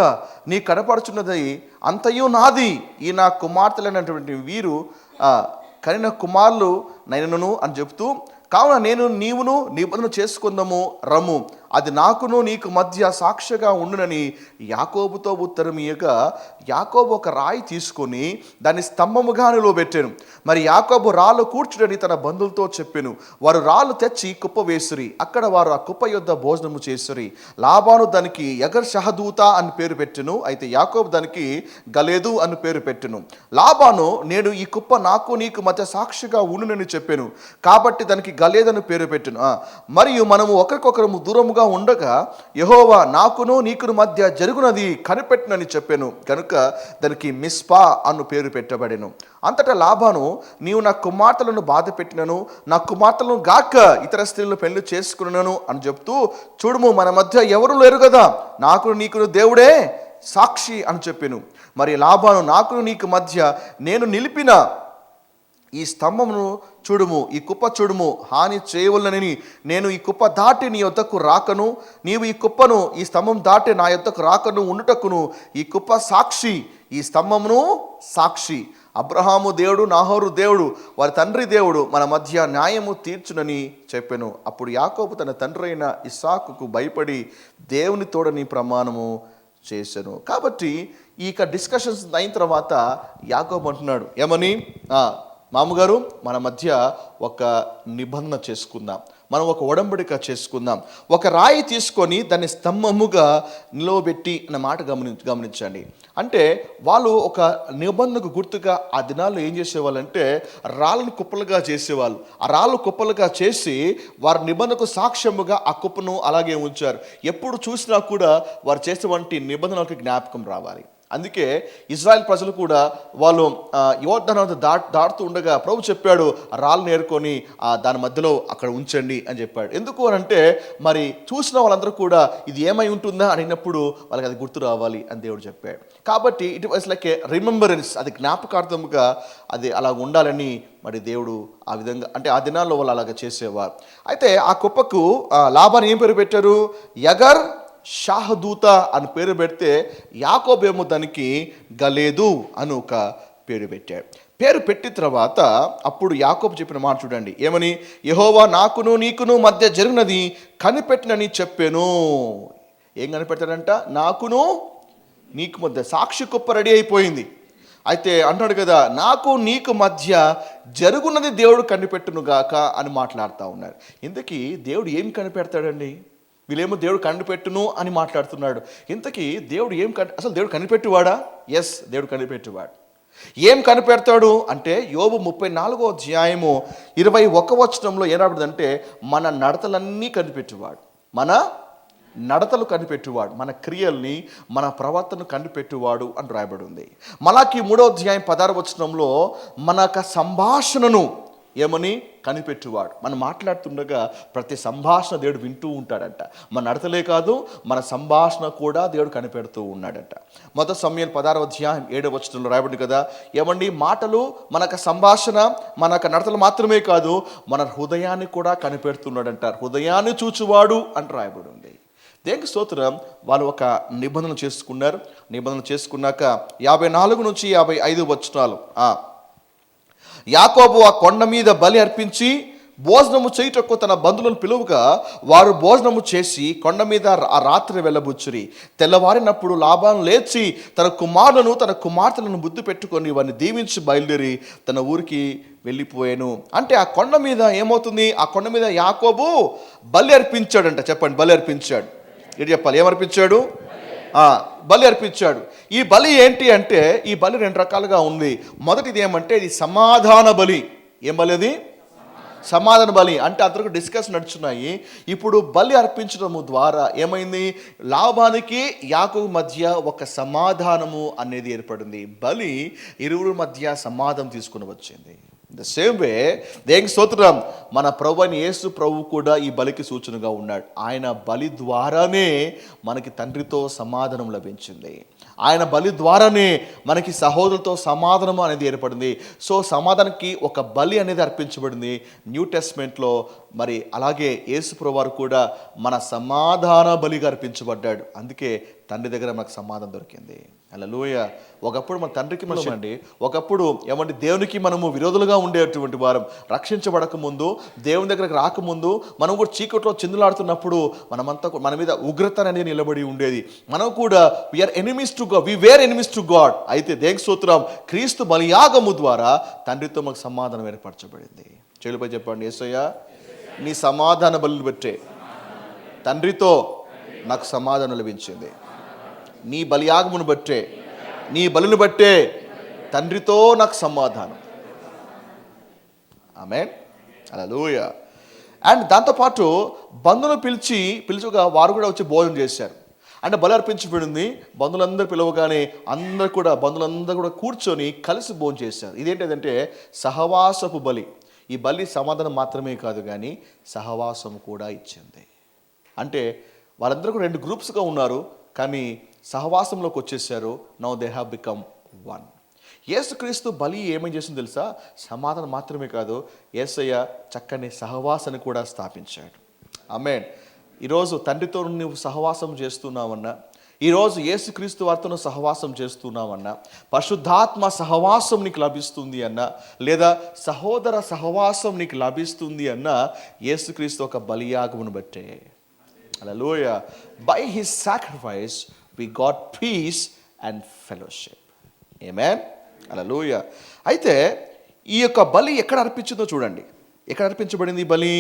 నీ కనపడుచున్నది అంతయు నాది, ఈ నా కుమార్తెలైనటువంటి వీరు కనిన కుమారులు నైనను అని చెప్తూ, కావున నేను నీవును నిబంధన చేసుకుందాము రమ్ము, అది నాకును నీకు మధ్య సాక్షిగా ఉండునని యాకోబుతో ఉత్తరం ఇయ్యగా, యాకోబు ఒక రాయి తీసుకొని దాన్ని స్తంభముగా నిలవబెట్టాను. మరి యాకోబు రాళ్ళు కూర్చుడని తన బంధువులతో చెప్పాను. వారు రాళ్ళు తెచ్చి కుప్ప వేసిరి. అక్కడ వారు ఆ కుప్ప యొద్ద భోజనము చేసిరి. లాబాను దానికి యగర్ షహదూత అని పేరు పెట్టెను. అయితే యాకోబు దానికి గలేదు అని పేరు పెట్టెను. లాబాను, నేను ఈ కుప్ప నాకు నీకు మధ్య సాక్షిగా ఉండునని చెప్పాను కాబట్టి దానికి గలేదని పేరు పెట్టెను. మరియు మనము ఒకరికొకరు దూరముగా ఉండగా యెహోవా నాకును నీకును మధ్య జరుగునది కనిపెట్టునని చెప్పాను కనుక దానికి మిస్పా అను పేరు పెట్టబడెను. అంతటా లాబాను, నీవు నా కుమార్తెలను బాధ పెట్టినను, నా కుమార్తెలను గాక ఇతర స్త్రీలను పెళ్లి చేసుకున్నాను అని చెప్తూ, చూడుము మన మధ్య ఎవరు లేరు కదా, నాకు నీకును దేవుడే సాక్షి అని చెప్పాను. మరి లాబాను, నాకు నీకు మధ్య నేను నిలిపిన ఈ స్తంభమును చూడుము, ఈ కుప్ప చూడుము, హాని చేయవలనని నేను ఈ కుప్ప దాటి నీ యొద్దకు రాకను, నీవు ఈ కుప్పను ఈ స్తంభం దాటి నా యొద్దకు రాకను ఉండుటకును ఈ కుప్ప సాక్షి, ఈ స్తంభమును సాక్షి. అబ్రహాము దేవుడు, నాహోరు దేవుడు, వారి తండ్రి దేవుడు మన మధ్య న్యాయము తీర్చునని చెప్పెను. అప్పుడు యాకోబు తన తండ్రి అయిన ఇస్సాకుకు భయపడి దేవుని తోడని ప్రమాణము చేశాను. కాబట్టి ఈ డిస్కషన్స్ అయిన తర్వాత యాకోబు అంటున్నాడు ఏమని, మామగారు మన మధ్య ఒక నిబంధన చేసుకుందాం, మనం ఒక ఒడంబడిక చేసుకుందాం, ఒక రాయి తీసుకొని దాన్ని స్తంభముగా నిలవబెట్టి అన్న మాట గమనించండి. అంటే వాళ్ళు ఒక నిబంధనకు గుర్తుగా ఆ దినాల్లో ఏం చేసేవాళ్ళంటే రాళ్ళను కుప్పలుగా చేసేవాళ్ళు. ఆ రాళ్ళు కుప్పలుగా చేసి వారి నిబంధనకు సాక్ష్యముగా ఆ కుప్పను అలాగే ఉంచారు. ఎప్పుడు చూసినా కూడా వారు చేసేటువంటి నిబంధనలకు జ్ఞాపకం రావాలి. అందుకే ఇజ్రాయెల్ ప్రజలు కూడా వాళ్ళు యోర్దాను దాటుతూ ఉండగా ప్రభు చెప్పాడు, రాళ్ళను ఏరుకొని దాని మధ్యలో అక్కడ ఉంచండి అని చెప్పాడు. ఎందుకు అని అంటే మరి చూసిన వాళ్ళందరూ కూడా ఇది ఏమై ఉంటుందా అడిగినప్పుడు వాళ్ళకి అది గుర్తు రావాలి అని దేవుడు చెప్పాడు. కాబట్టి it was like A remembrance, అది జ్ఞాపకార్థముగా అది అలా ఉండాలని మరి దేవుడు ఆ విధంగా, అంటే ఆ దినాల్లో వాళ్ళు అలాగ చేసేవారు. అయితే ఆ కుప్పకు లాబాను ఏం పేరు పెట్టారు? యగర్ షాహదూత అని పేరు పెడితే యాకోబేమో దానికి గలేదు అని ఒక పేరు పెట్టాడు. పేరు పెట్టిన తర్వాత అప్పుడు యాకోబు చెప్పిన మాట చూడండి, ఏమని? యెహోవా నాకును నీకును మధ్య జరిగినది కనిపెట్టినని చెప్పాను. ఏం కనిపెట్టారంట? నాకును నీకు మధ్య సాక్షి కుప్ప రెడీ అయిపోయింది. అయితే అంటున్నాడు కదా, నాకు నీకు మధ్య జరుగున్నది దేవుడు కనిపెట్టునుగాక అని మాట్లాడుతూ ఉన్నారు. ఇంతకీ దేవుడు ఏం కనిపెడతాడండి? వీళ్ళేమో దేవుడు కనిపెట్టును అని మాట్లాడుతున్నాడు. ఇంతకీ దేవుడు అసలు దేవుడు కనిపెట్టువాడా? ఎస్, దేవుడు కనిపెట్టువాడు. ఏం కనిపెడతాడు అంటే యోబు 34వ అధ్యాయము 21వ వచనంలో ఏం రాబడిందంటే, మన నడతలన్నీ కనిపెట్టువాడు, మన నడతలు కనిపెట్టువాడు, మన క్రియల్ని మన ప్రవర్తనను కనిపెట్టువాడు అని రాయబడి ఉంది. మలాకి 3వ అధ్యాయం 16వ వచనంలో మన సంభాషణను ఏమని కనిపెట్టువాడు. మనం మాట్లాడుతుండగా ప్రతి సంభాషణ దేవుడు వింటూ ఉంటాడంట. మన నడతలే కాదు, మన సంభాషణ కూడా దేవుడు కనిపెడుతూ ఉన్నాడంట. మొదటి సమూయేలు 16వ అధ్యాయం 7వ వచనంలో రాయబడింది కదా, ఏమండి మాటలు మనకు సంభాషణ మనకు నడతలు మాత్రమే కాదు, మన హృదయాన్ని కూడా కనిపెడుతున్నాడంట. హృదయాన్ని చూచువాడు అని రాయబడి ఉంది. దేనికి స్తోత్రం. వాళ్ళు ఒక నిబంధన చేసుకున్నారు. నిబంధన చేసుకున్నాక 54 నుంచి 55 వచనాలు, యాకోబు ఆ కొండ మీద బలి అర్పించి భోజనము చేయుటకు తన బంధువులను పిలువగా వారు భోజనము చేసి కొండ మీద ఆ రాత్రి వెళ్ళబుచ్చురి. తెల్లవారినప్పుడు లాబాను లేచి తన కుమారులను తన కుమార్తెలను ముద్దు పెట్టుకొని వారిని దీవించి బయలుదేరి తన ఊరికి వెళ్ళిపోయాను. అంటే ఆ కొండ మీద ఏమవుతుంది? ఆ కొండ మీద యాకోబు బలి అర్పించాడంట. చెప్పండి, బలి అర్పించాడు. ఏంటి చెప్పాలి? ఏమర్పించాడు? బలి అర్పించాడు. ఈ బలి ఏంటి అంటే, ఈ బలి 2 రకాలుగా ఉంది. మొదటిది ఏమంటే ఇది సమాధాన బలి. ఏం బలి అది? సమాధాన బలి. అంటే అందరికి డిస్కస్ నడుచున్నాయి. ఇప్పుడు బలి అర్పించడము ద్వారా ఏమైంది? లాబానికి యాకోబు మధ్య ఒక సమాధానము అనేది ఏర్పడింది. బలి ఇరువురి మధ్య సమాధానం తీసుకుని వచ్చింది. ద సేమ్ వే దేనికి స్తోత్రం, మన ప్రభు అయిన యేసు ప్రభు కూడా ఈ బలికి సూచనగా ఉన్నాడు. ఆయన బలి ద్వారానే మనకి తండ్రితో సమాధానం లభించింది. ఆయన బలి ద్వారానే మనకి సహోదరులతో సమాధానం అనేది ఏర్పడింది. సో సమాధానానికి ఒక బలి అనేది అర్పించబడింది న్యూ టెస్ట్మెంట్లో. మరి అలాగే యేసు ప్రభు వారు కూడా మన సమాధాన బలిగా అర్పించబడ్డాడు. అందుకే తండ్రి దగ్గర మనకు సమాధానం దొరికింది. హల్లెలూయా. ఒకప్పుడు మన తండ్రికి మనమండి, ఒకప్పుడు ఏమంటే దేవునికి మనము విరోధులుగా ఉండేటువంటి వారం. రక్షించబడక ముందు, దేవుని దగ్గరకు రాకముందు మనం కూడా చీకట్లో చిందులాడుతున్నప్పుడు మనమంతా మన మీద ఉగ్రత అనేది నిలబడి ఉండేది. మనం కూడా we are enemies to God, we were enemies to God. అయితే దేవుని స్తోత్రం, క్రీస్తు బలియాగము ద్వారా తండ్రితో మనకు సమాధానం ఏర్పరచబడింది. చెలుపై చెప్పండి, యేసయ్యా నీ సమాధాన బలులు బట్టే తండ్రితో నాకు సమాధానం లభించింది. నీ బలియాగమును బట్టే, నీ బలిని బట్టే తండ్రితో నాకు సమాధానం. ఆమేన్, హల్లెలూయా. అండ్ దాంతోపాటు బంధువులను పిలుచుగా వారు కూడా వచ్చి భోజనం చేశారు. అంటే బలి అర్పించబడింది. బంధువులందరూ పిలవగానే బంధువులందరూ కూడా కూర్చొని కలిసి భోజనం చేశారు. ఇదేంటిదంటే సహవాసపు బలి. ఈ బలి సమాధానం మాత్రమే కాదు కానీ సహవాసం కూడా ఇచ్చింది. అంటే వాళ్ళందరూ కూడా 2 గ్రూప్స్గా ఉన్నారు, కానీ సహవాసంలోకి వచ్చేసారు. Now they have become one. యేసుక్రీస్తు బలి ఏమని చేసిందో తెలుసా? సమాధానం మాత్రమే కాదు, యేసయ్య చక్కని సహవాసాన్ని కూడా స్థాపించాడు. ఆమేన్. ఈరోజు తండ్రితో నువ్వు సహవాసం చేస్తున్నావన్నా, ఈరోజు యేసుక్రీస్తు వారితో సహవాసం చేస్తున్నామన్నా, పరిశుద్ధాత్మ సహవాసం నీకు లభిస్తుంది అన్నా, లేదా సహోదర సహవాసం నీకు లభిస్తుంది అన్నా యేసుక్రీస్తు ఒక బలియాగమును బట్టే. హల్లెలూయా. By his sacrifice we got peace and fellowship. Amen. హల్లెలూయా. అయితే ఈ యొక్క బలి ఎక్కడ అర్పించిందో చూడండి. ఎక్కడ అర్పించబడింది ఈ బలి?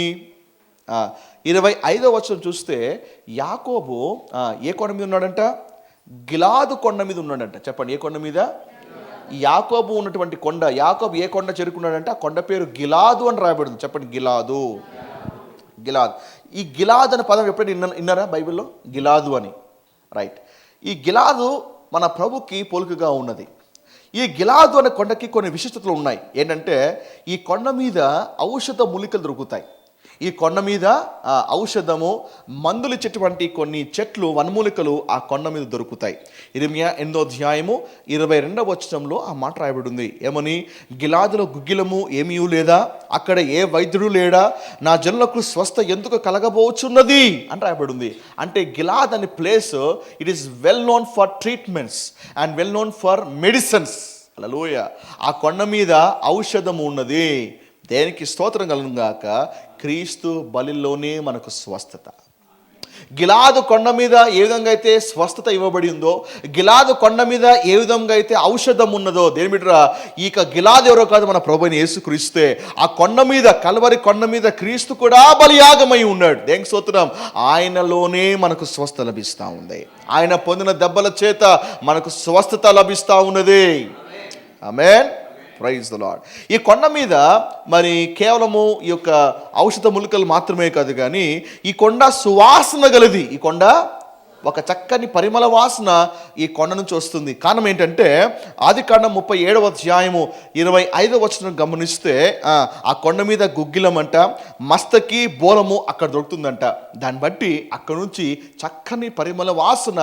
25వ వచనం చూస్తే యాకోబు ఏ కొండ మీద ఉన్నాడంట? గిలాదు కొండ మీద ఉన్నాడంట. చెప్పండి, ఏ కొండ మీద? యాకోబు ఉన్నటువంటి కొండ. యాకోబు ఏ కొండ చేరుకున్నాడంటే ఆ కొండ పేరు గిలాదు అని రాయబడింది. చెప్పండి, గిలాదు. ఈ గిలాదు అనే పదం ఎప్పుడైనా విన్నారా బైబిల్లో? గిలాదు అని. రైట్. ఈ గిలాదు మన ప్రభుకి పోలికగా ఉన్నది. ఈ గిలాదు అనే కొండకి కొన్ని విశిష్టతలు ఉన్నాయి. ఏంటంటే ఈ కొండ మీద ఔషధ మూలికలు దొరుకుతాయి. ఈ కొండ మీద ఔషధము మందులు ఇచ్చేటువంటి కొన్ని చెట్లు వనమూలికలు ఆ కొండ మీద దొరుకుతాయి. ఇర్మియా 8:22 ఆ మాట రాయబడి ఉంది. ఏమని? గిలాదులో గుగ్గిలము ఏమీ లేదా, అక్కడ ఏ వైద్యుడు లేడా, నా జనులకు స్వస్థ ఎందుకు కలగబోచున్నది అని రాయబడి ఉంది. అంటే గిలాద్ అనే place it is well known for treatments and well known for medicines. హల్లెలూయా. ఆ కొండ మీద ఔషధము ఉన్నది. దేనికి స్తోత్రం కలుగుగాక. క్రీస్తు బలిలోనే మనకు స్వస్థత. గిలాదు కొండ మీద ఏ విధంగా అయితే స్వస్థత ఇవ్వబడి ఉందో, గిలాదు కొండ మీద ఏ విధంగా అయితే ఔషధం ఉన్నదో, దేని బిడ్డరా, ఇక గిలాదు ఎవరో కాదు, మన ప్రభువైన యేసుక్రీస్తే. ఆ కొండ మీద, కల్వరి కొండ మీద క్రీస్తు కూడా బలియాగమై ఉన్నాడు. దేనికి స్తోత్రం. ఆయనలోనే మనకు స్వస్థత లభిస్తూ ఉంది. ఆయన పొందిన దెబ్బల చేత మనకు స్వస్థత లభిస్తూ ఉన్నది. ఆమేన్. Praise the Lord. ఈ కొండ మీద మరి కేవలము ఈ యొక్క ఔషధ మూలికలు మాత్రమే కాదు, కానీ ఈ కొండ సువాసన గలది. ఈ కొండ ఒక చక్కని పరిమళ వాసన ఈ కొండ నుంచి వస్తుంది. కారణం ఏంటంటే ఆదికాండం 37:25 గమనిస్తే ఆ కొండ మీద గుగ్గిలమంట, మస్తకి, బోలము అక్కడ దొరుకుతుందంట. దాన్ని బట్టి అక్కడ నుంచి చక్కని పరిమళ వాసన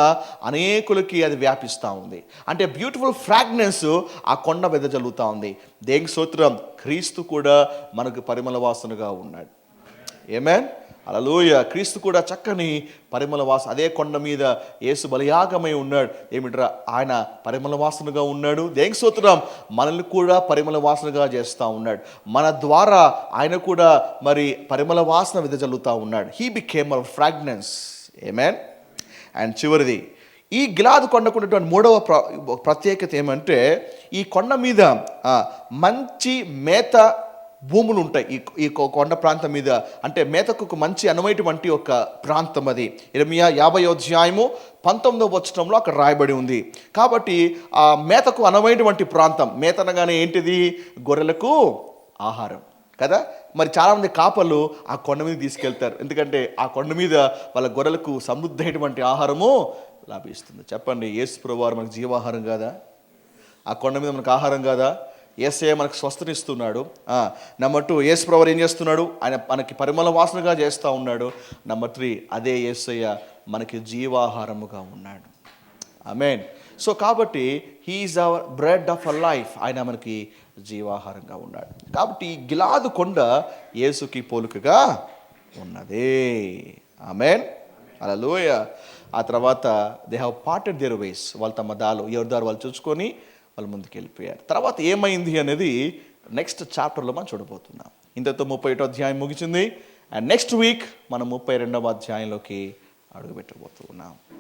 అనేకులకి అది వ్యాపిస్తూ ఉంది. అంటే బ్యూటిఫుల్ ఫ్రాగ్రెన్స్ ఆ కొండ వెదజల్లుతూ ఉంది. దేనికి స్తోత్రం. క్రీస్తు కూడా మనకు పరిమళ వాసనగా ఉన్నాడు. ఆమేన్. హల్లెలూయా. క్రీస్తు కూడా చక్కని పరిమళ వాసన. అదే కొండ మీద యేసు బలియాగమై ఉన్నాడు. ఏమిట్రా, ఆయన పరిమళ వాసనగా ఉన్నాడు. దేనికి స్తోత్రం. మనల్ని కూడా పరిమళ వాసనగా చేస్తూ ఉన్నాడు. మన ద్వారా ఆయన కూడా మరి పరిమళ వాసన వెదజల్లుతూ ఉన్నాడు. He became hour fragrance. Amen. And చివరిది, ఈ గిలాదు కొండకున్నటువంటి మూడవ ప్రత్యేకత ఏమంటే, ఈ కొండ మీద మంచి మేత భూములు ఉంటాయి. ఈ కొండ ప్రాంతం మీద, అంటే మేతకు మంచి అనువైనటువంటి ఒక ప్రాంతం అది. ఇర్మియా 50:19 అక్కడ రాయబడి ఉంది. కాబట్టి ఆ మేతకు అనువైనటువంటి ప్రాంతం. మేత అనగానే ఏంటిది? గొర్రెలకు ఆహారం కదా. మరి చాలామంది కాపర్లు ఆ కొండ మీద తీసుకెళ్తారు. ఎందుకంటే ఆ కొండ మీద వాళ్ళ గొర్రెలకు సమృద్ధమైనటువంటి ఆహారము లభిస్తుంది. చెప్పండి, యేసు ప్రభువారు మనకు జీవాహారం కాదా? ఆ కొండ మీద మనకు ఆహారం కాదా? యేసయ్య మనకు స్వస్థనిస్తున్నాడు. నెంబర్ 2, యేసు ప్రభువారు ఏం చేస్తున్నాడు? ఆయన మనకి పరిమళ వాసనగా చేస్తూ ఉన్నాడు. నెంబర్ 3, అదే యేసయ్య మనకి జీవాహారముగా ఉన్నాడు. ఆమేన్. సో కాబట్టి he is our bread of a life. ఆయన మనకి జీవాహారంగా ఉన్నాడు. కాబట్టి గిలాదు కొండ యేసుకి పోలికగా ఉన్నదే. ఆమేన్. హల్లెలూయా. ఆ తర్వాత దే హ్యావ్ పార్టెడ్ దేర్ వేస్. వాళ్ళు తమ దారు ఎవరి దారు వాళ్ళు చూసుకొని వాళ్ళు ముందుకు వెళ్ళిపోయారు. తర్వాత ఏమైంది అనేది నెక్స్ట్ చాప్టర్లో మనం చూడబోతున్నాం. ఇంతతో 31వ అధ్యాయం ముగిసింది. అండ్ నెక్స్ట్ వీక్ మనం 32వ అధ్యాయంలోకి అడుగుపెట్టబోతున్నాం.